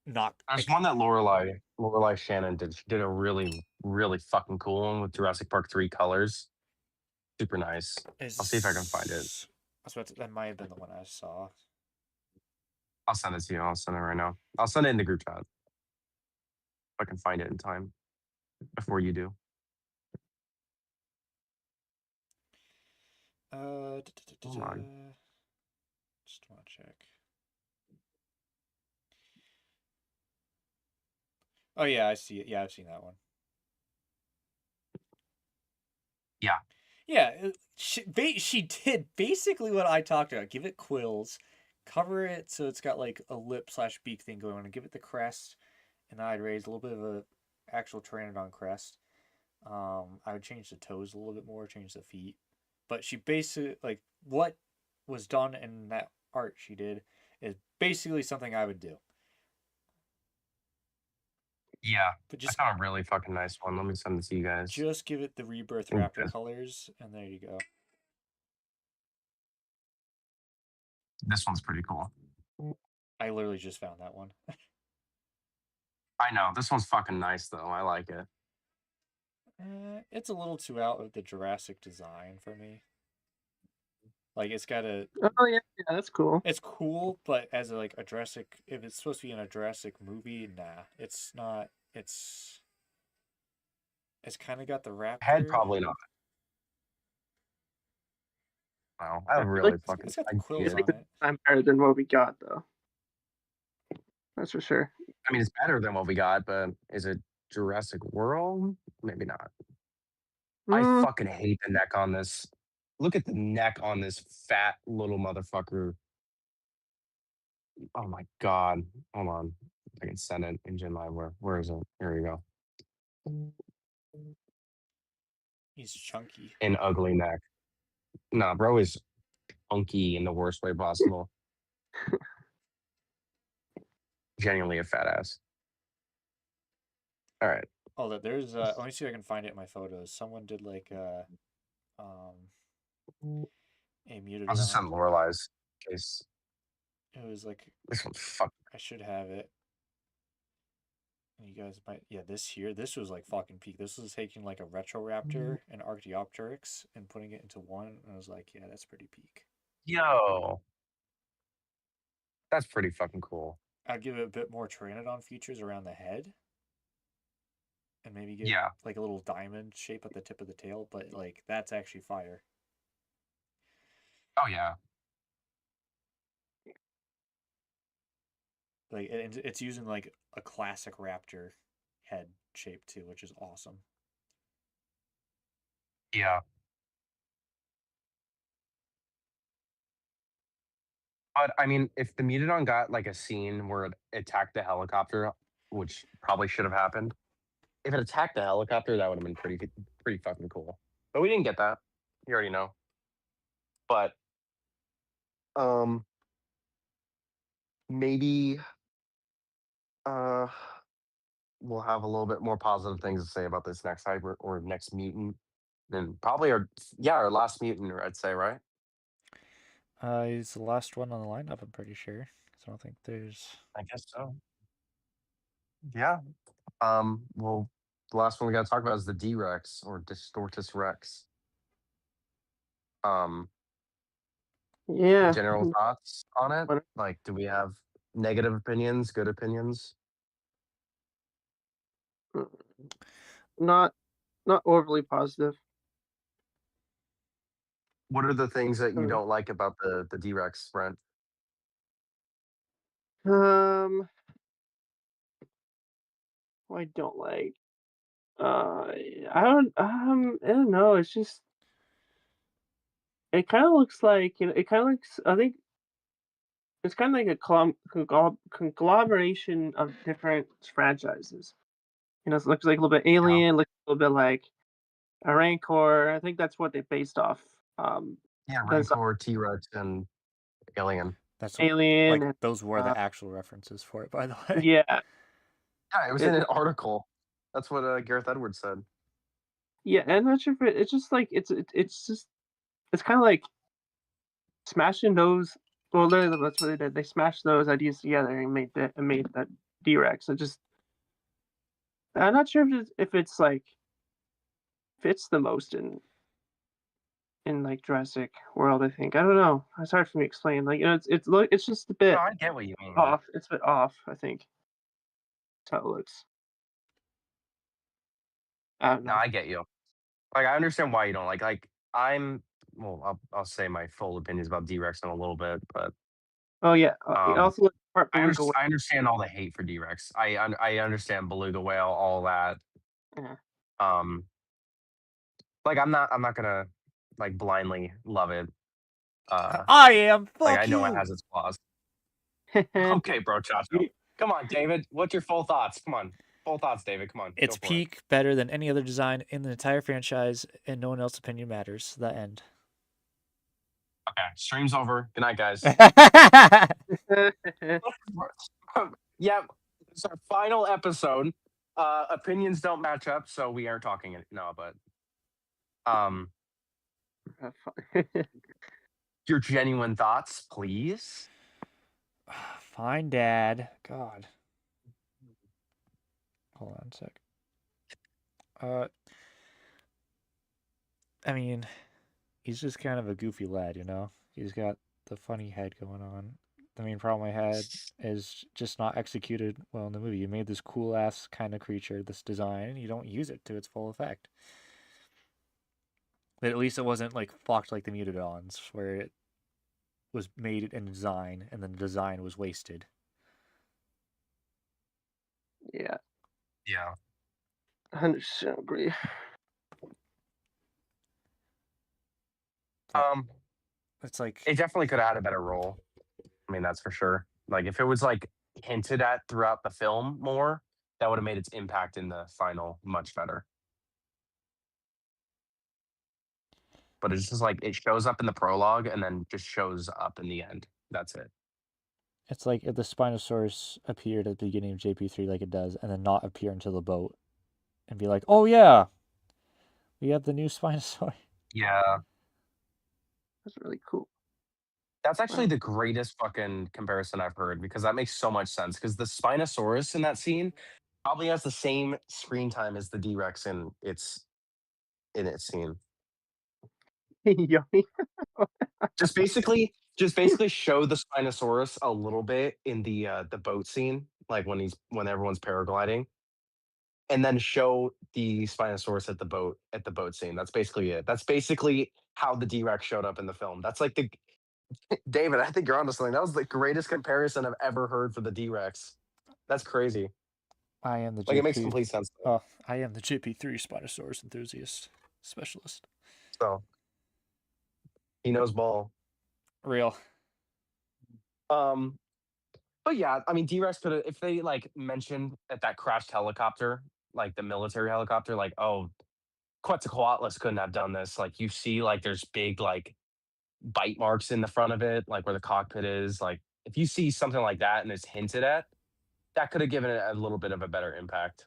not. There's one that Lorelei Shannon did. She did a really fucking cool one with Jurassic Park 3 colors. Super nice. I'll see if I can find it. That might have been the one I saw. I'll send it to you. I'll send it right now. I'll send it in the group chat. If I can find it in time before you do. Just want to check. Oh yeah, I see it. Yeah, I've seen that one. Yeah. Yeah, she did basically what I talked about. Give it quills, cover it so it's got like a lip/beak thing going on, and give it the crest. And I'd raise a little bit of a actual Pteranodon crest. I would change the toes a little bit more, change the feet. But she basically, like, what was done in that art she did is basically something I would do. Yeah, but I found a really fucking nice one. Let me send it to you guys. Just give it the Rebirth Raptor colors, and there you go. This one's pretty cool. I literally just found that one. I know. This one's fucking nice, though. I like it. It's a little too out of the Jurassic design for me. Like, it's got a... Oh, yeah, that's cool. It's cool, but as a Jurassic... If it's supposed to be in a Jurassic movie, nah. It's not... It's kind of got the raptor... Head, probably not. Wow, I really fucking... It's got the quills on it. I'm better than what we got, though. That's for sure. I mean, it's better than what we got, but is it Jurassic World? Maybe not. I fucking hate the neck on this. Look at the neck on this fat little motherfucker. Oh my god. Hold on. I can send it inGen Livewear. Where is it? Here we go. He's chunky. An ugly neck. Nah, bro is funky in the worst way possible. Genuinely a fat ass. All right. Oh, there's let me see if I can find it in my photos. Someone did like a I'll just send Mutadon. Lorelai's case. It was like This one's fuck. I should have it. You guys might, yeah. This was like fucking peak. This was taking like a Retroraptor and Archaeopteryx and putting it into one, and I was like, yeah, that's pretty peak. Yo, that's pretty fucking cool. I'd give it a bit more Pteranodon features around the head, and maybe get Yeah. like a little diamond shape at the tip of the tail. But like that's actually fire. Oh yeah. Like it's using like a classic raptor head shape too, which is awesome. Yeah. But I mean, if the Mutadon got like a scene where it attacked the helicopter, which probably should have happened, if it attacked the helicopter, that would have been pretty fucking cool. But we didn't get that. You already know. But maybe we'll have a little bit more positive things to say about this next hybrid or next mutant. Then probably our last mutant, I'd say, right? He's the last one on the lineup, I'm pretty sure. So I don't think there's. I guess so. Yeah. Well, the last one we got to talk about is the D-Rex or Distortus Rex. Yeah. General thoughts on it? Like, do we have negative opinions, good opinions? Not overly positive. What are the things that you don't like about the D-Rex, Brent? I don't like. I don't know. It's just. It kind of looks like It kind of looks. I think. It's kind of like a conglomeration of different franchises. It looks like a little bit Alien, looks a little bit like a Rancor. I think that's what they based off. Yeah, Rancor, T-Rex, and Alien. That's Alien. Like those were the actual references for it, by the way. Yeah. Yeah, it was in an article. That's what Gareth Edwards said. Yeah, and I'm not sure if it's just like it's kind of like smashing those. Well, literally, that's what they did. They smashed those ideas together and made that D-Rex. I'm not sure if it's like fits the most in like Jurassic World. I think I don't know. It's hard for me to explain. Like it's just a bit. No, I get what you mean. Off. It's a bit off. I think. That's how it looks. I don't know. No, I get you. Like, I understand why you don't like. I'll say my full opinions about D-Rex in a little bit, but oh yeah. Also, I understand all the hate for D-Rex. I understand beluga whale, all that. Yeah. Like I'm not gonna like blindly love it. I am. Like I know it has its flaws. Okay, bro, Chacho. Come on, David. What's your full thoughts? Come on. Full thoughts, David. Come on. It's peak better than any other design in the entire franchise, and no one else's opinion matters. The end. Okay, stream's over. Good night, guys. Yeah, it's our final episode. Opinions don't match up, so we aren't talking it. No, but your genuine thoughts, please. Fine, Dad. God. Hold on a sec. I mean, he's just kind of a goofy lad, you know? He's got the funny head going on. The main problem I had is just not executed well in the movie. You made this cool-ass kind of creature, this design, and you don't use it to its full effect. But at least it wasn't, like, fucked like the Mutadons, where it was made in design, and then the design was wasted. Yeah. Yeah. 100% agree. It's like it definitely could have had a better role. I mean, that's for sure. Like if it was like hinted at throughout the film more, that would have made its impact in the final much better. But it's just like it shows up in the prologue and then just shows up in the end. That's it. It's like if the Spinosaurus appeared at the beginning of JP3 like it does, and then not appear until the boat. and be like, "Oh yeah, we have the new Spinosaurus." Yeah. That's really cool. That's actually Wow. the greatest fucking comparison I've heard because that makes so much sense. Because the Spinosaurus in that scene probably has the same screen time as the D Rex in its scene. Yummy. Just basically show the Spinosaurus a little bit in the boat scene, like when everyone's paragliding, and then show the Spinosaurus at the boat scene. That's basically it. That's basically how the D Rex showed up in the film. That's like the David. I think you're onto something. That was the greatest comparison I've ever heard for the D Rex. That's crazy. I am the Like it makes JP. complete sense. Oh, I am the JP3 Spinosaurus enthusiast specialist. So he knows ball. Real. But yeah, I mean, D Rex could have if they like mentioned at that crashed helicopter, like the military helicopter, like oh, Quetzalcoatlus couldn't have done this. Like you see, like there's big like bite marks in the front of it, like where the cockpit is. Like if you see something like that and it's hinted at, that could have given it a little bit of a better impact.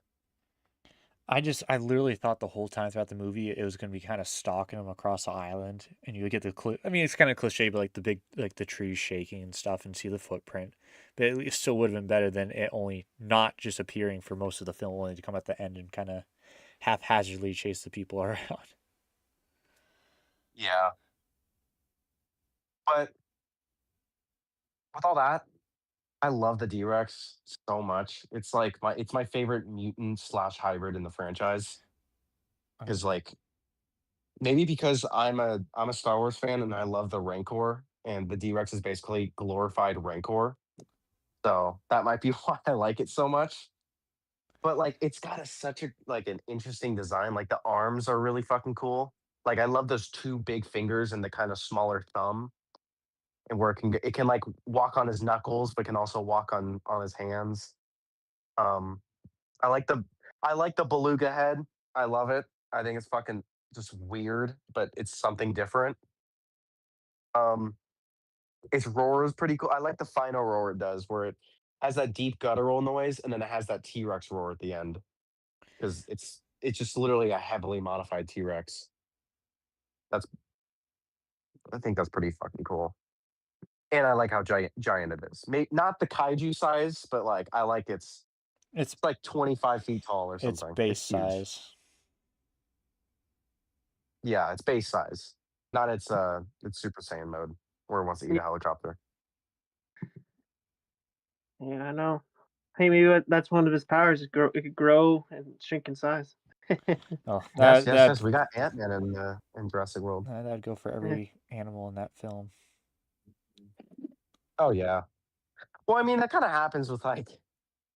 I literally thought the whole time throughout the movie it was going to be kind of stalking him across the island, and you would get I mean, it's kind of cliche, but like the trees shaking and stuff, and see the footprint. But it still would have been better than it only not just appearing for most of the film, only to come at the end and kind of haphazardly chase the people around. Yeah. But with all that, I love the D Rex so much. It's like it's my favorite mutant slash hybrid in the franchise. Because like maybe because I'm a Star Wars fan and I love the Rancor, and the D Rex is basically glorified Rancor. So that might be why I like it so much. But like it's got such a like an interesting design. Like the arms are really fucking cool. Like I love those two big fingers and the kind of smaller thumb, and where it can like walk on his knuckles, but can also walk on his hands. Um, I like the I like the beluga head. I love it. I think it's fucking just weird, but it's something different. Um, its roar is pretty cool. I like the final roar it does, where it has that deep guttural noise, and then it has that T Rex roar at the end because it's just literally a heavily modified T Rex. That's I think that's pretty fucking cool, and I like how giant it is. Not the kaiju size, but like I like It's it's like 25 feet tall or it's something. base It's huge. size. Yeah, it's base size, not its Super Saiyan mode where it wants to eat a helicopter. Yeah, I know. Hey, maybe that's one of his powers. It could grow and shrink in size. Oh, Yes. We got Ant-Man in Jurassic World. That'd go for every animal in that film. Oh yeah. Well, I mean that kind of happens with like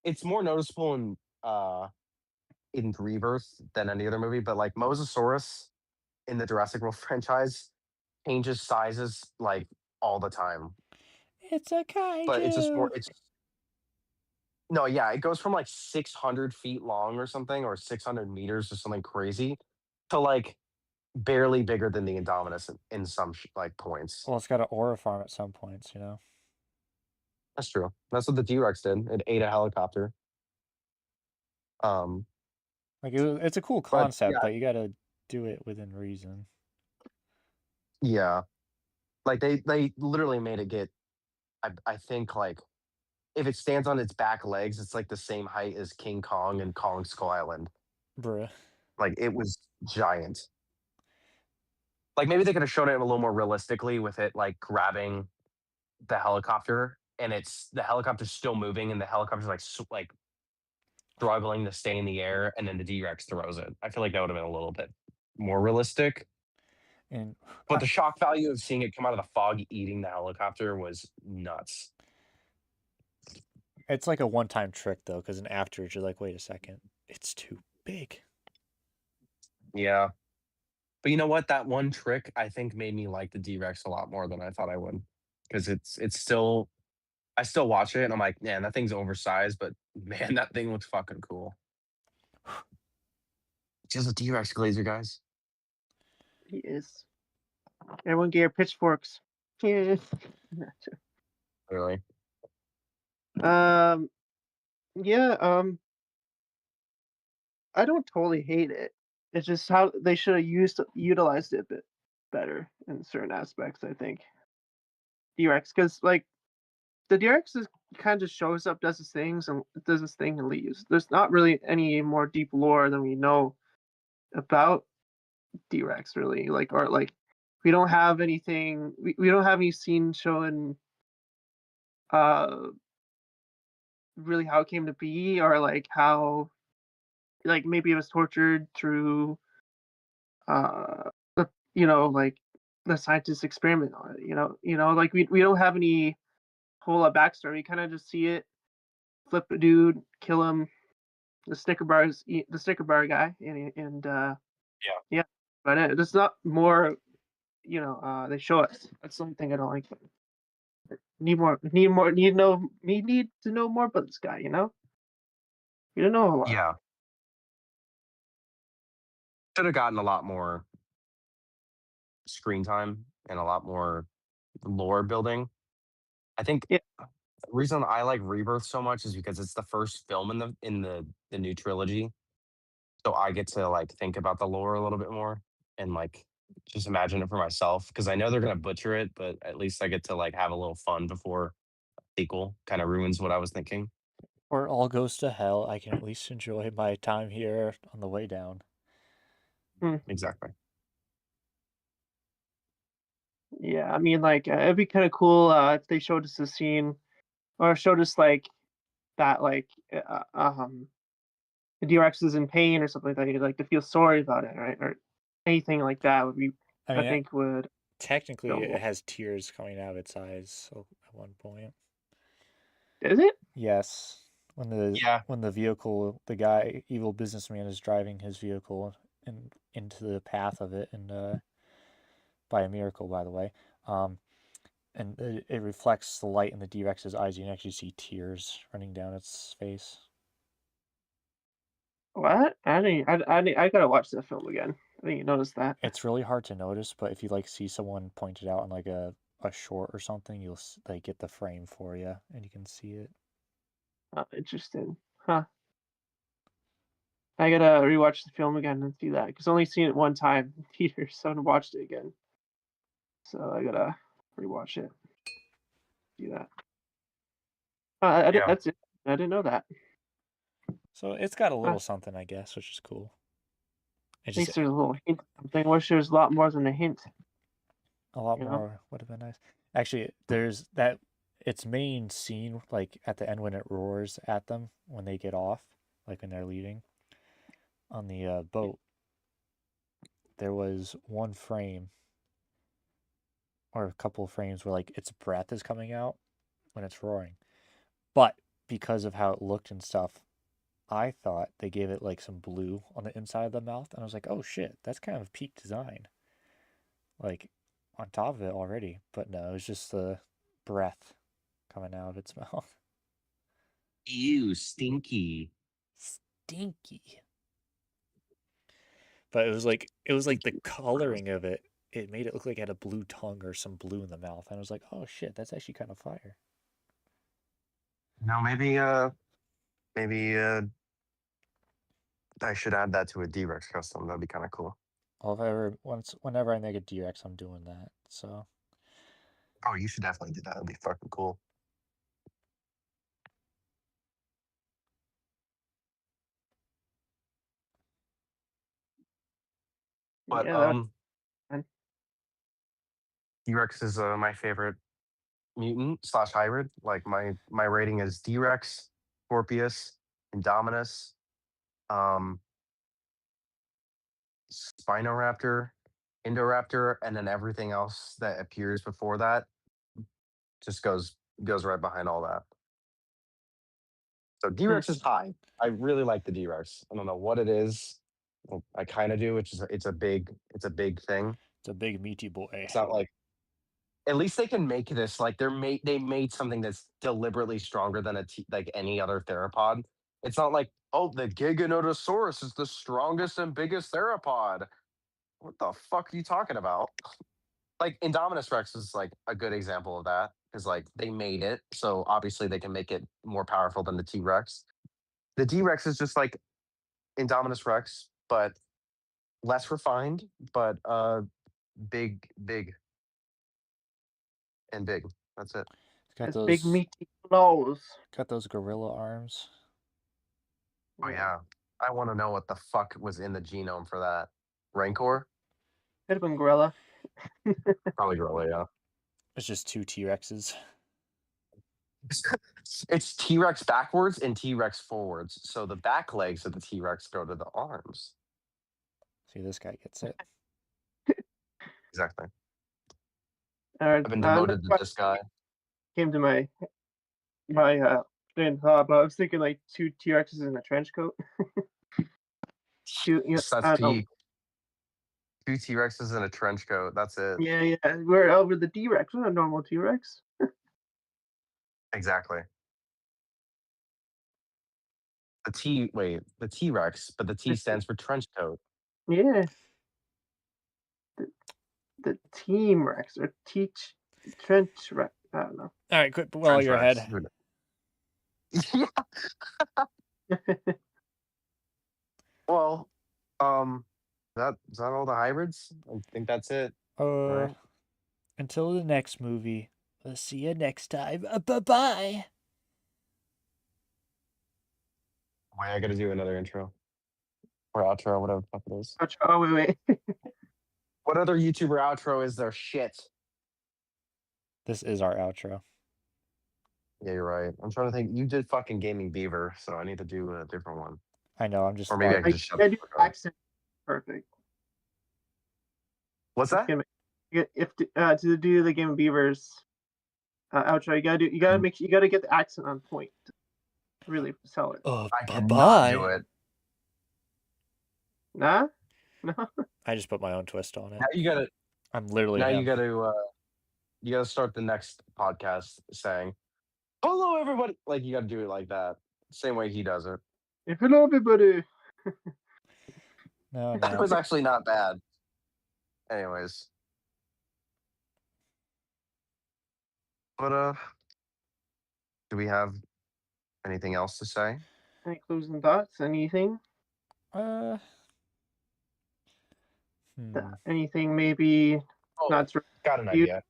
it's more noticeable in Rebirth than any other movie, but like Mosasaurus in the Jurassic World franchise changes sizes like all the time. It's a kaiju. But it's just more it's no, yeah, it goes from like 600 feet long or something, or 600 meters or something crazy, to like barely bigger than the Indominus in some like points. Well, it's got an aura farm at some points, you know. That's true. That's what the T-Rex did. It ate a helicopter. Um, Like it's a cool but concept, yeah, but you got to do it within reason. yeah, like they literally made it get. I think like if it stands on its back legs, it's like the same height as King Kong and Kong Skull Island. Bruh. Like it was giant. Like maybe they could have shown it a little more realistically with it like grabbing the helicopter, and it's the helicopter's still moving and the helicopter's like struggling to stay in the air, and then the D-Rex throws it. I feel like that would have been a little bit more realistic. And But the shock value of seeing it come out of the fog eating the helicopter was nuts. it's like a one-time trick though, because then afterwards you're like, wait a second, it's too big. Yeah. But you know what? That one trick I think made me like the D-Rex a lot more than I thought I would. Because it's still I still watch it and I'm like, man, that thing's oversized, but man, that thing looks fucking cool. Just a D-Rex glazer, guys. He is. Everyone get your pitchforks. Yeah. Really. Yeah. I don't totally hate it. It's just how they should have utilized it a bit better in certain aspects. I think D-Rex, because like the D-Rex is kind of just shows up, does his things, and does his thing and leaves. There's not really any more deep lore than we know about D-Rex, really. Like, or like, we don't have anything. We don't have any scene showing uh really how it came to be, or like how like maybe it was tortured through the like the scientist experiment on it. Like we don't have any whole backstory. We kind of just see it, flip a dude, kill him. The sticker bar guy, and yeah, but it's not more. They show us. That's something I don't like. Need more. Need more. Need know. Me need to know more about this guy. You don't know a lot. Yeah, should have gotten a lot more screen time and a lot more lore building. I think Yeah. the reason I like Rebirth so much is because it's the first film in the new trilogy. So I get to like think about the lore a little bit more and like just imagine it for myself because I know they're gonna butcher it, but at least I get to like have a little fun before a sequel kind of ruins what I was thinking. Or all goes to hell, I can at least enjoy my time here on the way down. Exactly. Yeah, I mean, like it'd be kind of cool if they showed us a scene or showed us like that, like the D-Rex is in pain or something like that. You'd like to feel sorry about it, right? Or anything like that would be, I I mean, think, would technically, go. it has tears coming out of its eyes at one point. Is it? Yes, when Yeah. the vehicle, the guy, evil businessman, is driving his vehicle into the path of it, and by a miracle, by the way, and it reflects the light in the D-Rex's eyes. You can actually see tears running down its face. What? I gotta watch that film again. I didn't notice that. It's really hard to notice, but if you like see someone point it out on like a short or something, you'll like get the frame for you, and you can see it. Interesting. Huh. I gotta rewatch the film again and see that because I only seen it one time in theaters, so I haven't watched it again. So I gotta rewatch it. See that. Yeah. That's it. I didn't know that. So it's got a little something, I guess, which is cool. At least there's a little hint. I wish there was a lot more than a hint. A lot more would have been nice. Actually, there's that. Its main scene, like at the end when it roars at them when they get off, like when they're leaving on the boat. There was one frame or a couple of frames where like its breath is coming out when it's roaring, but because of how it looked and stuff, I thought they gave it like some blue on the inside of the mouth, and I was like, oh shit, that's kind of peak design. Like on top of it already, but no, it was just the breath coming out of its mouth. Ew, stinky. Stinky. But it was like the coloring of it. It made it look like it had a blue tongue or some blue in the mouth, and I was like, oh shit, that's actually kind of fire. No, maybe I should add that to a D-Rex custom. That'd be kind of cool. Well, whenever I make a D-Rex, I'm doing that. So. Oh, you should definitely do that. That'd be fucking cool. But D-Rex is my favorite mutant / hybrid. Like my rating is D-Rex, Scorpius, Indominus, Spinoraptor, Indoraptor, and then everything else that appears before that just goes right behind all that. So D-Rex is high. I really like the D-Rex. I don't know what it is. Well, I kind of do. It's a big thing. It's a big meaty boy. It's not like at least they can make this like they made something that's deliberately stronger than like any other theropod. It's not like, oh, the Giganotosaurus is the strongest and biggest theropod. What the fuck are you talking about? Like Indominus Rex is like a good example of that because like they made it, so obviously they can make it more powerful than the T-Rex. The D-Rex is just like Indominus Rex, but less refined, but big, big, and big. That's it. Got His those big meaty claws. got those gorilla arms. Oh yeah. I want to know what the fuck was in the genome for that. Rancor? Could have been gorilla. Probably gorilla, yeah. It's just 2 T-Rexes. It's T-Rex backwards and T-Rex forwards. So the back legs of the T-Rex go to the arms. See, this guy gets it. Exactly. I've been demoted to this guy. Came to my train of thought, but I was thinking like 2 T-Rexes in a trench coat. That's peak. 2 T-Rexes in a trench coat. That's it. Yeah. We're over the D-Rex. We're not a normal T-Rex. Exactly. The T-Rex, but the T stands for trench coat. Yeah. The Team Rex or Trench Rex. I don't know. All right, quit while you're ahead. Well, is that all the hybrids? I think that's it. Right. Until the next movie. We'll see you next time. Bye-bye. Wait, I gotta do another intro. Or outro, whatever the fuck it is. Oh, wait. What other YouTuber outro is there? Shit. This is our outro. Yeah, you're right. I'm trying to think. You did fucking Gaming Beaver, so I need to do a different one. I know, I'm just... Or maybe I can just shut I the do fuck up. accent perfect. What's that? If to do the Game of Beavers outro, you gotta get the accent on point to really sell it. I cannot bye-bye. do it. Nah? No? I just put my own twist on it. Now you gotta. I'm literally... Now him. you gotta start the next podcast saying, "Hello, everybody." Like you gotta do it like that, same way he does it. Hello, everybody. No. That was actually not bad. Anyways, but do we have anything else to say? Any closing thoughts? Anything? Anything maybe not to Got an idea.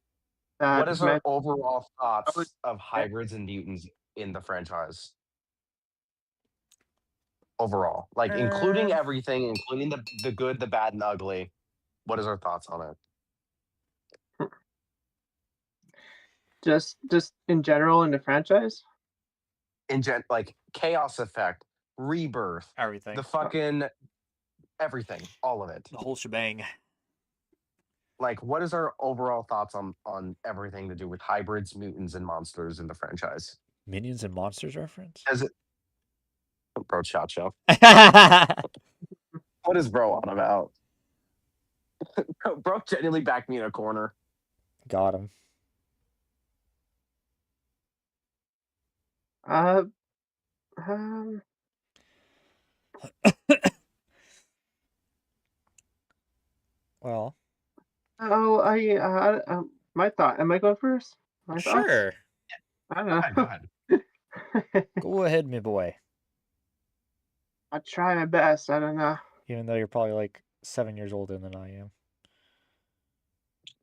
What is our overall thoughts of hybrids and mutants in the franchise? Overall, like including everything, including the good, the bad, and ugly. What is our thoughts on it? Just in general in the franchise? Like chaos effect, rebirth, everything. The fucking everything, all of it. The whole shebang. Like, what is our overall thoughts on everything to do with hybrids, mutants, and monsters in the franchise? Minions and Monsters reference? As it, bro, shot show. What is bro on about? Bro genuinely backed me in a corner. Got him. Well. Oh, my thought. Am I going first? My sure. Thoughts? I don't know. Go ahead. Go ahead, my boy. I'll try my best. I don't know. Even though you're probably like 7 years older than I am.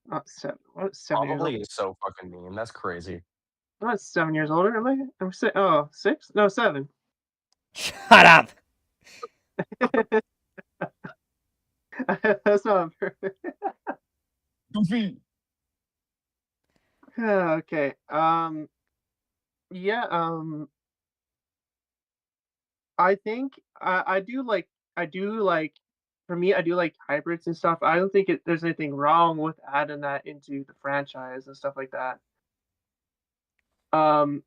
Not 7. What, 7 years Probably old? is so fucking mean. That's crazy. I'm not 7 years older, am I? I'm 6. Oh, 6? No, 7. Shut up. That's not perfect. Goofy. Okay. Yeah. I think I do like. For me, I do like hybrids and stuff. I don't think there's anything wrong with adding that into the franchise and stuff like that. I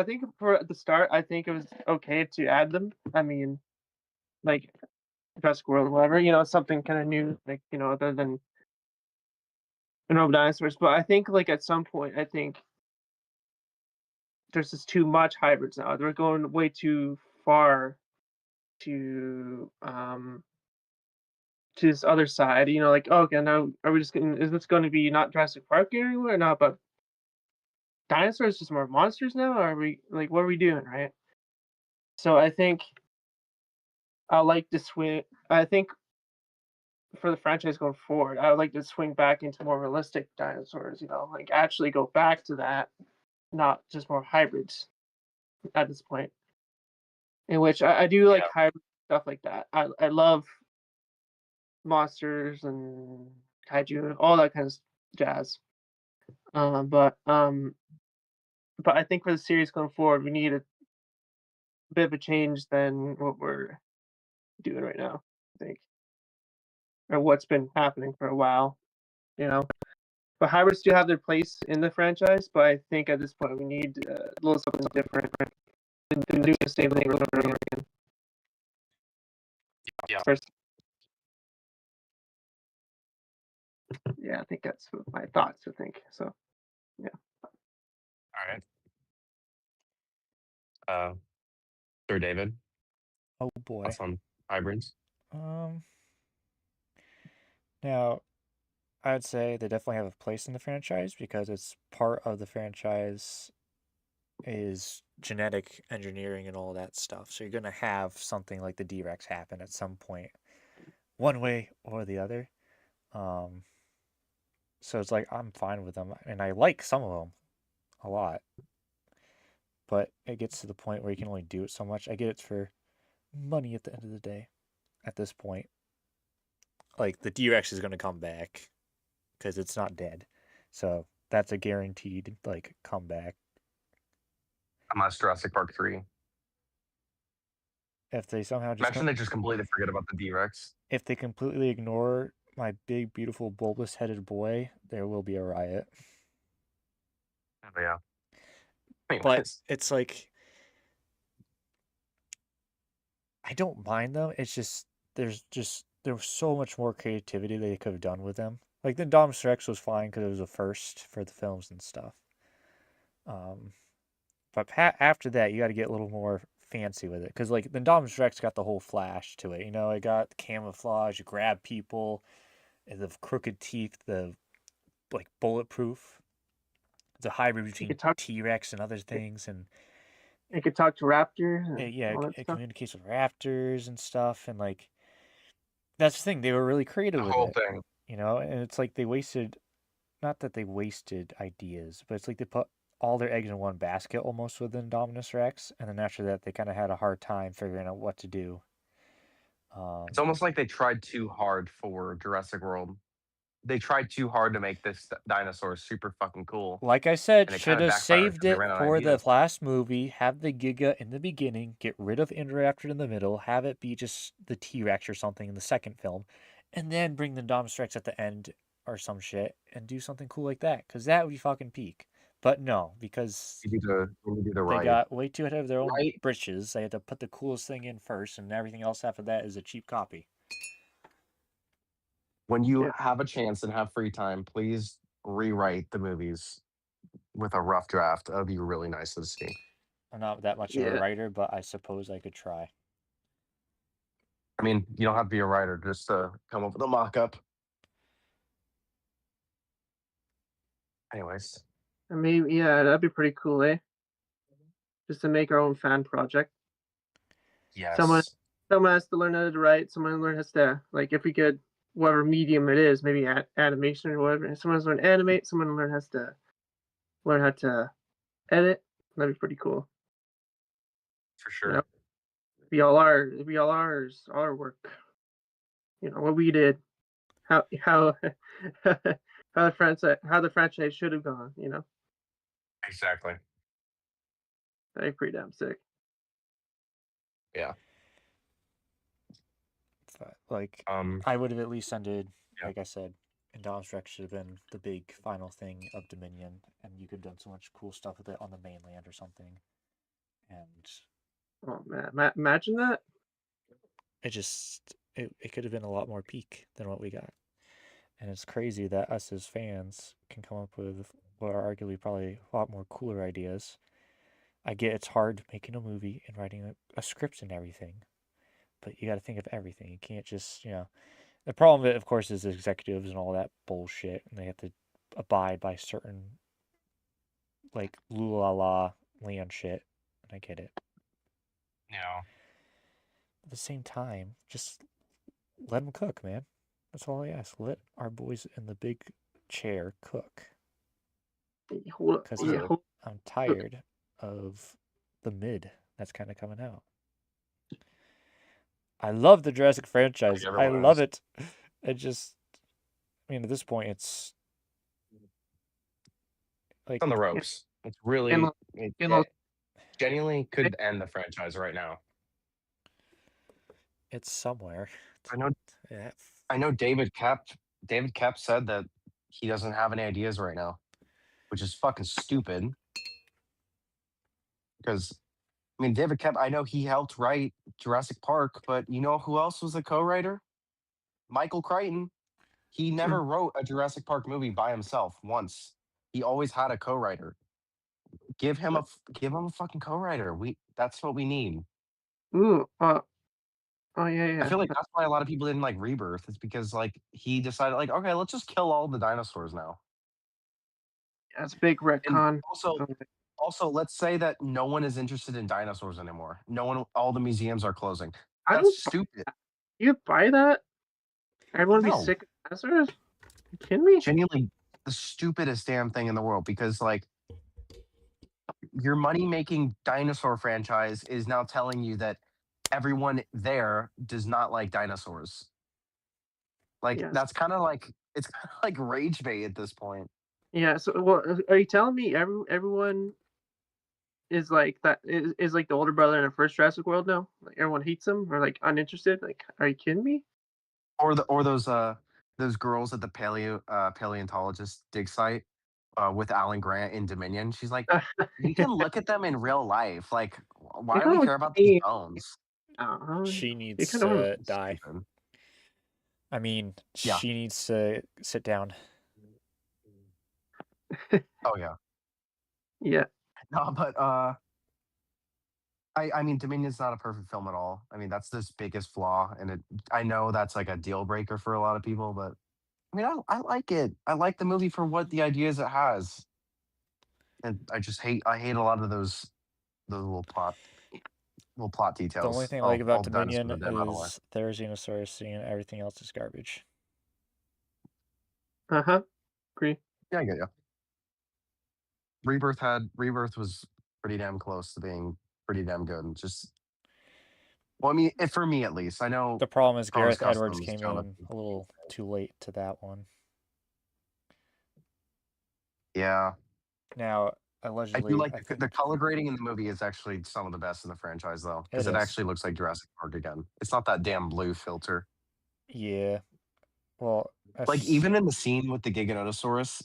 think for the start, I think it was okay to add them. I mean, like Jurassic World or whatever, something kind of new, like, other than dinosaurs. But I think like at some point, I think there's just too much hybrids now. They're going way too far to this other side. Like, oh, okay, now is this going to be not Jurassic Park anymore? No, but dinosaurs just more monsters now? Or are we like, what are we doing, right? So I think I like to swing. I think for the franchise going forward, I would like to swing back into more realistic dinosaurs. Like actually go back to that, not just more hybrids at this point. In which I do like hybrid stuff like that. I love monsters and kaiju and all that kind of jazz. But I think for the series going forward, we need a bit of a change than what we're doing right now. I think, or what's been happening for a while. But hybrids do have their place in the franchise. But I think at this point we need a little something different than doing the same thing over and over again. Yeah. First, yeah, I think that's my thoughts. I think so. Yeah. All right. Sir David, Oh boy. thoughts on hybrids? Now, I'd say they definitely have a place in the franchise because it's part of the franchise is genetic engineering and all that stuff. So you're going to have something like the D-Rex happen at some point, one way or the other. So it's like I'm fine with them, and I like some of them a lot. But it gets to the point where you can only do it so much. I get it's for money at the end of the day. At this point, like the D-Rex is going to come back because it's not dead, so that's a guaranteed like comeback. Unless Jurassic Park 3. If they somehow just Imagine they just completely forget about the D-Rex. if they completely ignore my big, beautiful, bulbous-headed boy, there will be a riot. Oh, yeah. But Anyways, it's like I don't mind them. It's just there was so much more creativity they could have done with them. Like the Indominus Rex was fine because it was a first for the films and stuff. But after that, you got to get a little more fancy with it because like the Indominus Rex got the whole flash to it. It got the camouflage, you grab people, and the crooked teeth, the like bulletproof. It's a hybrid between T-Rex and other things, and it could talk to raptors. And it communicates with raptors and stuff, and like that's the thing. They were really creative the with whole it, thing. and it's like they wasted. Not that they wasted ideas, but it's like they put all their eggs in one basket almost with Indominus Rex, and then after that, they kind of had a hard time figuring out what to do. It's almost like they tried too hard for Jurassic World. They tried too hard to make this dinosaur super fucking cool. Like I said, And it should kinda have backfired saved 'cause they it ran out of for the ideas. last movie, have the Giga in the beginning, get rid of Indoraptor in the middle, have it be just the T-Rex or something in the second film, and then bring the Indominus Rex at the end or some shit and do something cool like that, because that would be fucking peak. But no, because You do the they right. got way too ahead of their own Right. britches. They had to put the coolest thing in first, and everything else after that is a cheap copy. When you have a chance and have free time, please rewrite the movies with a rough draft. That would be really nice to see. I'm not that much of a writer, but I suppose I could try. I mean, you don't have to be a writer just to come up with a mock-up. Anyways. I mean, yeah, that'd be pretty cool, eh? Just to make our own fan project. Yes. Someone has to learn how to write. Someone has to, like, if we could, whatever medium it is, maybe animation or whatever. Someone has to learn to animate. Someone learn how to edit. That'd be pretty cool. For sure. Be all our work. What we did, how the franchise should have gone. Exactly. That'd be pretty damn sick. Yeah. But, like, I would have at least ended, like I said, Indominus Rex should have been the big final thing of Dominion, and you could have done so much cool stuff with it on the mainland or something. And oh man, imagine that. It could have been a lot more peak than what we got. And it's crazy that us as fans can come up with what are arguably probably a lot more cooler ideas. I get it's hard making a movie and writing a script and everything, but you got to think of everything. You can't just, the problem, of course, is executives and all that bullshit, and they have to abide by certain, like, la land shit, and I get it. Yeah. At the same time, just let them cook, man. That's all I ask. Let our boys in the big chair cook. Hold up. Because Yeah, hold I'm tired of the mid that's kind of coming out. I love the Jurassic franchise. I everyone love is. it. It just, I mean, at this point, it's like It's on the ropes. It's and really, and it genuinely could end the franchise right now. it's somewhere. I know. Yeah. I know. David Kep said that he doesn't have any ideas right now, which is fucking stupid. Because I mean, David Kep, I know he helped write Jurassic Park, but you know who else was a co-writer? Michael Crichton. He never wrote a Jurassic Park movie by himself once. He always had a co-writer. Give him a fucking co-writer. That's what we need. ooh, oh yeah, I yeah. feel like that's why a lot of people didn't like Rebirth. It's because like he decided like, okay, let's just kill all the dinosaurs now. That's a big And retcon. also let's say that no one is interested in dinosaurs anymore. All the museums are closing. I That's don't. stupid. You buy that? Everyone be No. sick of dinosaurs? You kidding me? Genuinely the stupidest damn thing in the world because like your money making dinosaur franchise is now telling you that everyone there does not like dinosaurs. Like Yes. that's kind of like it's kind of like rage bait at this point. Yeah. So, well, are you telling me everyone is like that? Is like the older brother in the first Jurassic World now? Like everyone hates him or like uninterested? Like, are you kidding me? Or those girls at the paleontologist dig site with Alan Grant in Dominion. She's like, we can look at them in real life. Like, why do we care about these bones? She You needs kind of to die. Stupid. I mean, Yeah. she needs to sit down. Oh yeah. Yeah. No, but I mean, Dominion's not a perfect film at all. I mean, that's this biggest flaw, and I know that's like a deal breaker for a lot of people, but I mean, I like it. I like the movie for what the ideas it has, and I hate a lot of those little plot details. The only thing I like All about the dinosaurs Dominion are dead, by the way. is Therizinosaurus scene. Everything else is garbage. Agree. Yeah, I get you. Rebirth was pretty damn close to being pretty damn good. And just well, I mean, for me at least, I know The problem is Pros Gareth Edwards Customs came kind of in a little too late to that one. yeah. Now, I allegedly, do like I think the color grading in the movie is actually some of the best in the franchise, though, because It it is. actually looks like Jurassic Park again. It's not that damn blue filter. Yeah. Well, Like even in the scene with the Giganotosaurus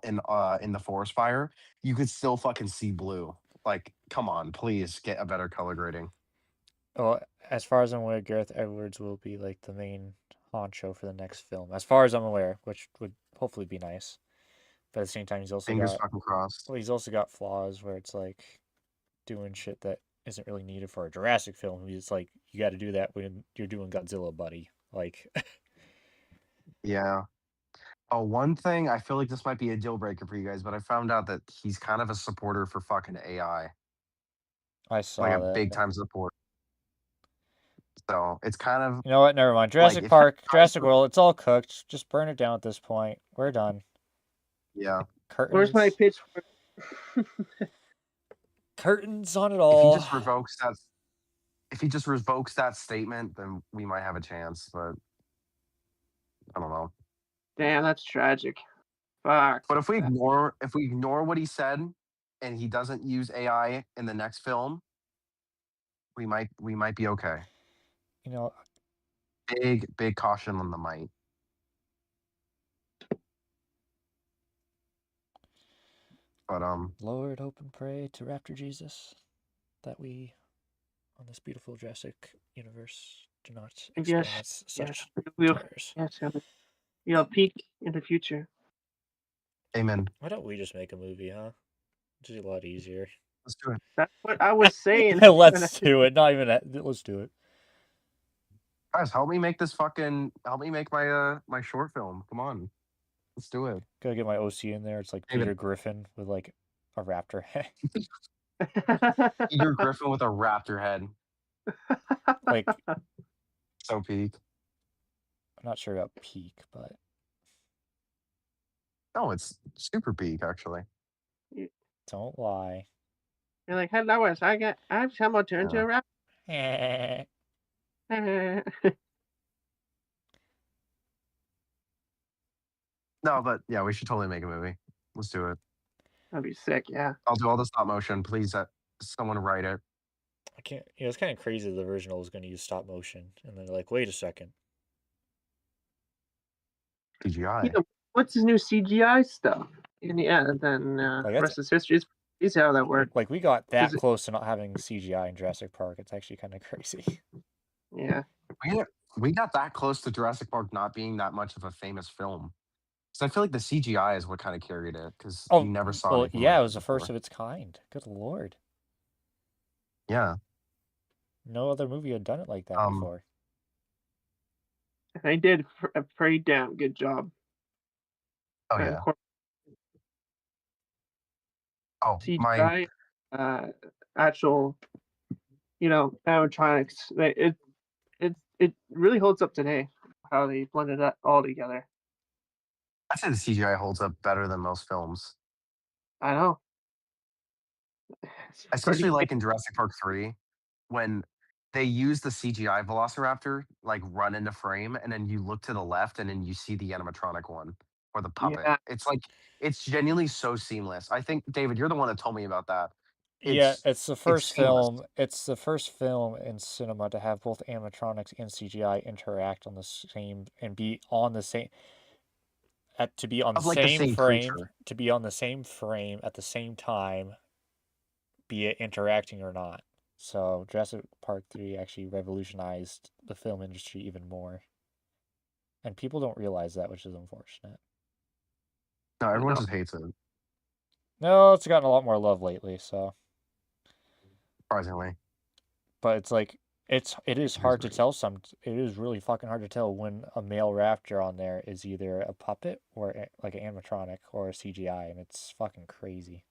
in the forest fire, you could still fucking see blue. Like, come on, please get a better color grading. well, as far as I'm aware, Gareth Edwards will be like the main honcho for the next film. As far as I'm aware, which would hopefully be nice. But at the same time, he's also Fingers got fucking crossed. well, he's also got flaws where it's like doing shit that isn't really needed for a Jurassic film. He's like, you got to do that when you're doing Godzilla, buddy. Like, Yeah. Oh, one thing I feel like this might be a deal breaker for you guys, but I found out that he's kind of a supporter for fucking AI, I saw like a that. big time support. So it's kind of You know what? Never mind. Jurassic Park, Jurassic World, it's all cooked. Just burn it down at this point. We're done. yeah. Curtains. Where's my pitch? Curtains on it If all. he just revokes that statement, then we might have a chance. But I don't know. Damn, that's tragic. Fuck. But if we ignore what he said, and he doesn't use AI in the next film, we might be okay. You know, Big caution on the might. But Lord, hope and pray to Raptor Jesus that we, on this beautiful Jurassic universe, do not experience such terrors. Yes, peak in the future. amen. Why don't we just make a movie, huh? It's a lot easier. Let's do it. That's what I was saying. Let's do it. Not even that. Let's do it. Guys, help me make my short film. Come on. Let's do it. Gotta get my OC in there. It's like Peter Griffin with like a raptor head. Peter Griffin with a raptor head. Like, So peak. I'm not sure about peak, but No, it's super peak actually. don't lie. You're like, hey, Lois, I've somehow turned to a rap. No, but yeah, we should totally make a movie. Let's do it. That'd be sick, yeah. I'll do all the stop motion. Please, someone write it. I can't. It's kind of crazy the original was going to use stop motion, and then they're like, wait a second. CGI. You know, what's his new CGI stuff? And then rest is history. Is how that worked. Like, we got that close to not having CGI in Jurassic Park. It's actually kind of crazy. Yeah. We got that close to Jurassic Park not being that much of a famous film. So I feel like the CGI is what kind of carried it because you never saw. Well, anything yeah, like it was the before. first of its kind. Good lord. Yeah. No other movie had done it like that before. They did a pretty damn good job. Oh yeah. Oh CGI, actual, animatronics. It really holds up today. How they blended that all together. I'd say the CGI holds up better than most films. I know. Especially like in Jurassic Park 3, when they use the CGI Velociraptor like run into frame, and then you look to the left, and then you see the animatronic one or the puppet. Yeah. It's genuinely so seamless. I think David, you're the one that told me about that. It's the first film. It's the first film in cinema to have both animatronics and CGI interact on the same and be on the same. To be on the same frame, to be on the same frame at the same time, be it interacting or not. So Jurassic Park 3 actually revolutionized the film industry even more. And people don't realize that, which is unfortunate. No, everyone just hates it. No, it's gotten a lot more love lately, so. Surprisingly. But it's like, it is hard to tell it is really fucking hard to tell when a male raptor on there is either a puppet or like an animatronic or a CGI, and it's fucking crazy.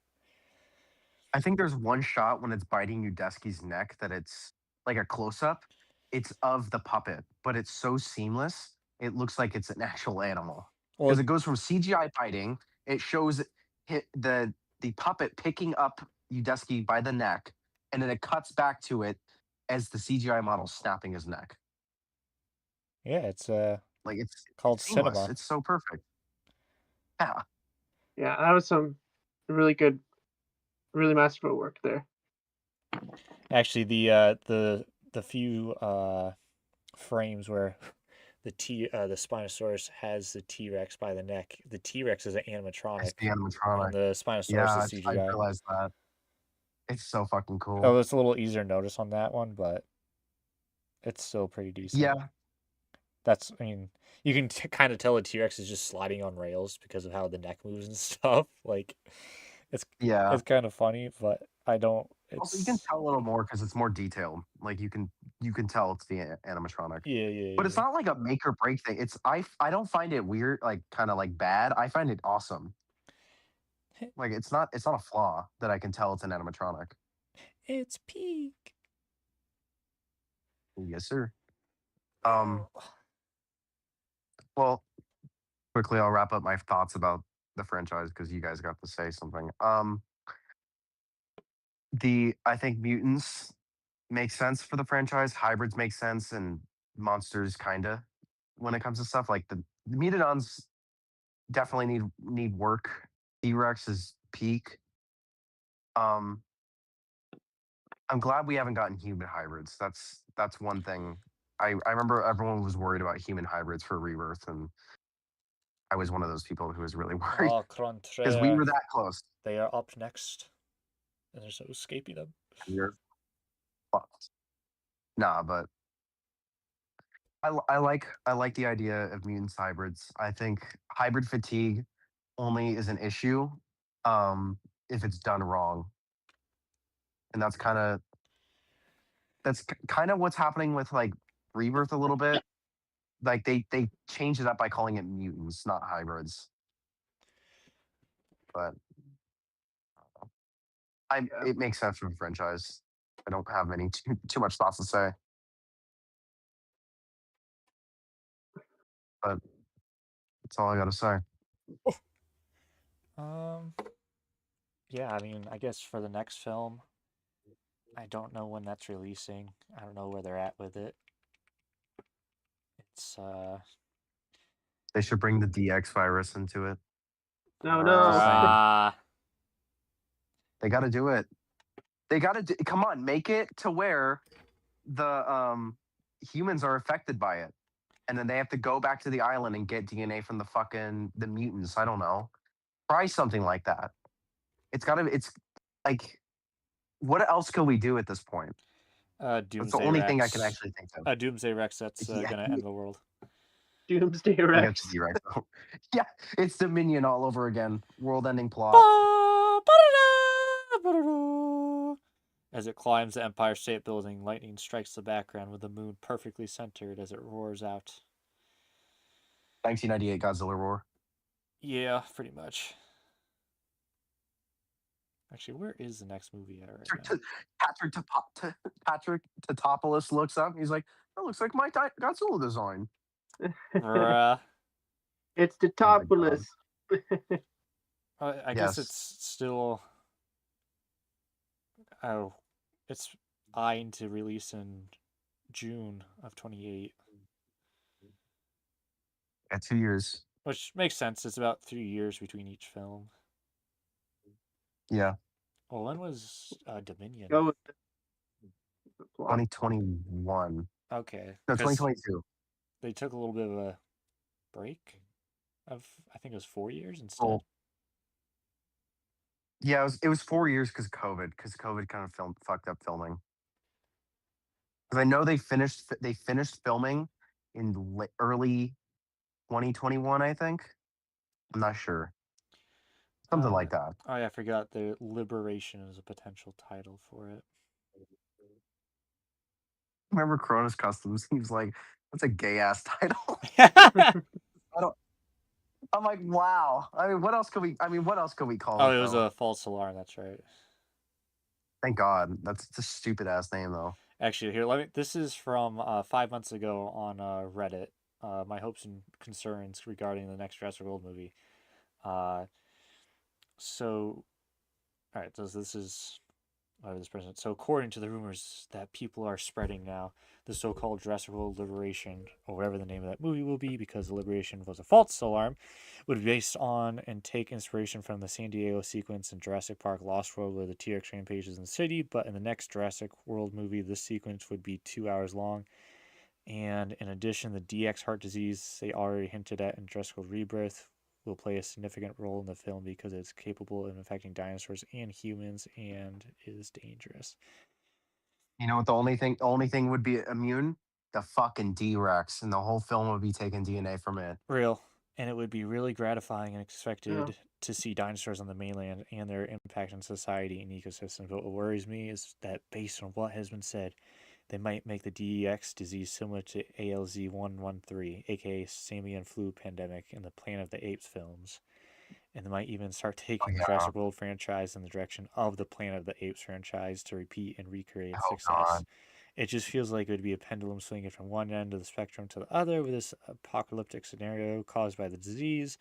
I think there's one shot when it's biting Jurassici's neck that it's like a close-up. It's of the puppet, but it's so seamless, it looks like it's an actual animal. Because it goes from CGI biting, it shows the puppet picking up Jurassici by the neck, and then it cuts back to it as the CGI model snapping his neck. Yeah, it's it's called seamless. cinema. It's so perfect. Yeah. Yeah, that was some really good, really masterful work there. Actually, the few frames where the Spinosaurus has the T-Rex by the neck, the T-Rex is an animatronic. It's the animatronic. And the Spinosaurus is CGI. I realized that. It's so fucking cool. Oh, it's a little easier to notice on that one, but it's still pretty decent. Yeah. You can kind of tell the T-Rex is just sliding on rails because of how the neck moves and stuff. Like, it's kind of funny, but I don't. Also, you can tell a little more because it's more detailed. Like you can tell it's the animatronic. Yeah. But it's not like a make or break thing. I don't find it weird, like kind of like bad. I find it awesome. Like it's not a flaw that I can tell it's an animatronic. It's peak. Yes, sir. Well, quickly I'll wrap up my thoughts about the franchise because you guys got to say something. I think Mutants make sense for the franchise. Hybrids make sense, and monsters kinda when it comes to stuff like the Mutants definitely need work. T-Rex is peak. I'm glad we haven't gotten human hybrids. That's one thing. I remember everyone was worried about human hybrids for Rebirth, and I was one of those people who was really worried because we were that close. They are up next, and there's no escaping them. You're fucked. Nah, but I like the idea of mutants hybrids. I think hybrid fatigue only is an issue if it's done wrong, and that's kind of what's happening with like Rebirth a little bit. Like they changed it up by calling it mutants, not hybrids. But it makes sense for the franchise. I don't have any too much thoughts to say. But that's all I got to say. Yeah, I mean, I guess for the next film, I don't know when that's releasing. I don't know where they're at with it. It's They should bring the DX virus into it. No. They got to do it. They got to come on, make it to where the humans are affected by it, and then they have to go back to the island and get DNA from the mutants. I don't know. Try something like that. It's like, what else can we do at this point? Doomsday That's the only thing I Rex. can actually think of. Doomsday Rex that's gonna end the world. Doomsday Rex. Yeah, it's Dominion all over again. World-ending plot. As it climbs the Empire State Building, lightning strikes the background with the moon perfectly centered as it roars out. 1998 Godzilla roar. Yeah, pretty much. Actually, where is the next movie at right now? Patrick Tatopoulos looks up. He's like, "That looks like my Godzilla design." Bruh. It's Tatopoulos. I guess it's still. Oh, it's eyeing to release in June of 28. Yeah, 2 years. Which makes sense. It's about 3 years between each film. Yeah. Well, when was Dominion? Go with it. 2021. Okay. No, 2022. They took a little bit of a break of, I think it was 4 years instead. Oh. Yeah, it was 4 years because COVID kind of fucked up filming. Because I know they finished filming in early 2021, I think. I'm not sure. Something like that. Oh yeah, I forgot. The Liberation is a potential title for it. Remember Cronus Customs? He was like, "That's a gay ass title." I'm like, wow. I mean, what else can we call it? Oh, it was a false alarm. That's right. Thank God. That's a stupid ass name, though. Actually, here, this is from 5 months ago on Reddit. My hopes and concerns regarding the next Jurassic World movie. So, all right. So this is this person. So, according to the rumors that people are spreading now, the so-called Jurassic World Liberation, or whatever the name of that movie will be, because the Liberation was a false alarm, would be based on and take inspiration from the San Diego sequence in Jurassic Park Lost World, where the T-Rex rampages in the city. But in the next Jurassic World movie, this sequence would be 2 hours long. And in addition, the DX heart disease they already hinted at in Jurassic World Rebirth will play a significant role in the film because it's capable of infecting dinosaurs and humans and is dangerous. You know what the only thing would be immune? The fucking D-Rex, and the whole film would be taking DNA from it. Real. And it would be really gratifying and expected to see dinosaurs on the mainland and their impact on society and ecosystems. But what worries me is that based on what has been said, they might make the DEX disease similar to ALZ-113, aka Simian flu pandemic in the Planet of the Apes films. And they might even start taking the Jurassic World franchise in the direction of the Planet of the Apes franchise to repeat and recreate success. God. It just feels like it would be a pendulum swinging from one end of the spectrum to the other with this apocalyptic scenario caused by the disease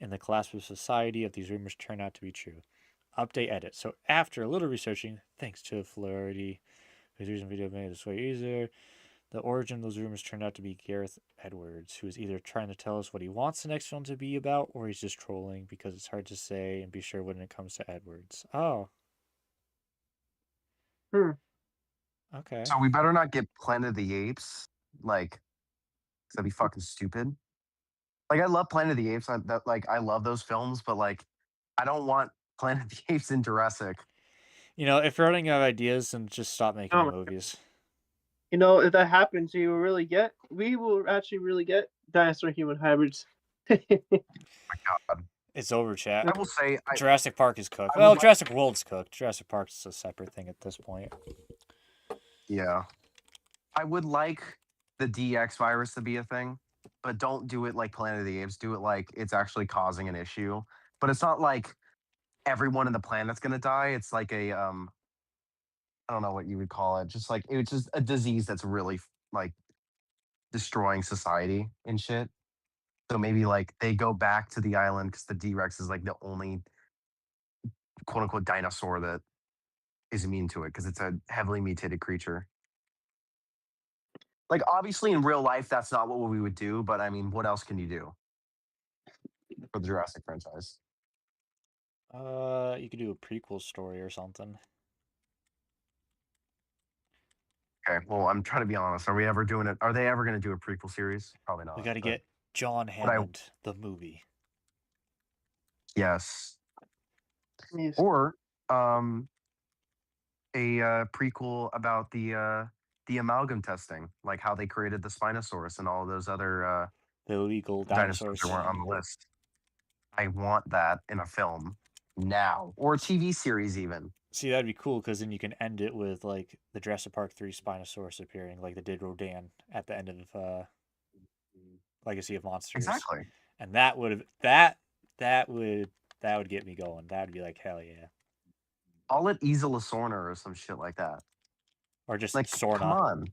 and the collapse of society if these rumors turn out to be true. Update edit. So after a little researching, thanks to Flaherty, whose recent video made this way easier, the origin of those rumors turned out to be Gareth Edwards, who is either trying to tell us what he wants the next film to be about, or he's just trolling because it's hard to say and be sure when it comes to Edwards. Oh. Okay. So we better not get Planet of the Apes, like, 'cause that'd be fucking stupid. Like, I love Planet of the Apes. I love those films, but like, I don't want Planet of the Apes in Jurassic. You know, if you're running out of ideas, then just stop making movies. You know, if that happens, we will actually really get dinosaur-human hybrids. Oh my God. It's over, chat. I will say Jurassic Park is cooked. Well, Jurassic World's cooked. Jurassic Park's a separate thing at this point. Yeah. I would like the DX virus to be a thing, but don't do it like Planet of the Apes. Do it like it's actually causing an issue. But it's not like everyone in the planet's gonna die. It's like a I don't know what you would call it. Just like it's just a disease that's really like destroying society and shit. So maybe like they go back to the island because the D-Rex is like the only quote unquote dinosaur that is immune to it because it's a heavily mutated creature. Like obviously in real life that's not what we would do, but I mean, what else can you do for the Jurassic franchise? You could do a prequel story or something. Okay, well, I'm trying to be honest. Are we ever doing it? Are they ever going to do a prequel series? Probably not. We got to but get John Hammond, the movie. yes, Yes. or a prequel about the amalgam testing, like how they created the Spinosaurus and all those other The illegal dinosaurs dinosaurs. that weren't on the list. I want that in a film now, or a TV series even. See, that'd be cool because then you can end it with like the Jurassic Park 3 Spinosaurus appearing, like they did Rodan at the end of Legacy of Monsters. Exactly. And that would get me going. That'd be like hell yeah. I'll let Isla Sorna or some shit like that. Or just Like, Sorna. come on.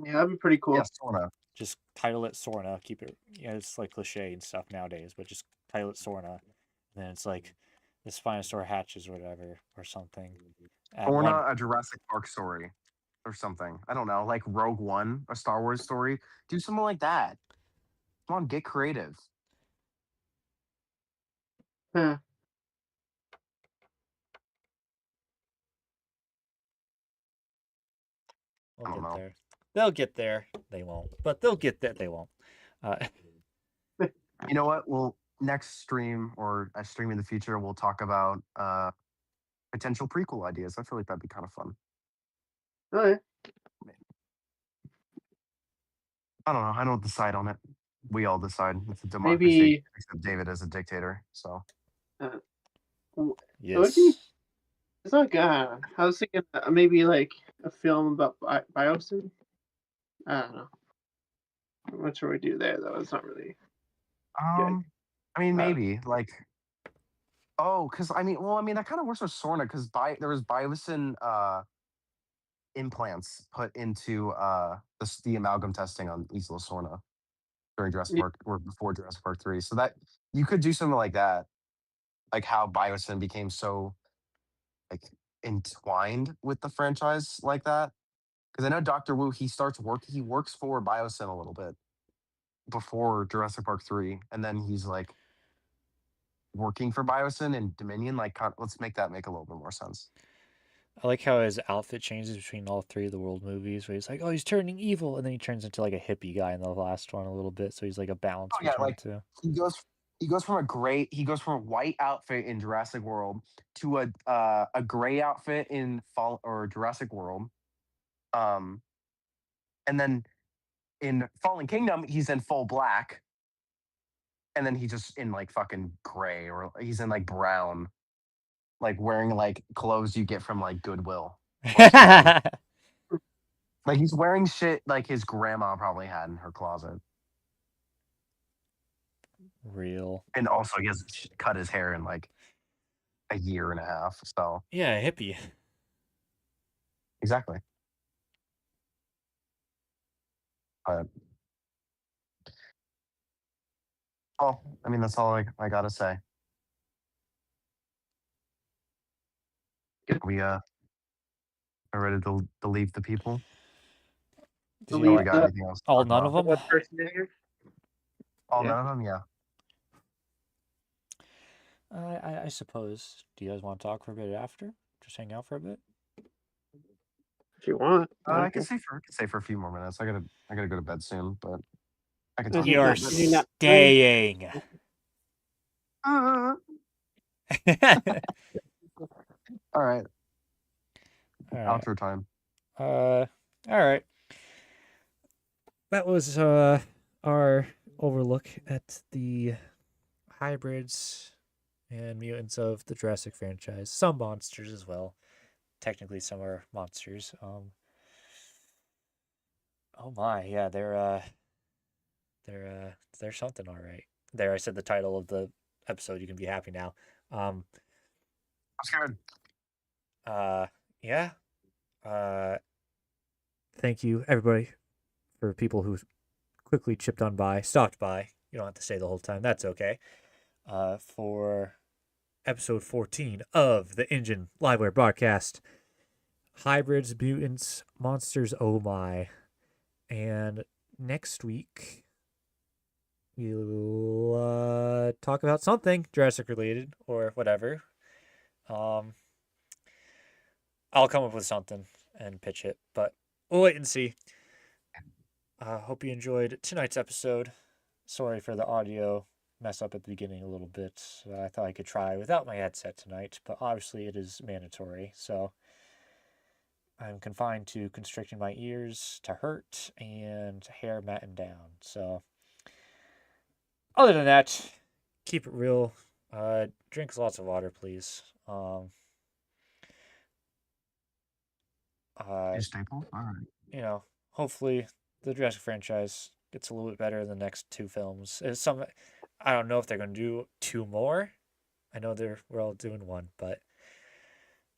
Yeah, that'd be pretty cool. Yeah, Sorna. Just title it Sorna. Keep it. Yeah, it's like cliche and stuff nowadays, but just title it Sorna. And then it's like the Spinosaur hatches or whatever or something. Sorna, a Jurassic Park story or something. I don't know, like Rogue One, a Star Wars story. Do something like that. Come on, get creative. Huh. We'll I don't get know. there. They'll get there. They won't. But they'll get there. They won't. You know what? Well, next stream or a stream in the future, we'll talk about potential prequel ideas. I feel like that'd be kind of fun. Oh, yeah. I don't know. I don't decide on it. We all decide. It's a democracy. Maybe Except David is a dictator. So yes. it's not good. I was thinking maybe like a film about Biosyn. I don't know. I'm not sure we do there though. It's not really. I mean, maybe like. Oh, because I mean, that kind of works with Sorna because there was Biosyn implants put into the amalgam testing on Isla Sorna during Jurassic Yeah. Park or before Jurassic Park 3. So that you could do something like that, like how Biosyn became so like entwined with the franchise like that. Because I know Dr. Wu, he works for Biosyn a little bit before Jurassic Park 3, and then he's like working for Biosyn and Dominion. Like, let's make that make a little bit more sense. I like how his outfit changes between all three of the world movies, where he's like, oh, he's turning evil, and then he turns into like a hippie guy in the last one a little bit, so he's like a balance between like the two. He goes from a white outfit in Jurassic World to a gray outfit in Jurassic World. And then in Fallen Kingdom, he's in full black. And then he's just in like fucking gray, or he's in like brown, like wearing like clothes you get from like Goodwill. Like he's wearing shit like his grandma probably had in her closet. Real. And also he has cut his hair in like a year and a half. So yeah, hippie. Exactly. Well, I mean, that's all I gotta say. We are ready to leave the people. Did we got anything else? All none of them? What person here? All none of them, yeah. I suppose. Do you guys want to talk for a bit after? Just hang out for a bit? If you want. I can stay for a few more minutes. I gotta go to bed soon, but I can talk. You're staying. All right. Outro time. All right. That was our overlook at the hybrids and mutants of the Jurassic franchise. Some monsters as well. Technically, some are monsters. Oh my, yeah, they're something, all right. There, I said the title of the episode. You can be happy now. That's good. Yeah. Thank you, everybody, for people who quickly stopped by. You don't have to stay the whole time. That's okay. For episode 14 of the inGen Livewear Podcast. Hybrids, mutants, monsters, oh my. And next week, we'll talk about something Jurassic related or whatever. I'll come up with something and pitch it, but we'll wait and see. Hope you enjoyed tonight's episode. Sorry for the audio mess up at the beginning a little bit. I thought I could try without my headset tonight, but obviously it is mandatory, so I'm confined to constricting my ears to hurt and hair matting down. So other than that, keep it real. Drink lots of water, please. Staple? All right. Hopefully the Jurassic franchise gets a little bit better in the next 2 films. I don't know if they're going to do 2 more. I know we're all doing 1, but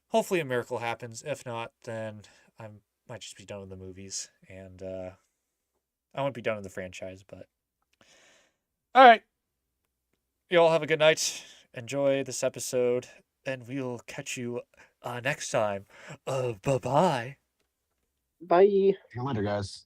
hopefully a miracle happens. If not, then I might just be done with the movies, and I won't be done with the franchise, but all right. You all have a good night. Enjoy this episode, and we'll catch you next time. Bye-bye. Bye. See you later, guys.